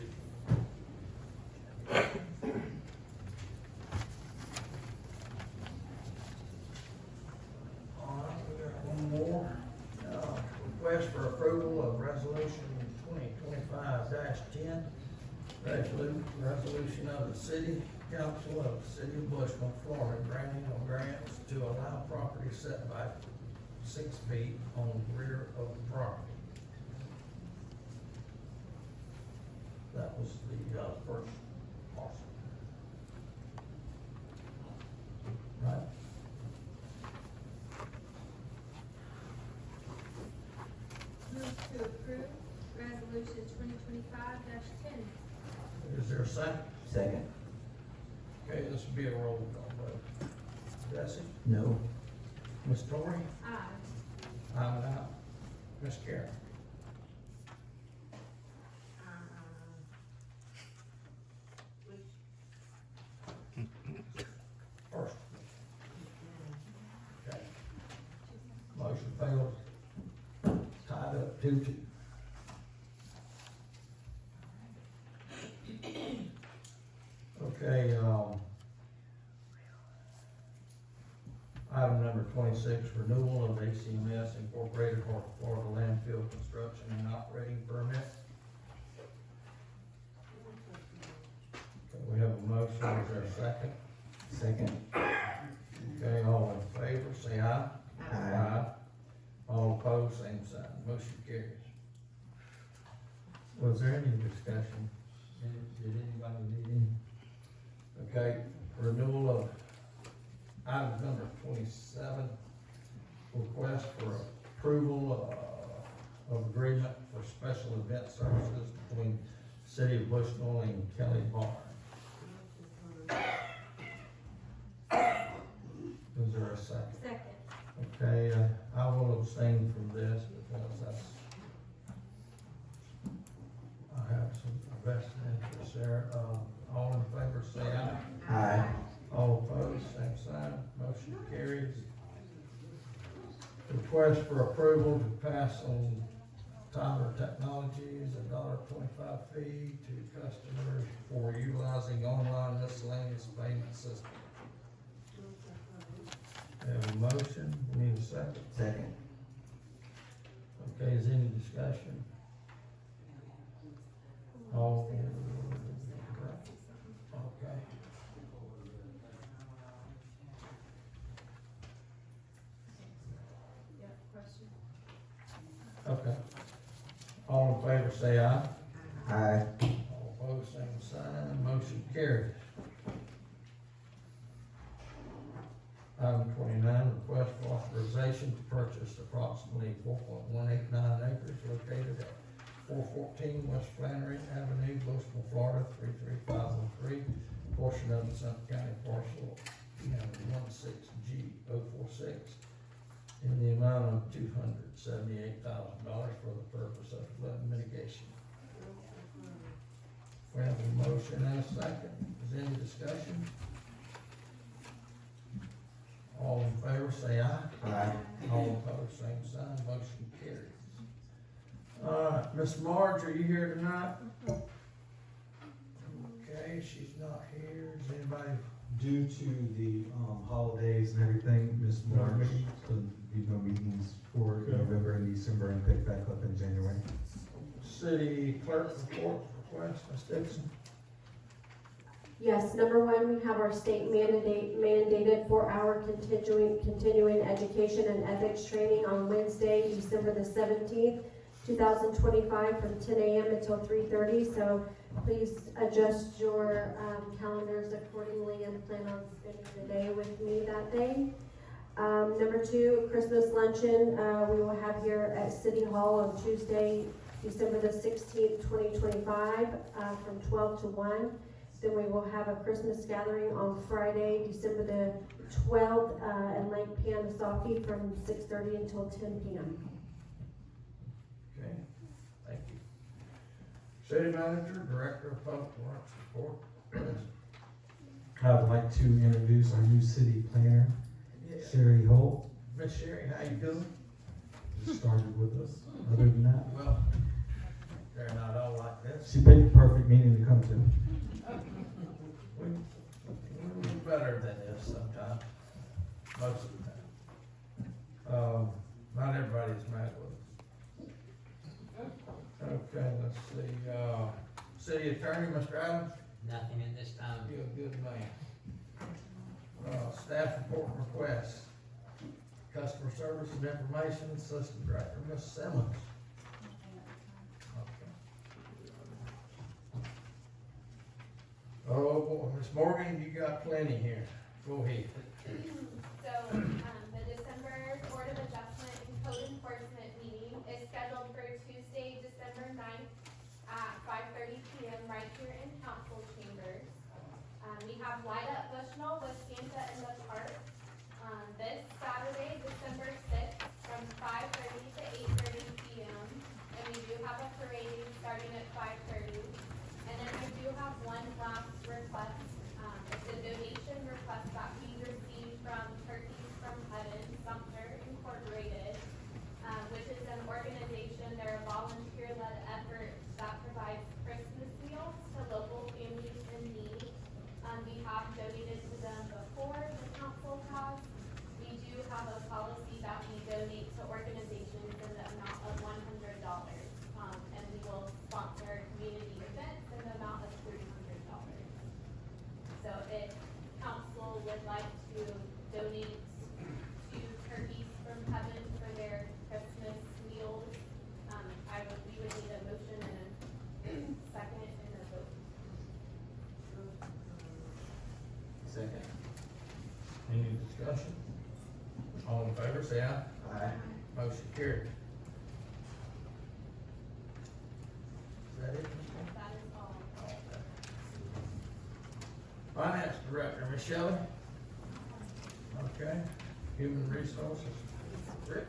All right, we got one more. Request for approval of resolution 2025-10. Resolution of the City Council of the City of Bushnell, Florida, granting of grants to allow property setback 6 feet on the rear of the property. That was the first parcel. Right? Move to approve resolution 2025-10. Is there a second? Second. Okay, this will be a roll call vote. Jesse? No. Ms. Torrey? Aye. I'm an aye. Ms. Karen? First. Okay. Motion fails. Tied up 2-2. Okay, item number 26, renewal of ACMS Incorporated Florida landfill construction and operating permit. Okay, we have a motion, is there a second? Second. Okay, all in favor, say aye. Aye. All opposed, same sign, motion carries. Was there any discussion? Did anybody need any? Okay, renewal of item number 27, request for approval of agreement for special event services between City of Bushnell and Kelly Barn. Is there a second? Second. Okay, I will abstain from this because I have some vested interest there. All in favor, say aye. Aye. All opposed, same sign, motion carries. Request for approval to pass on Tyler Technologies $1.25 fee to customers for utilizing online miscellaneous payment system. Have a motion, we need a second. Second. Okay, is any discussion? All. Okay. Yeah, question. Okay. All in favor, say aye. Aye. All opposed, same sign, motion carries. Item 29, request for authorization to purchase approximately 4.189 acres located at 414 West Flannery Avenue, Bushnell, Florida, 33513, portion of the Sumter County parcel, 16G046, in the amount of $278,000 for the purpose of flood mitigation. We have a motion and a second. Is there any discussion? All in favor, say aye. Aye. All opposed, same sign, motion carries. Miss Marge, are you here tonight? Okay, she's not here. Is anybody? Due to the holidays and everything, Ms. March, so be no meetings for November and December and pick back up in January. City clerk report request, Ms. Dixon. Yes, number one, we have our state mandated 4-hour continuing education and ethics training on Wednesday, December the 17th, 2025 from 10 a.m. until 3:30. So please adjust your calendars accordingly and plan on spending the day with me that day. Number two, Christmas luncheon we will have here at City Hall on Tuesday, December the 16th, 2025, from 12 to 1. Then we will have a Christmas gathering on Friday, December the 12th, in Lake Pianasafi from 6:30 until 10 p.m. Okay, thank you. City manager, director of public works report, please. I would like to introduce our new city planner, Sherry Holt. Miss Sherry, how you doing? She started with us. Other than that, Well, they're not all like this. she picked the perfect meeting to come to. We're better than this sometimes, most of the time. Not everybody's mad with us. Okay, let's see, city attorney, Mr. Adams? Nothing at this time. You're a good man. Staff report requests. Customer service and information, assistant director, Ms. Simmons. Oh, boy, Ms. Morgan, you got plenty here. Go ahead. So, the December Board of Adjustment and Code Enforcement meeting is scheduled for Tuesday, December 9th at 5:30 p.m. right here in council chambers. We have Light Up Bushnell with Santa in the Park, this Saturday, December 6th, from 5:30 to 8:30 p.m. And we do have a parade starting at 5:30. And then I do have one last request. It's a donation request that we received from Turkeys from Heaven, Sumter Incorporated, which is an organization, they're a volunteer-led effort that provides Christmas meals to local families in need. We have donated to them before, the council has. We do have a policy that we donate to organizations in the amount of $100. And we will sponsor community events in the amount of $300. So if council would like to donate to Turkeys from Heaven for their Christmas meals, we would need a motion and a second and a vote. Second. Any discussion? All in favor, say aye. Aye. Motion carried. Is that it? That is all. Finance Director, Ms. Shelley? Okay. Human Resources, Rick?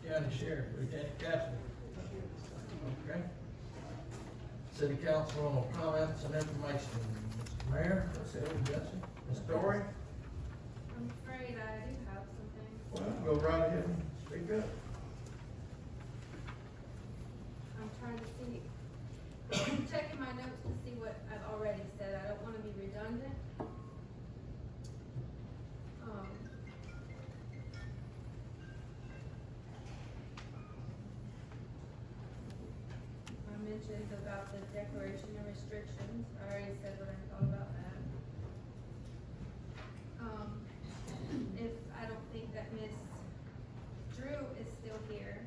County Sheriff, Lieutenant Captain. Okay. City Council comments and information. Mr. Mayor, Ms. Ellie Judson, Ms. Dory? I'm afraid I do have something. Well, go right ahead and speak up. I'm trying to see, I'm checking my notes to see what I've already said. I don't want to be redundant. I mentioned about the declaration and restrictions. I already said what I thought about that. If I don't think that Miss Drew is still here,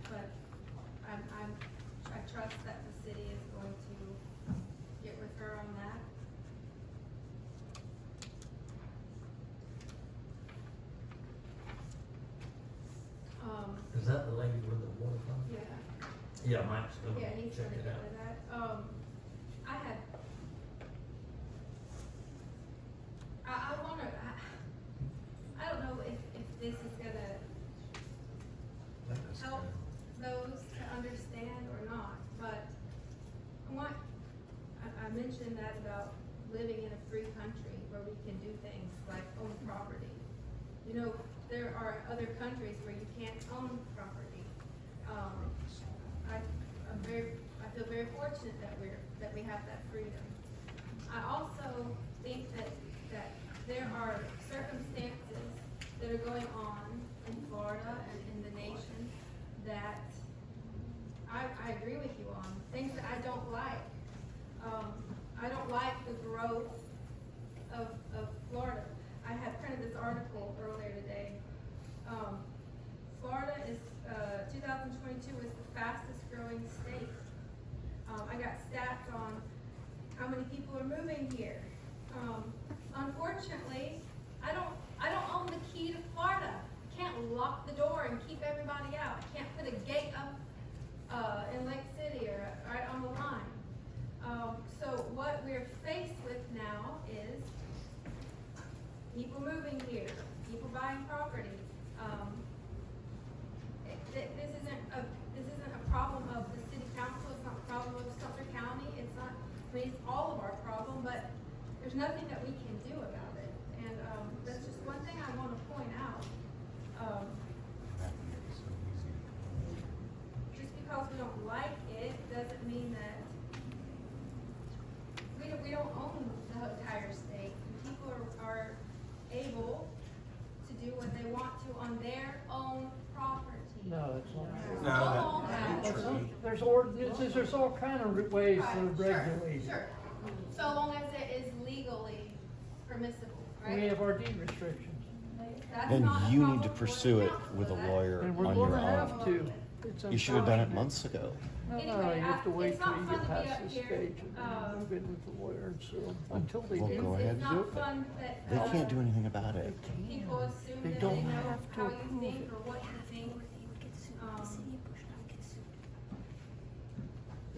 but I trust that the city is going to get with her on that. Is that the lady with the water from? Yeah. Yeah, Mike's gonna Yeah, he's check gonna it get out. with that. I wanna, I don't know if this is gonna help those to understand or not, but I mentioned that about living in a free country where we can do things like own property. You know, there are other countries where you can't own property. I feel very fortunate that we have that freedom. I also think that there are circumstances that are going on in Florida and in the nation that I agree with you on, things that I don't like. I don't like the growth of Florida. I had printed this article earlier today. Florida is, 2022 is the fastest growing state. I got stats on how many people are moving here. Unfortunately, I don't own the key to Florida. lock the door and keep everybody out. I can't put a gate up, in Lake City or right on the line. So what we're faced with now is people moving here, people buying property. This isn't a problem of the city council, it's not a problem of Sumter County, it's not, I mean, it's all of our problem, but there's nothing that we can do about it. And, that's just one thing I wanna point out. Just because we don't like it, doesn't mean that we don't own the entire state. People are able to do what they want to on their own property. No, that's not. No, that's not true. There's ordinances, there's all kind of ways to Right, regulate. Sure. So long as it is legally permissible, right? We have our deed restrictions. That's And not a you need problem to for the pursue it council, with a that- lawyer And we're on your gonna have own. to. It's You should have done it unfortunate. months ago. No, Anyway, you have to wait it's till not you fun get to be past up this here, stage and then move in with the lawyer and sue them until they Well, do. go ahead and It's do not it. fun that, They can't do anything about it. people assume They that don't they know have to how you approve think it. or what you think.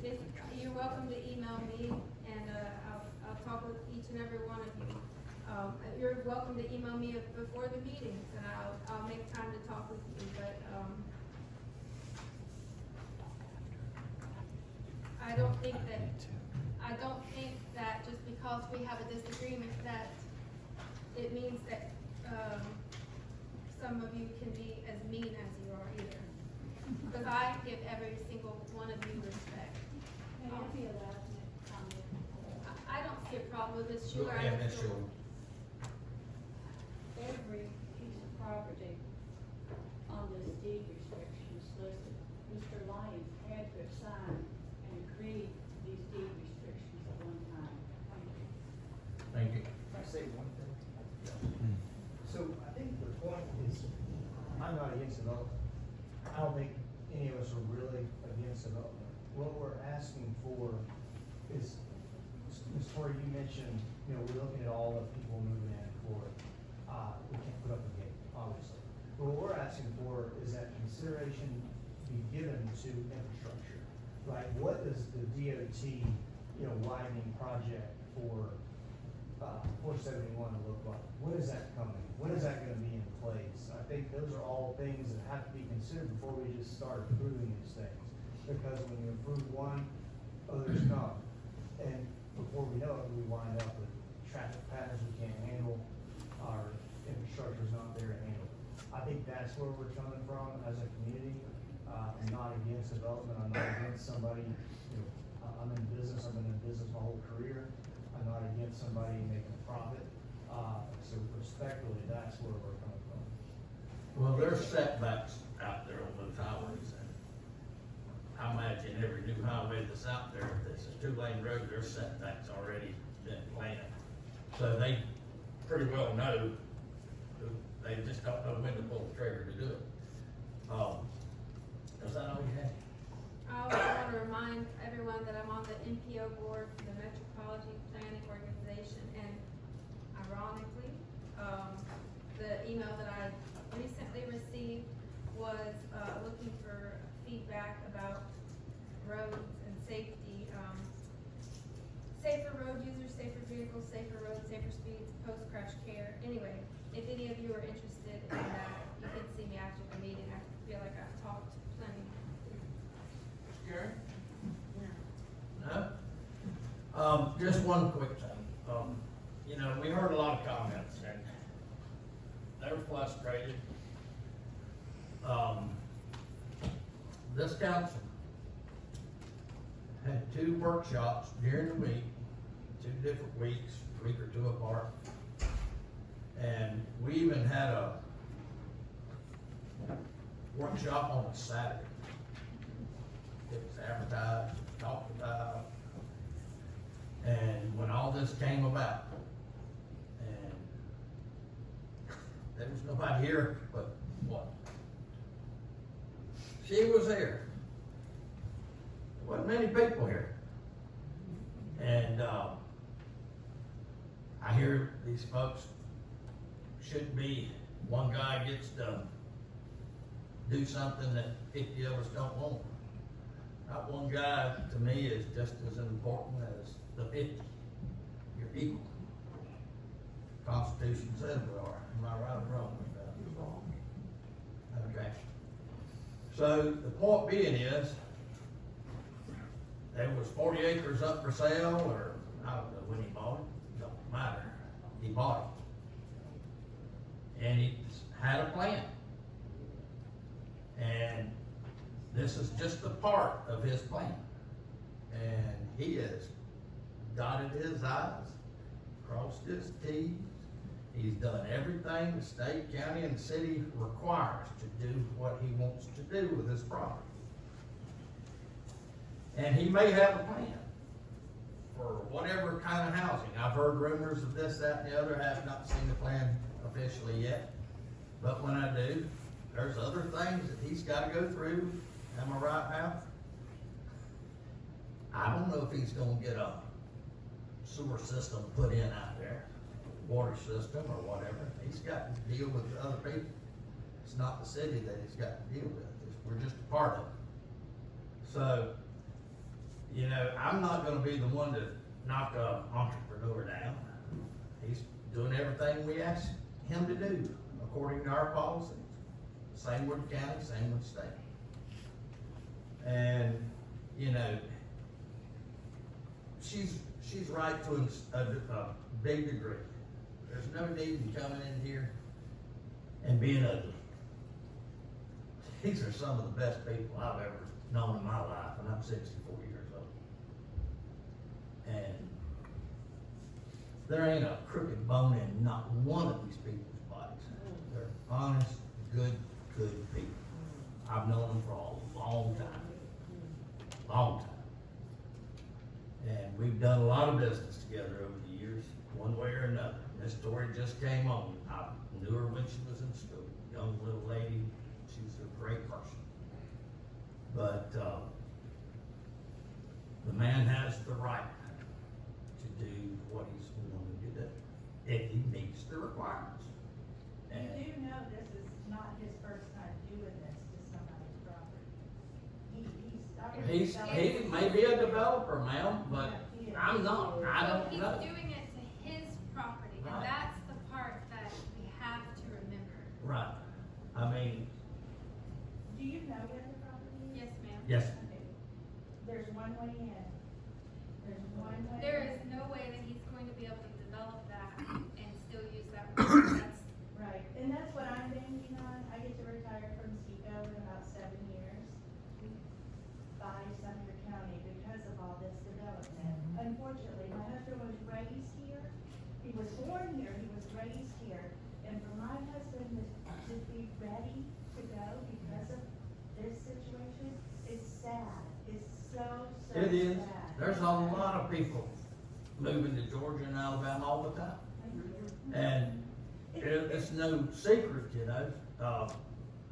If, you're welcome to email me and, I'll talk with each and every one of you. You're welcome to email me before the meetings and I'll make time to talk with you, but, I don't think that just because we have a disagreement that it means that, some of you can be as mean as you are either. Because I give every single one of you respect. May I be allowed to make a comment? I don't see a problem with this, Go Schuler. ahead, Ms. Schuler. Every piece of property on this deed restrictions listed, Mr. Lyons had to sign and agree to these deed restrictions at one time. Thank you. Thank you. Can I say one thing? So I think the point is, I'm not against development. I don't think any of us are really against development. What we're asking for is, Ms. Torrey, you mentioned, we're looking at all the people moving in for, we can't put up a gate, obviously. But what we're asking for is that consideration be given to infrastructure. Like, what does the DOT, widening project for 471 look like? When is that coming? When is that gonna be in place? I think those are all things that have to be considered before we just start approving these things. Because when you approve one, others come. And before we know it, we wind up with traffic patterns we can't handle, our infrastructure's not there to handle. I think that's where we're coming from as a community. I'm not against development, I'm not against somebody, I'm in business, I've been in business my whole career. I'm not against somebody making a profit. So respectfully, that's where we're coming from. Well, there's setbacks out there on those highways, and I imagine every new highway that's out there, if it's a two-lane road, there's setbacks already been planned. So they pretty well know, they just don't know when to pull the trigger to do it. Is that all you had? I also want to remind everyone that I'm on the NPO board for the Metropolitan Planning Organization, and ironically, the email that I recently received was, looking for feedback about roads and safety, safer road users, safer vehicles, safer roads, safer speeds, post-crash care. Anyway, if any of you are interested in that, you can see me after the meeting. I feel like I've talked plenty. Gary? No? Just one quick thing. We heard a lot of comments and they were frustrated. This council had 2 workshops during the week, 2 different weeks, a week or 2 apart. And we even had a workshop on a Saturday. It was advertised, talked about, and when all this came about, and there was nobody here but what? She was here. There wasn't many people here. And I hear these folks should be, one guy gets the do something that 50 of us don't want. That one guy, to me, is just as important as the 50. You're equal. Constitution says we are. Am I right or wrong with that? Okay. So the point being is, there was 40 acres up for sale, or I don't know when he bought it, don't matter. He bought it. And he had a plan. And this is just a part of his plan. And he has dotted his I's, crossed his T's. He's done everything the state, county, and the city requires to do what he wants to do with his property. And he may have a plan for whatever kind of housing. I've heard rumors of this, that, and the other. I have not seen the plan officially yet. But when I do, there's other things that he's got to go through. Am I right now? I don't know if he's going to get a sewer system put in out there, water system or whatever. He's got to deal with other people. It's not the city that he's got to deal with. We're just a part of it. So, you know, I'm not going to be the one to knock an entrepreneur down. He's doing everything we ask him to do according to our policies. Same with the county, same with the state. And, you know, she's right to a big degree. There's no need in coming in here and being ugly. These are some of the best people I've ever known in my life, and I'm 64 years old. And there ain't a crooked bone in not one of these people's bodies. They're honest, good people. I've known them for a long time. Long time. And we've done a lot of business together over the years, one way or another. Miss Tori just came on. I knew her when she was in school. Young little lady. She's a great person. But the man has the right to do what he's wanting to do if he meets the requirements. And You do know this is not his first time doing this to somebody's property. he may be a developer, ma'am, but I'm not. I don't know. He's doing it to his property, and Right. that's the part that we have to remember. Right. I mean, Do you know he has a property? Yes, ma'am. yes. Okay. There's one way in. There's one way. There is no way that he's going to be able to develop that and still use that road. That's Right, and that's what I'm banking on. I get to retire from CECO in about 7 years by Sumner County because of all this development. Unfortunately, my husband was raised here. He was born here, he was raised here. And for my husband to be ready to go because of this situation, it's sad. It's so It is. sad. There's a lot of people moving to Georgia and Alabama all the time. And it's no secret, you know.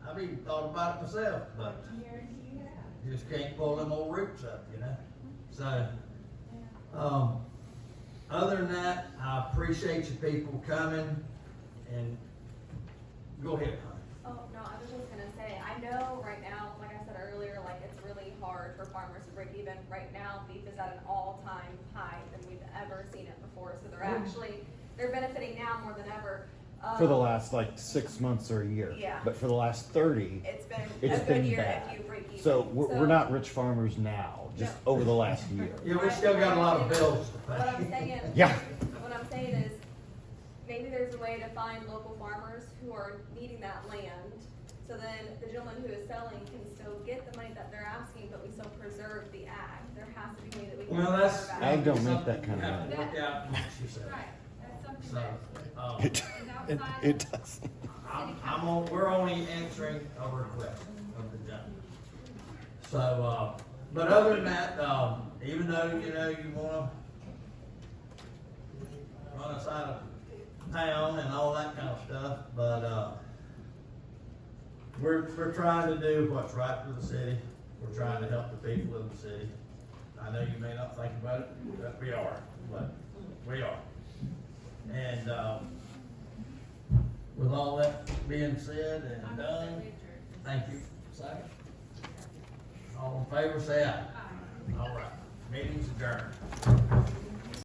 I've even thought about it myself, but you just can't pull them old roots up, you know. So, other than that, I appreciate you people coming, and go ahead, honey. Oh, no, I was just gonna say, I know right now, like I said earlier, like it's really hard for farmers to break even. Right now, beef is at an all-time high than we've ever seen it before, so they're benefiting now more than ever. For the last like 6 months or a year. Yeah. But for the last 30, It's been it's a good been year bad. if you break even. So we're not rich farmers now, just over the last year. Yeah, we still got a lot of bills to pay. What I'm saying, Yeah. what I'm saying is, maybe there's a way to find local farmers who are needing that land. So then the gentleman who is selling can still get the money that they're asking, but we still preserve the ag. There has to be a way that we can Well, preserve that's. Ag don't make that kind of You have money. to work out what you said. right. That's something So, that It, is it, outside it does. we're only answering a request of the judge. So, but other than that, even though, you know, you wanna run us out of town and all that kind of stuff, but, we're trying to do what's right for the city. We're trying to help the people of the city. I know you may not think about it, but we are, we are. And, with all that being said and done, Thank you. Second. All in favor, say aye. All right, meeting's adjourned.